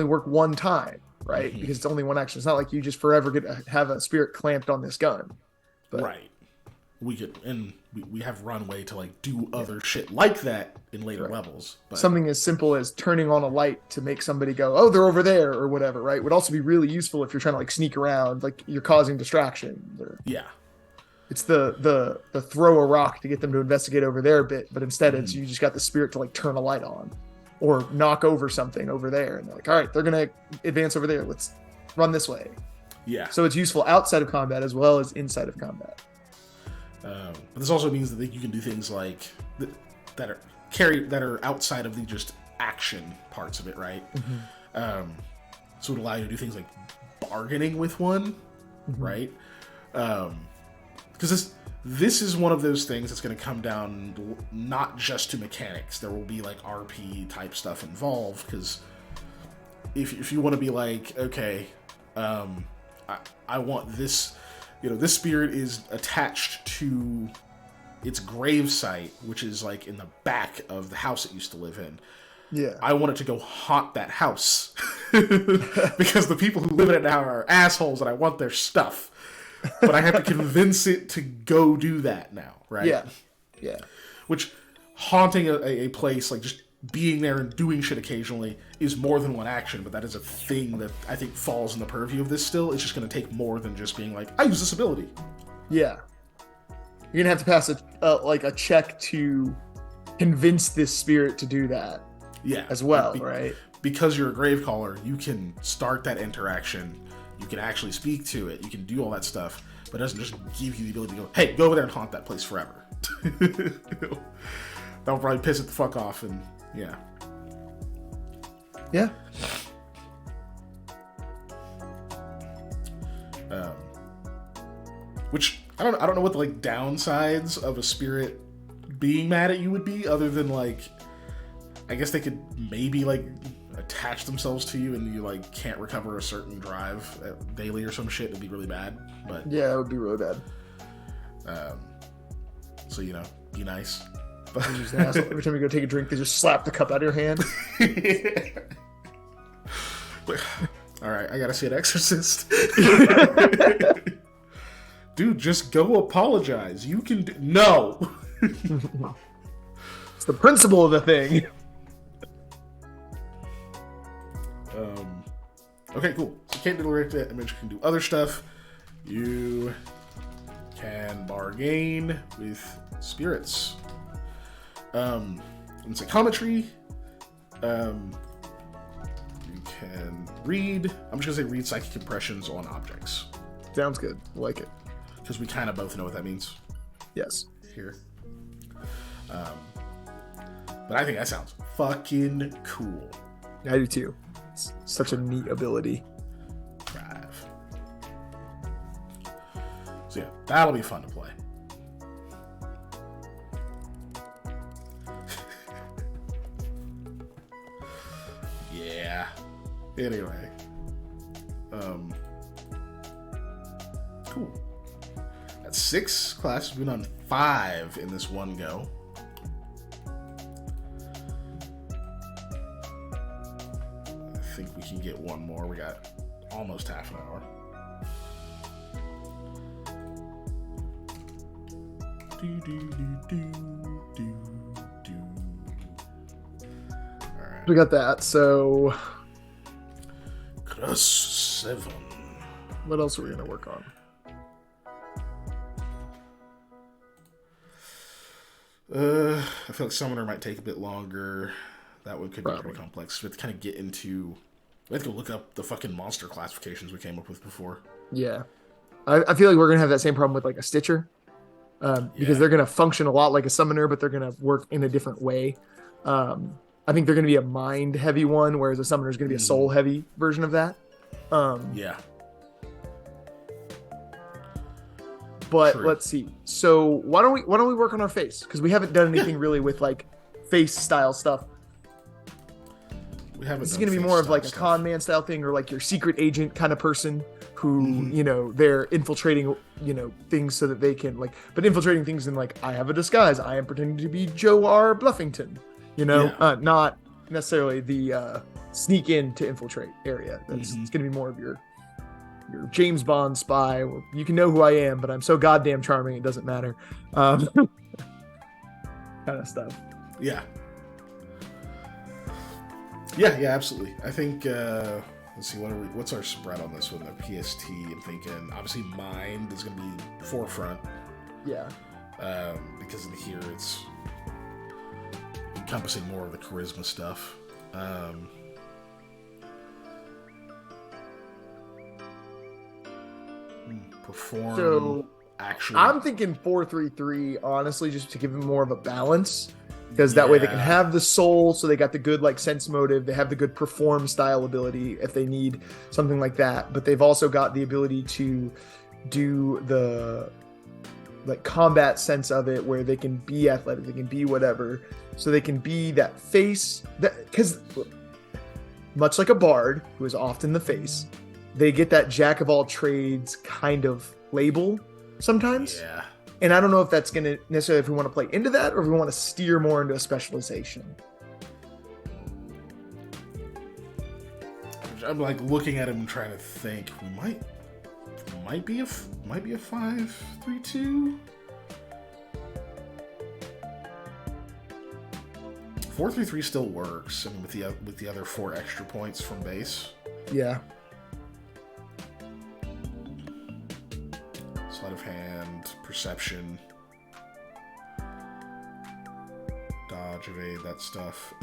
work one time, right? Mm-hmm. Because it's only one action. It's not like you just forever get to have a spirit clamped on this gun. But, right. We have runway to like do other shit like that in later levels. But something as simple as turning on a light to make somebody go, oh, they're over there or whatever, right? Would also be really useful if you're trying to like sneak around, like you're causing distractions. Yeah. It's the throw a rock to get them to investigate over there bit, but instead it's you just got the spirit to like turn a light on or knock over something over there, and they're like, all right, they're gonna advance over there. Let's run this way. Yeah. So it's useful outside of combat as well as inside of combat. But this also means that you can do things like that are outside of the just action parts of it, right? Mm-hmm. So it would allow you to do things like bargaining with one, mm-hmm. right? Because this is one of those things that's going to come down not just to mechanics. There will be like RP type stuff involved, because if you want to be like, okay, I want this, this spirit is attached to its grave site, which is like in the back of the house it used to live in. Yeah. I want it to go haunt that house because the people who live in it now are assholes and I want their stuff. But I have to convince it to go do that now, right? Yeah. Yeah. which haunting a place, like just being there and doing shit occasionally, is more than one action, but that is a thing that I think falls in the purview of this still. It's just going to take more than just being like, I use this ability. Yeah. You're going to have to pass a check to convince this spirit to do that. Yeah. As well, right? Because you're a Gravecaller, you can start that interaction. You can actually speak to it. You can do all that stuff, but it doesn't just give you the ability to go, hey, go over there and haunt that place forever. That'll probably piss it the fuck off, and yeah. Yeah. Which I don't know what the like downsides of a spirit being mad at you would be, other than like, I guess they could maybe like attach themselves to you and you like can't recover a certain drive daily or some shit. It'd be really bad. But yeah, it would be really bad. So be nice. Every time you go take a drink, they just slap the cup out of your hand. All right, I gotta see an exorcist. Dude, just go apologize. You can do... No! It's the principle of the thing. Okay, cool. So you can't direct that image. You can do other stuff. You can bargain with spirits. In psychometry, you can read... I'm just gonna say read psychic impressions on objects. Sounds good. I like it. Because we kind of both know what that means. Yes. Here. But I think that sounds fucking cool. I do too. It's such a neat ability. Drive. So yeah, that'll be fun to play. Yeah. Anyway. Cool. That's 6 classes. We've done 5 in this one go. I think we can get one more. We got almost half an hour. All right. We got that. So, Class 7. what else are we gonna work on? I feel like Summoner might take a bit longer. That one could be pretty complex. We have to kind of get into... We have to go look up the fucking monster classifications we came up with before. Yeah. I feel like we're going to have that same problem with like a Stitcher. Because they're going to function a lot like a Summoner, but they're going to work in a different way. I think they're going to be a mind-heavy one, whereas a Summoner is going to be a soul-heavy version of that. Yeah. But True. let's see. So why don't we work on our face? Because we haven't done anything really with like face style stuff. We haven't. This is going to be more of like a con man style thing, or like your secret agent kind of person who they're infiltrating things so that they can but infiltrating things in like, I have a disguise. I am pretending to be Joe R. Bluffington. Not necessarily the sneak in to infiltrate area. It's going to be more of your James Bond spy. You can know who I am, but I'm so goddamn charming it doesn't matter. Kind of stuff. Yeah. Yeah, absolutely. I think, let's see, what's our spread on this one? The PST, I'm thinking, obviously Mind is going to be forefront. Yeah. Because in here it's encompassing more of the charisma stuff. Perform. So actually, I'm thinking 4-3-3, honestly, just to give them more of a balance. Because that way they can have the soul, so they got the good like sense motive. They have the good perform style ability if they need something like that. But they've also got the ability to do the like combat sense of it, where they can be athletic, they can be whatever, so they can be that face. That because much like a bard who is often the face, they get that jack of all trades kind of label sometimes. Yeah. And I don't know if that's going to necessarily, if we want to play into that or if we want to steer more into a specialization. I'm like looking at him and trying to think. We might be a 5-3-2. 4-3-3 still works. I mean, with the other 4 extra points from base. Yeah. Sleight of hand, perception, dodge, evade, that stuff.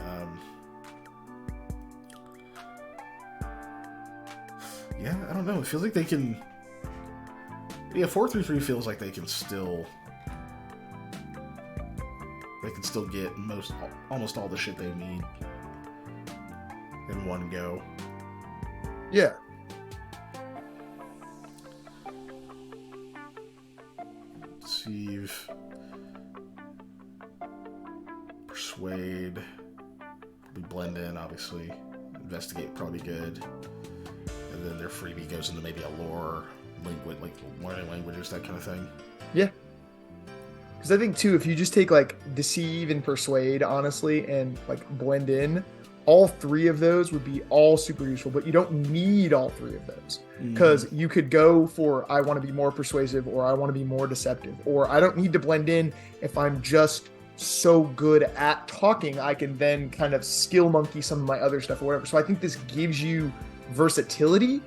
Yeah, I don't know. It feels like they can. Yeah, 4-3-3 feels like they can still. They can still get almost all the shit they need in one go. Yeah. Deceive, persuade, probably blend in, obviously. Investigate, probably good. And then their freebie goes into maybe a lore, language, like learning languages, that kind of thing. Yeah. Because I think too, if you just take like deceive and persuade, honestly, and like blend in, all 3 of those would be all super useful, but you don't need all 3 of those. Because you could go for, I want to be more persuasive, or I want to be more deceptive, or I don't need to blend in if I'm just so good at talking, I can then kind of skill monkey some of my other stuff or whatever. So I think this gives you versatility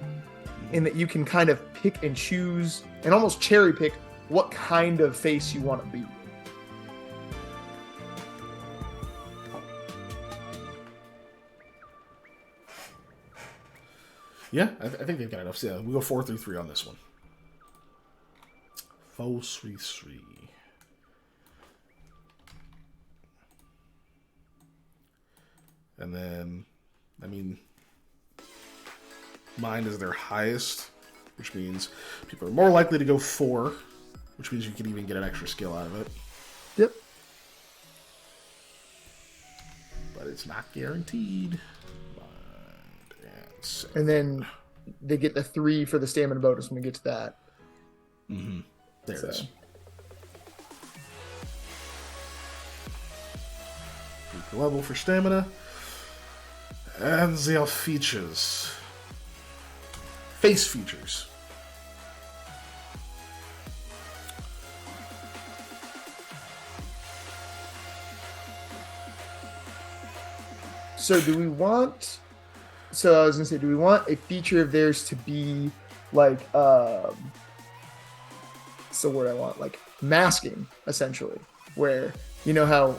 in that you can kind of pick and choose and almost cherry pick what kind of face you want to be. Yeah, I think they've got enough. So yeah, we'll go 4-3-3 on this one. 4-3-3. And then, I mean, mind is their highest, which means people are more likely to go 4, which means you can even get an extra skill out of it. Yep. But it's not guaranteed. And then they get the 3 for the stamina bonus when we get to that. Mm-hmm. There it is. Level for stamina. And the features. Face features. So do we want... So I was going to say, do we want a feature of theirs to be like... what's the word I want? Like masking, essentially. Where, you know how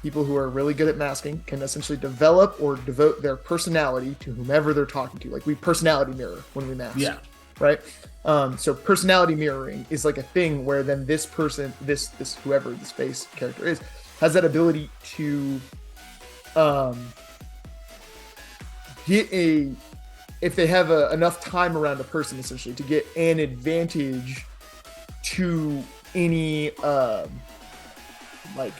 people who are really good at masking can essentially develop or devote their personality to whomever they're talking to. Like we personality mirror when we mask. Yeah. Right? So personality mirroring is like a thing where then this person, this whoever the space character is, has that ability to get if they have enough time around a person, essentially, to get an advantage to any like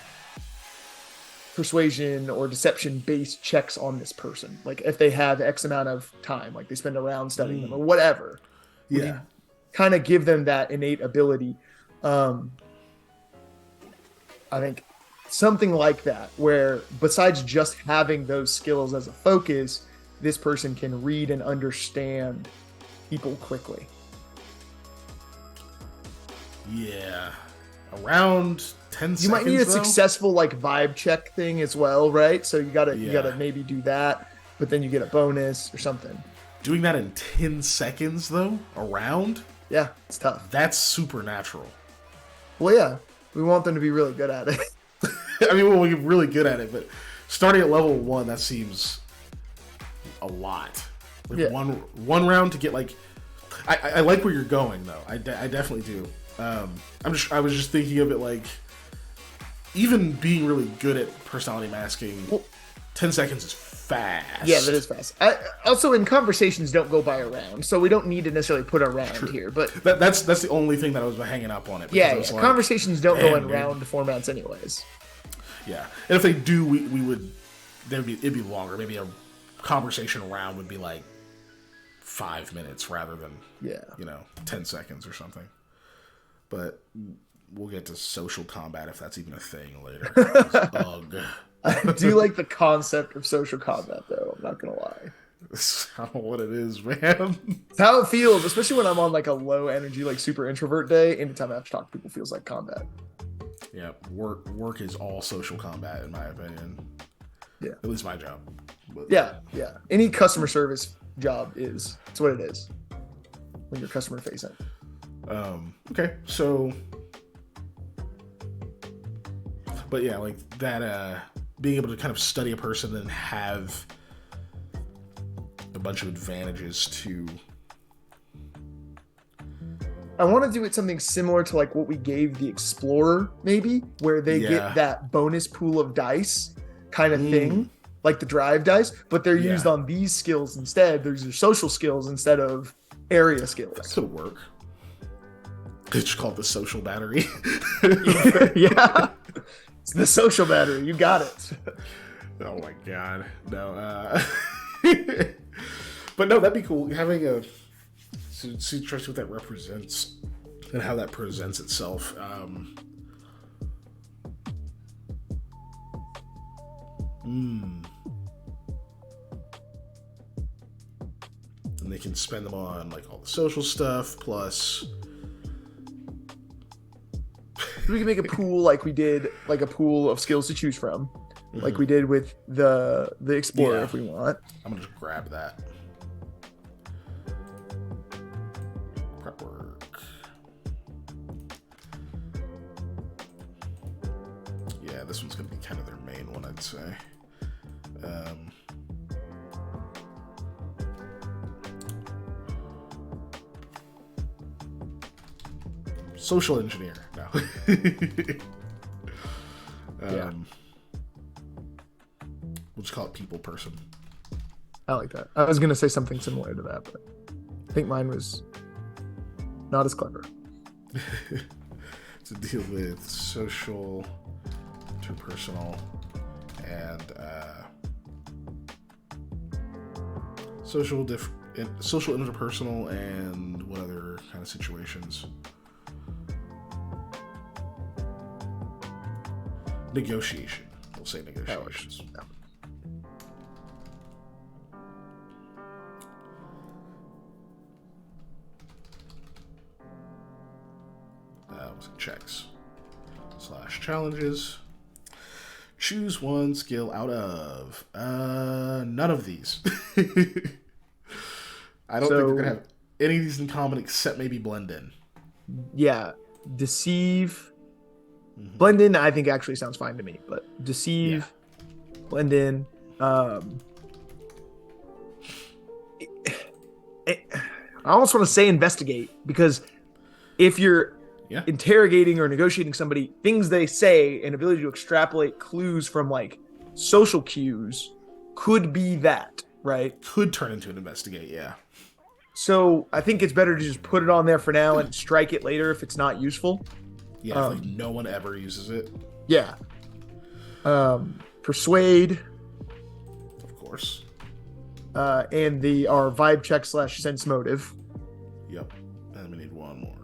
persuasion or deception based checks on this person. Like if they have X amount of time, like they spend a round studying them or whatever. Yeah. Kind of give them that innate ability. I think something like that, where besides just having those skills as a focus, this person can read and understand people quickly. Yeah. Around 10 seconds, You might need a though? successful like vibe check thing as well, right? So you gotta maybe do that, but then you get a bonus or something. Doing that in 10 seconds, though, around? Yeah, it's tough. That's supernatural. Well, yeah, we want them to be really good at it. I mean, we'll get really good at it, but starting at level 1, that seems a lot. Like Yeah. one round to get like... I like where you're going, though. I definitely do. I was just thinking of it like... Even being really good at personality masking, 10 seconds is fast. Yeah, that is fast. Also, in conversations don't go by a round, so we don't need to necessarily put a round here. But that's the only thing that I was hanging up on it. Yeah, I was like, conversations don't go in dude. round formats anyways. Yeah, and if they do, we would. It'd be longer. Maybe a conversation round would be like 5 minutes rather than 10 seconds or something. But we'll get to social combat if that's even a thing later. Ugh. I do like the concept of social combat, though. I'm not gonna lie. I don't know what it is, man. It's how it feels, especially when I'm on like a low energy, like super introvert day. Anytime I have to talk to people feels like combat. Yeah, work is all social combat in my opinion. Yeah. At least my job. But, Yeah. Any customer service job is. It's what it is when you're customer facing. Okay, so, but yeah, like that, being able to kind of study a person and have a bunch of advantages to. I want to do it something similar to like what we gave the Explorer, maybe, where they get that bonus pool of dice kind of thing, like the drive dice, but they're used on these skills instead. There's your social skills instead of area skills. That could work. It's just called the social battery. Yeah. It's the social battery. You got it. Oh my god. No. But no, that'd be cool. Having a. See what that represents and how that presents itself. And they can spend them on like all the social stuff, plus we can make a pool like we did, like a pool of skills to choose from, like we did with the Explorer if we want. I'm gonna just grab that. Prep work. Yeah, this one's gonna be kind of their main one, I'd say. Social engineer. No. Yeah. We'll just call it people person. I like that. I was gonna say something similar to that, but I think mine was not as clever. To deal with social, interpersonal, and social, interpersonal, and what other kind of situations? Negotiation. We'll say negotiations. Checks / challenges. Choose one skill out of none of these. I don't think we're gonna have any of these in common except maybe blend in. Yeah, deceive. Blend in, I think actually sounds fine to me, but deceive, blend in. I almost want to say investigate, because if you're interrogating or negotiating somebody, things they say and ability to extrapolate clues from like social cues could be that, right? Could turn into an investigate, yeah. So I think it's better to just put it on there for now and strike it later if it's not useful. Yeah, if like no one ever uses it. Yeah. Persuade. Of course. And our vibe check / sense motive. Yep. And we need one more.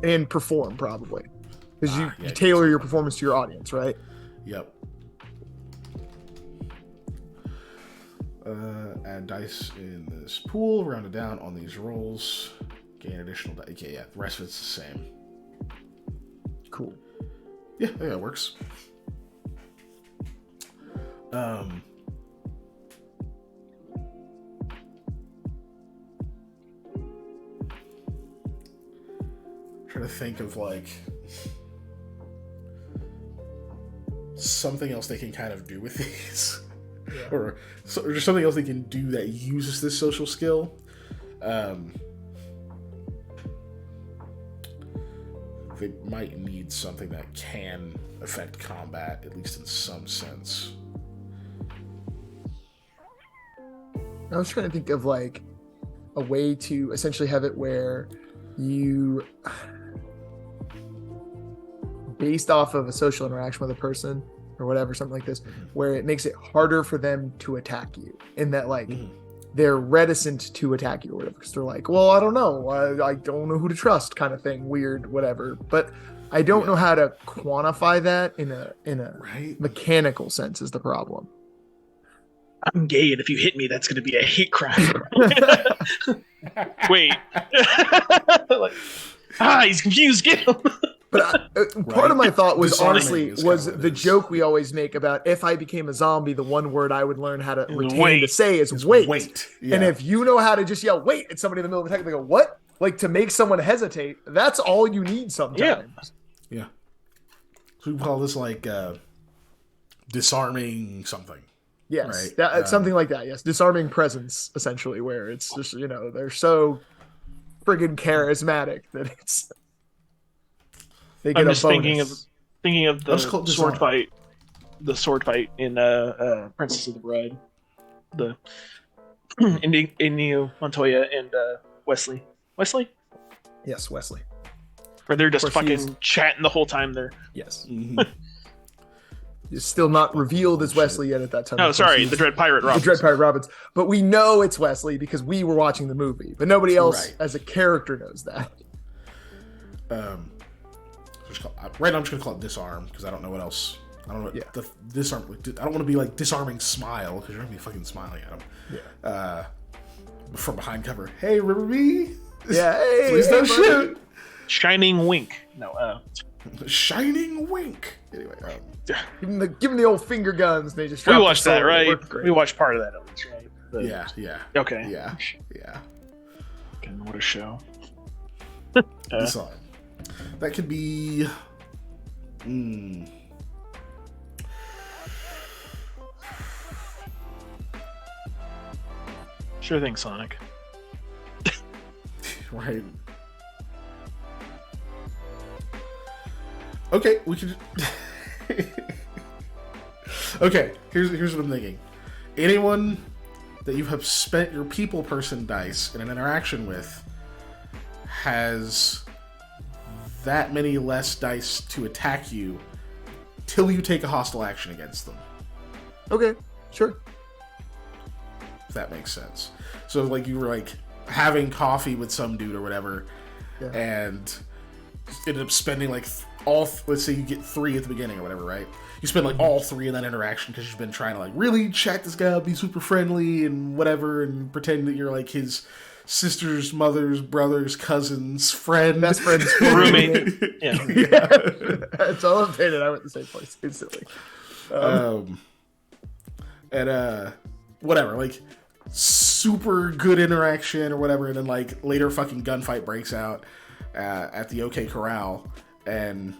And perform, probably. Because you tailor your performance to your audience, right? Yep. Add dice in this pool, round it down on these rolls. Gain additional dice. Okay, yeah, the rest of it's the same. Cool. Yeah, I think that works. Trying to think of like something else they can kind of do with these, or just something else they can do that uses this social skill. They might need something that can affect combat, at least in some sense. I was trying to think of like a way to essentially have it where you, based off of a social interaction with a person or whatever, something like this, where it makes it harder for them to attack you, in that like they're reticent to attack you or whatever, because they're like, well, I don't know, I don't know who to trust, kind of thing, weird, whatever. But I don't know how to quantify that in a mechanical sense is the problem. I'm gay, and if you hit me, that's going to be a hate crime. Wait. Like, he's confused. Get him. But part of my thought was Disarming honestly is was kinda what the it is. joke we always make about if I became a zombie, the one word I would learn how to retain wait. to say is It's wait. Yeah. And if you know how to just yell wait at somebody in the middle of attack, they go what? Like to make someone hesitate. That's all you need sometimes. Yeah. So we call this like disarming something. Yes, Right. something like that. Yes, disarming presence, essentially, where it's just they're so friggin' charismatic that it's they get I'm a just bonus. thinking of the Let's call it sword disarm. fight in Princess of the Bride, the Inigo Montoya and Wesley, Yes, Wesley. where they're just Of course, fucking chatting the whole time. There. Yes, Mhm. it's still not revealed as Wesley yet at that time. No, Of course, sorry, he's the Dread Pirate the Roberts. Dread Pirate Robbins, but we know it's Wesley because we were watching the movie, but nobody else Right. as a character knows that. Right now, I'm just gonna call it disarm because I don't know what else. I don't know. Yeah. The disarm. I don't want to be like disarming smile because you're gonna be fucking smiling at him. Yeah. From behind cover. Hey, remember me? Yeah. Hey, Please don't buddy. shoot. Shining Wink. No, Shining wink. Anyway, Give him the old finger guns. And they just we drop the watched that, sword. It right? worked great. We watched part of that at least, right? The- yeah. Okay. Yeah. Fucking what a show. Disarm. That could be. Sure thing, Sonic. Right. Okay, we could. Okay, here's what I'm thinking. Anyone that you have spent your people person dice in an interaction with has that many less dice to attack you till you take a hostile action against them. Okay, sure. If that makes sense. So like you were like having coffee with some dude or whatever, Yeah. and ended up spending like let's say you get 3 at the beginning or whatever, right? You spend like all 3 in that interaction because you've been trying to like really chat this guy up, be super friendly and whatever, and pretend that you're like his sister's, mother's, brother's, cousin's friend, Best friend's Roommate. Yeah. It's all updated. I went to the same place instantly. And whatever, like super good interaction or whatever, and then like later fucking gunfight breaks out at the OK Corral, and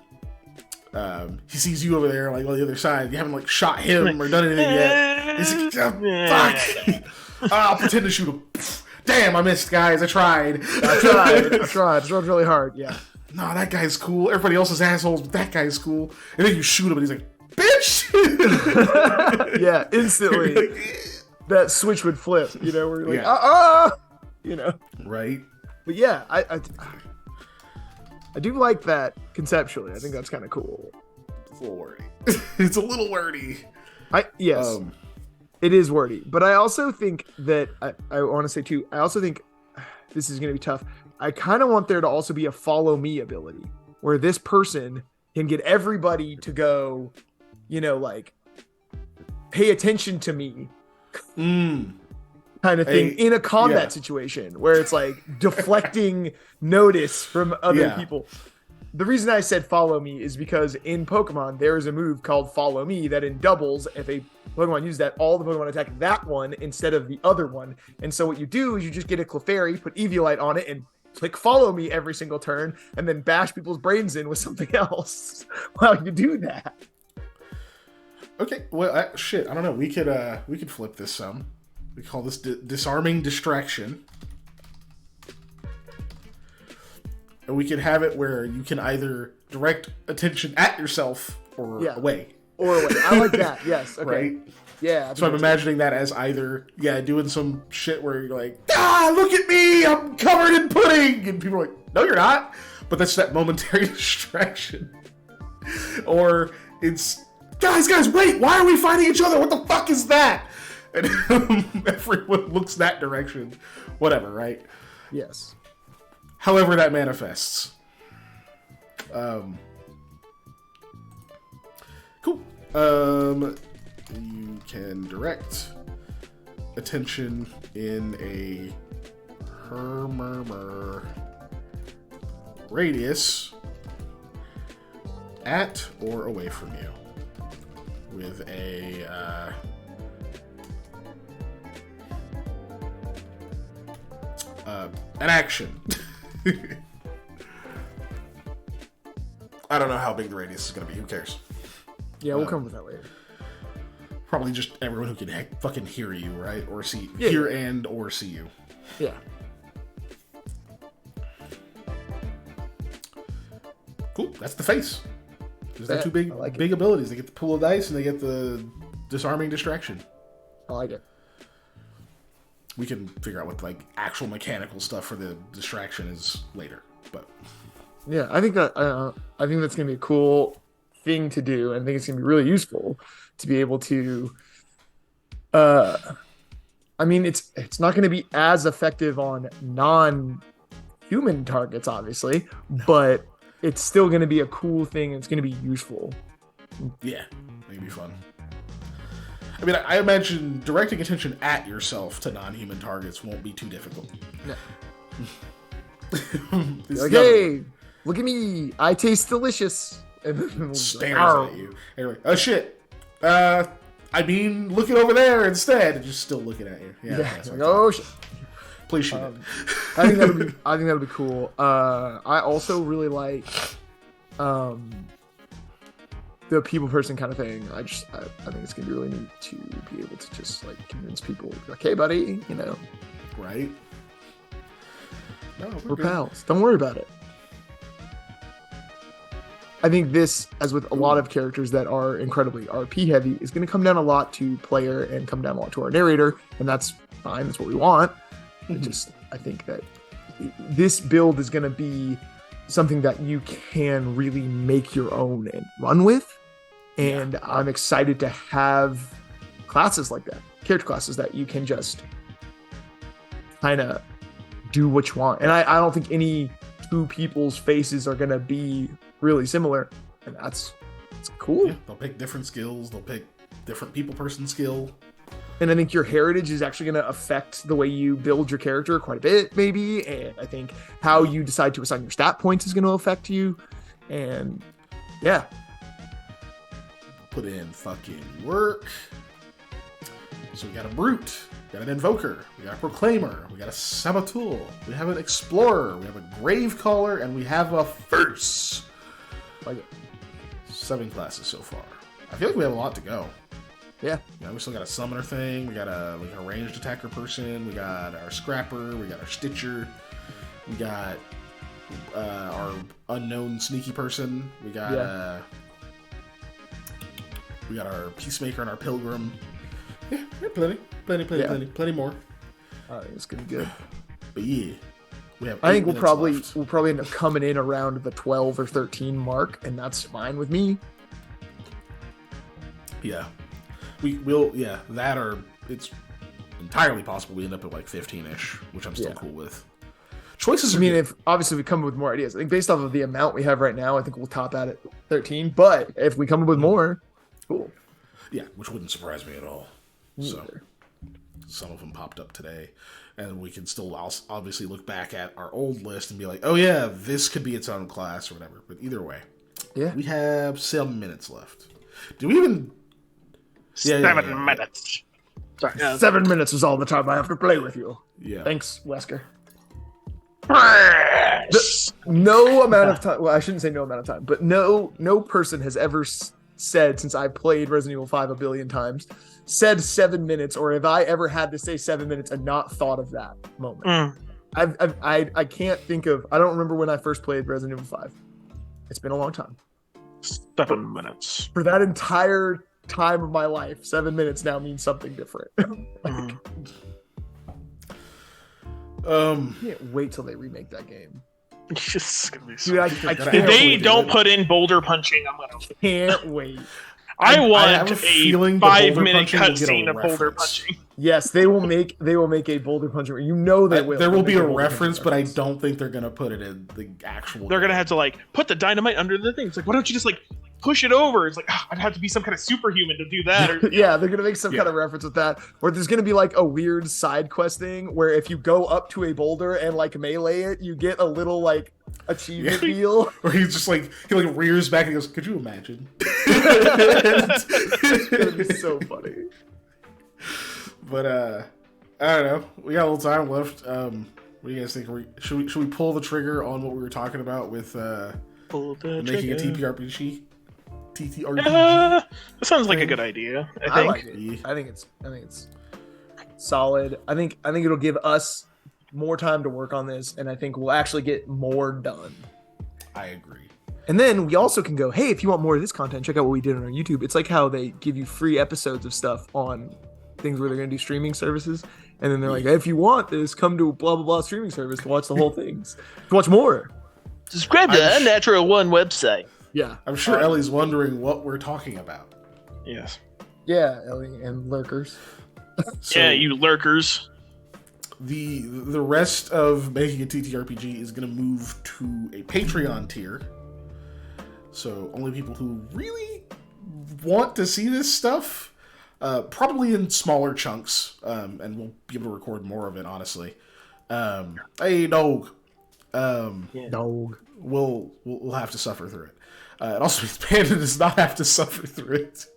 he sees you over there like on the other side. You haven't like shot him or done anything yet. He's like, fuck. I'll pretend to shoot him. Damn, I missed, guys. I tried. I tried. It's really hard. Yeah. No, that guy's cool. Everybody else is assholes, but that guy's cool. And then you shoot him, and he's like, bitch. Yeah, instantly. Like, That switch would flip, where you're like, Yeah. Right? But yeah, I do like that conceptually. I think that's kind of cool. It's a little wordy. It's a little wordy. Yes, it is wordy. But I also think that I want to say too. I also think this is going to be tough. I kind of want there to also be a follow me ability where this person can get everybody to go, like pay attention to me. Kind of thing in a combat situation where it's like deflecting notice from other people. The reason I said follow me is because in Pokemon there is a move called follow me that in doubles, if a Pokemon uses that, all the Pokemon attack that one instead of the other one. And so what you do is you just get a Clefairy, put Eviolite on it, and click follow me every single turn, and then bash people's brains in with something else while you do that. Okay, well, I don't know. We could flip this some. We call this disarming distraction. And we could have it where you can either direct attention at yourself or away. Or away. I like that. Yes. Okay. Right? Yeah. So I'm imagining that as either, doing some shit where you're like, look at me, I'm covered in pudding. And people are like, no, you're not. But that's that momentary distraction. Or it's, guys, wait, why are we fighting each other? What the fuck is that? And everyone looks that direction. Whatever, right? Yes. However that manifests. Cool. You can direct attention in a radius at or away from you with an action. I don't know how big the radius is going to be. Who cares? Yeah, we'll come with that later. Probably just everyone who can fucking hear you, right? Or see, hear and or see you. Yeah. Cool. That's the face. There's the two big abilities. They get the pool of dice and they get the disarming distraction. I like it. We can figure out what like actual mechanical stuff for the distraction is later, but yeah, I think that's gonna be a cool thing to do, and I think it's gonna be really useful to be able to. I mean, it's not gonna be as effective on non-human targets, obviously, but it's still gonna be a cool thing. And it's gonna be useful. Yeah, it'll be fun. I mean, I imagine directing attention at yourself to non-human targets won't be too difficult. No. Like, hey, look at me. I taste delicious. And then stares at you. Anyway, oh shit. I mean, looking over there instead. And just still looking at you. Yeah. Like, oh shit. Please shoot it. I think that'll be cool. I also really like the people person kind of thing. I think it's gonna be really neat to be able to just like convince people like, hey buddy, you know. Right. No, we're pals. Don't worry about it. I think this, as with a lot of characters that are incredibly RP heavy, is going to come down a lot to player and come down a lot to our narrator, and that's fine. That's what we want. I think that this build is going to be something that you can really make your own and run with. And I'm excited to have classes like that, character classes that you can just kind of do what you want. And I don't think any two people's faces are going to be really similar. And it's cool. Yeah, they'll pick different skills. They'll pick different people person skill. And I think your heritage is actually going to affect the way you build your character quite a bit, maybe. And I think how you decide to assign your stat points is going to affect you. And yeah. Put in fucking work. So we got a brute, we got an invoker, we got a proclaimer, we got a saboteur, we have an explorer, we have a grave caller, and we have a verse. Like it. 7 classes so far. I feel like we have a lot to go. Yeah. We still got a summoner thing, we got a ranged attacker person, we got our scrapper, we got our stitcher, we got our unknown sneaky person, we got our peacemaker and our pilgrim. Yeah, plenty more. I think it's gonna be good. But yeah, we have. I think we'll probably end up coming in around the 12 or 13 mark, and that's fine with me. Yeah, we will. Yeah, that or it's entirely possible we end up at like 15-ish, which I'm still cool with. Choices. I mean, if obviously we come up with more ideas, I think based off of the amount we have right now, I think we'll top out at 13. But if we come up with more, cool. Yeah, which wouldn't surprise me at all. So, some of them popped up today, and we can still obviously look back at our old list and be like, oh yeah, this could be its own class or whatever. But either way, we have 7 minutes left. Do we even... 7 minutes. Sorry, 7 minutes is all the time I have to play with you. Yeah. Thanks, Wesker. No amount of time... Well, I shouldn't say no amount of time, but no person has ever said, since I played Resident Evil 5 a billion times, said 7 minutes, or have I ever had to say 7 minutes and not thought of that moment? I can't think of... I don't remember when I first played Resident Evil 5. It's been a long time. 7 minutes. For that entire time of my life, 7 minutes now means something different. Can't wait till they remake that game. It's gonna be so... Dude, I can't if they don't put in boulder punching, I'm gonna... Can't wait. I want a 5-minute cutscene of boulder punching. Yes, they will make a boulder punching. You know they will. There will be a reference, but I don't think they're gonna put it in the actual. They're gonna have to like put the dynamite under the thing. It's like, why don't you just like push it over? It's like, I'd have to be some kind of superhuman to do that. Or, yeah, they're gonna make some kind of reference with that. Or there's gonna be like a weird side quest thing where if you go up to a boulder and like melee it, you get a little like achievement deal. Or he's just like he like rears back and he goes, "Could you imagine?" It's gonna be so funny. But I don't know. We got a little time left. What do you guys think? Should we pull the trigger on what we were talking about with making a TTRPG? That sounds like a good idea. I think. Like it. I think it's solid. I think it'll give us more time to work on this, and I think we'll actually get more done. I agree. And then we also can go, hey, if you want more of this content, check out what we did on our YouTube. It's like how they give you free episodes of stuff on things where they're going to do streaming services. And then they're like, hey, if you want this, come to blah, blah, blah streaming service to watch the whole things. To watch more. Subscribe to Unnatural One website. Yeah. I'm sure Ellie's wondering what we're talking about. Yes. Yeah, Ellie and lurkers. So yeah, you lurkers. The rest of making a TTRPG is going to move to a Patreon tier. So only people who really want to see this stuff, probably in smaller chunks, and we'll be able to record more of it, honestly. Hey, dog. Dog. We'll have to suffer through it. And also, Panda does not have to suffer through it.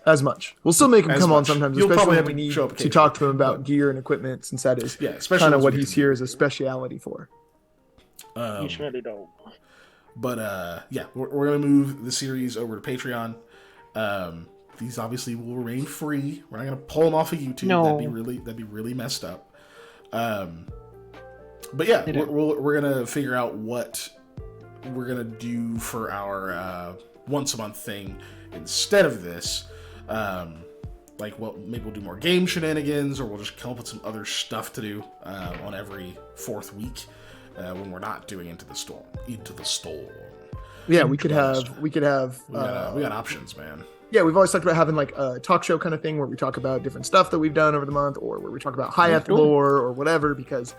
As much. We'll still make him come on sometimes, You'll especially probably when have we to need show up to talk to him about gear and equipment, since that is kind of what he's here as a speciality for. But yeah, we're gonna move the series over to Patreon. These obviously will remain free. We're not gonna pull them off of YouTube. No. That'd be really messed up. But yeah, we're gonna figure out what we're gonna do for our once a month thing instead of this. Like, well, maybe we'll do more game shenanigans, or we'll just come up with some other stuff to do on every fourth week when we're not doing Into the Storm. Yeah, we could have. We got options, man. Yeah, we've always talked about having like a talk show kind of thing where we talk about different stuff that we've done over the month, or where we talk about Hyatt lore or whatever, because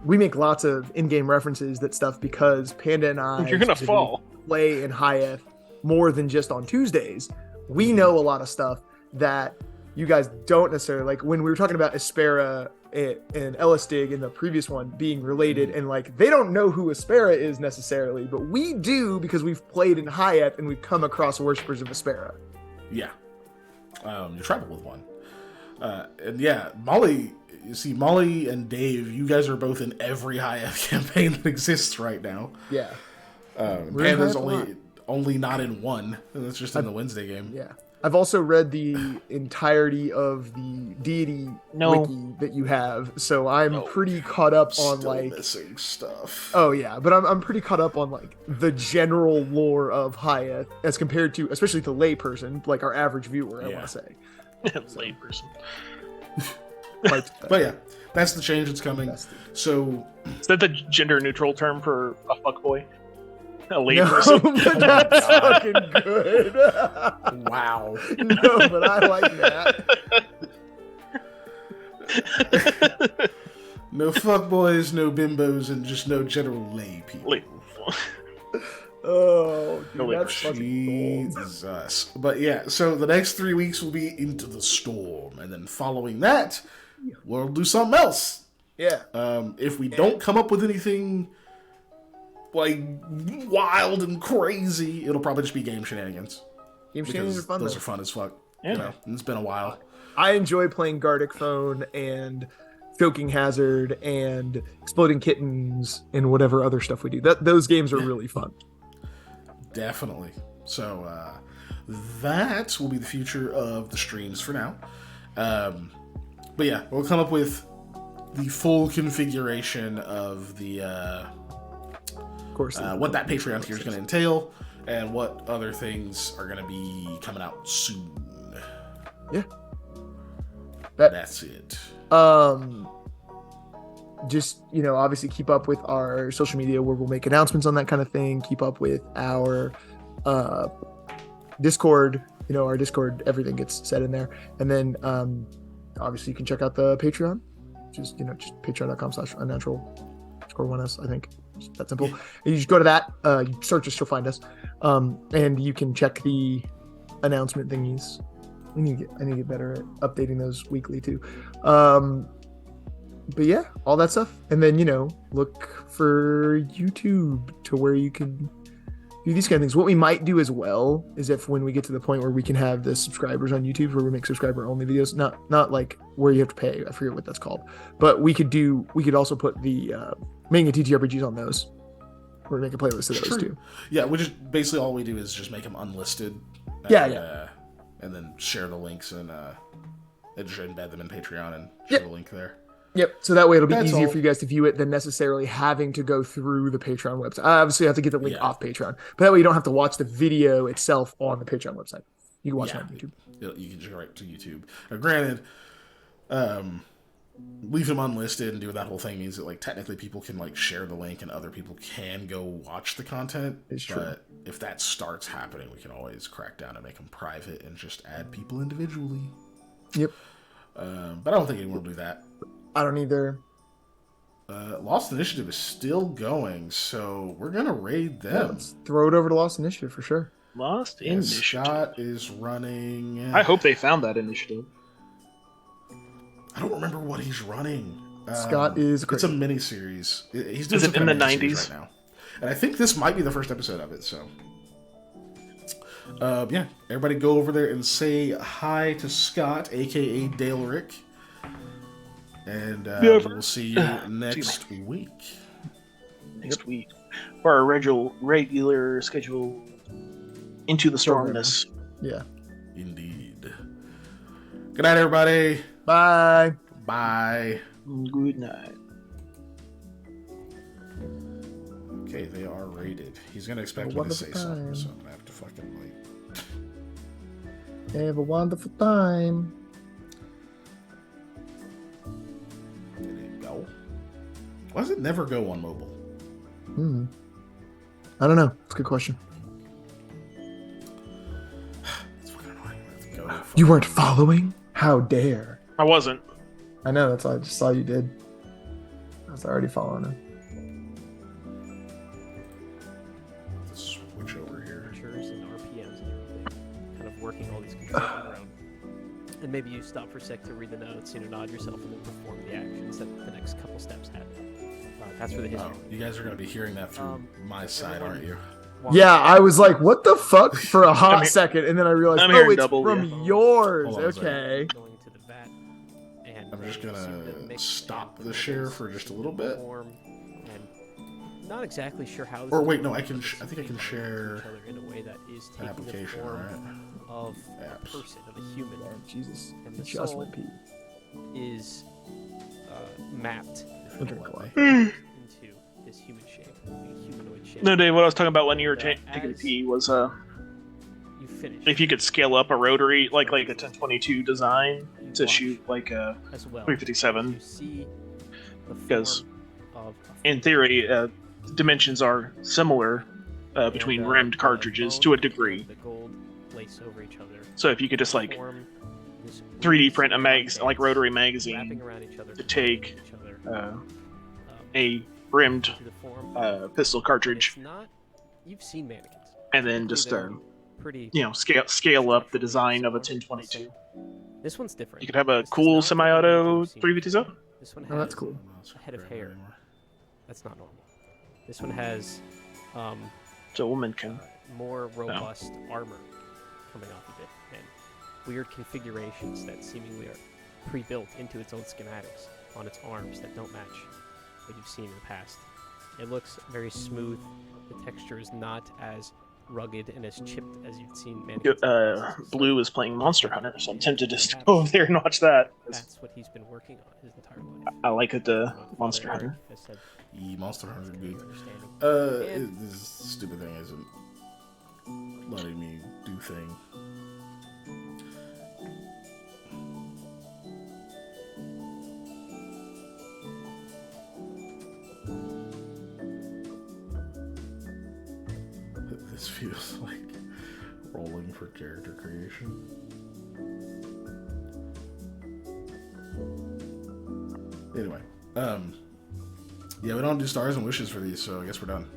we make lots of in-game references that stuff because Panda and I You're gonna fall. play in Hyatt more than just on Tuesdays. We know a lot of stuff that you guys don't necessarily like. When we were talking about Aspera and Elastig in the previous one being related, and like they don't know who Aspera is necessarily, but we do because we've played in Hyatt and we've come across worshippers of Aspera. Yeah. You travel with one. And yeah, Molly and Dave, you guys are both in every Hyatt campaign that exists right now. Yeah. Panda's only not in one, and that's just in the Wednesday game. Yeah. I've also read the entirety of the deity wiki that you have, so I'm pretty caught up on like missing stuff. Oh yeah, but I'm pretty caught up on like the general lore of Hyatt as compared to, especially the layperson, like our average viewer. I want to say, layperson. But yeah, that's the change that's coming. So is that the gender neutral term for a fuckboy? A layperson? No, but that's fucking good. Wow. No, but I like that. No fuckboys, no bimbos, and just no general lay people. Oh, dude, that's fucking Jesus. But yeah, so the next 3 weeks will be Into the Storm, and then following that, we'll do something else. Yeah. If we don't come up with anything like wild and crazy, it'll probably just be game shenanigans. Game shenanigans are fun. Those are fun as fuck. Yeah. You know, it's been a while. I enjoy playing Gardic Phone and Choking Hazard and Exploding Kittens and whatever other stuff we do. Those games are really fun. Definitely. So that will be the future of the streams for now. But yeah, we'll come up with the full configuration of the what that Patreon tier is going to entail, and what other things are going to be coming out soon. Yeah. That's it. Just, obviously keep up with our social media where we'll make announcements on that kind of thing. Keep up with our Discord. Our Discord, everything gets said in there. And then obviously you can check out the Patreon. Just patreon.com/unnatural_1s, I think. Just that simple. And you just go to that, you search us, you'll find us. And you can check the announcement thingies. I need to get better at updating those weekly too. But yeah, all that stuff. And then, look for YouTube to where you can do these kind of things. What we might do as well is if when we get to the point where we can have the subscribers on YouTube where we make subscriber only videos, not like where you have to pay. I forget what that's called. But we could also put the making a TTRPGs on those. Or make a playlist of those too. Yeah, which is basically all we do is just make them unlisted. And then share the links and just embed them in Patreon and share the link there. Yep. So that way it'll be easier for you guys to view it than necessarily having to go through the Patreon website. Obviously, you have to get the link off Patreon, but that way you don't have to watch the video itself on the Patreon website. You can watch it on YouTube. You can just go right to YouTube. Now, granted, leave them unlisted and do that whole thing means that like technically people can like share the link and other people can go watch the content. It's true. But if that starts happening, we can always crack down and make them private and just add people individually. Yep. But I don't think anyone will do that. I don't either. Lost Initiative is still going, so we're gonna raid them. Yeah, let's throw it over to Lost Initiative for sure. Lost Initiative. Scott is running. I hope they found that initiative. I don't remember what he's running. Scott is great. It's a mini series. He's doing Is it in the 90s right now, and I think this might be the first episode of it. So, yeah, everybody go over there and say hi to Scott, aka Dalerick. And we'll see you next week. Next week. For our regular schedule Into the Stormness. Yeah. Indeed. Good night, everybody. Bye. Bye. Good night. Okay, they are rated. He's going to expect me to say something, so I'm going to have to fucking wait. Have a wonderful time. Why does it never go on mobile? I don't know. It's a good question. It's fucking annoying. Let's go. You weren't following? How dare. I wasn't. I know, that's all I just saw you did. I was already following him. Let's switch over here. Temperatures and RPMs and everything. Kind of working all these controls around. And maybe you stop for a sec to read the notes, nod yourself, and then perform the actions that the next couple steps have. That's where the history. You guys are going to be hearing that through my side, aren't you? Yeah, I was like, what the fuck for a hot second, and then I realized, it's double, from yours. Hold on a Okay. Going into the vat, and I'm just going to stop the share for just a little bit. And not exactly sure how. Or wait, no, I think I can share in a way that is an taking application, the form right? of Apps. a person, of a human. Oh, Jesus. And the Just soul went pee. is mapped I'll drink a lot. into this human shape, a humanoid shape. No, Dave, what I was talking about when you were taking a as pee was you finish if you could scale up a rotary, like a 1022 design to watch shoot like a as well. 357. You see the Because form of in theory, dimensions are similar between rimmed cartridges to a degree. The gold lace over each other. So if you could just like Form this 3D print a bands rotary wrapping magazine around each other to take each other, a rimmed into the form. pistol cartridge, It's not. You've seen mannequins. and then just Pretty. scale up the design of a 1022. This one's different. You could have a This cool does not semi-auto look like you've seen 357. This one has Oh, that's cool. a head of hair. That's not normal. This one has So a woman can. more robust armor coming off of it, and weird configurations that seemingly are pre-built into its own schematics on its arms that don't match what you've seen in the past. It looks very smooth. The texture is not as rugged and as chipped as you've seen mannequins. Blue is playing Monster Hunter, so I'm tempted to just go over there and watch that. That's what he's been working on his entire life. I like it, Father Monster Eric Hunter. has said Monster Hunter is good. understanding. This stupid thing isn't letting me do thing. This feels like rolling for character creation. Anyway, yeah, we don't do stars and wishes for these, so I guess we're done.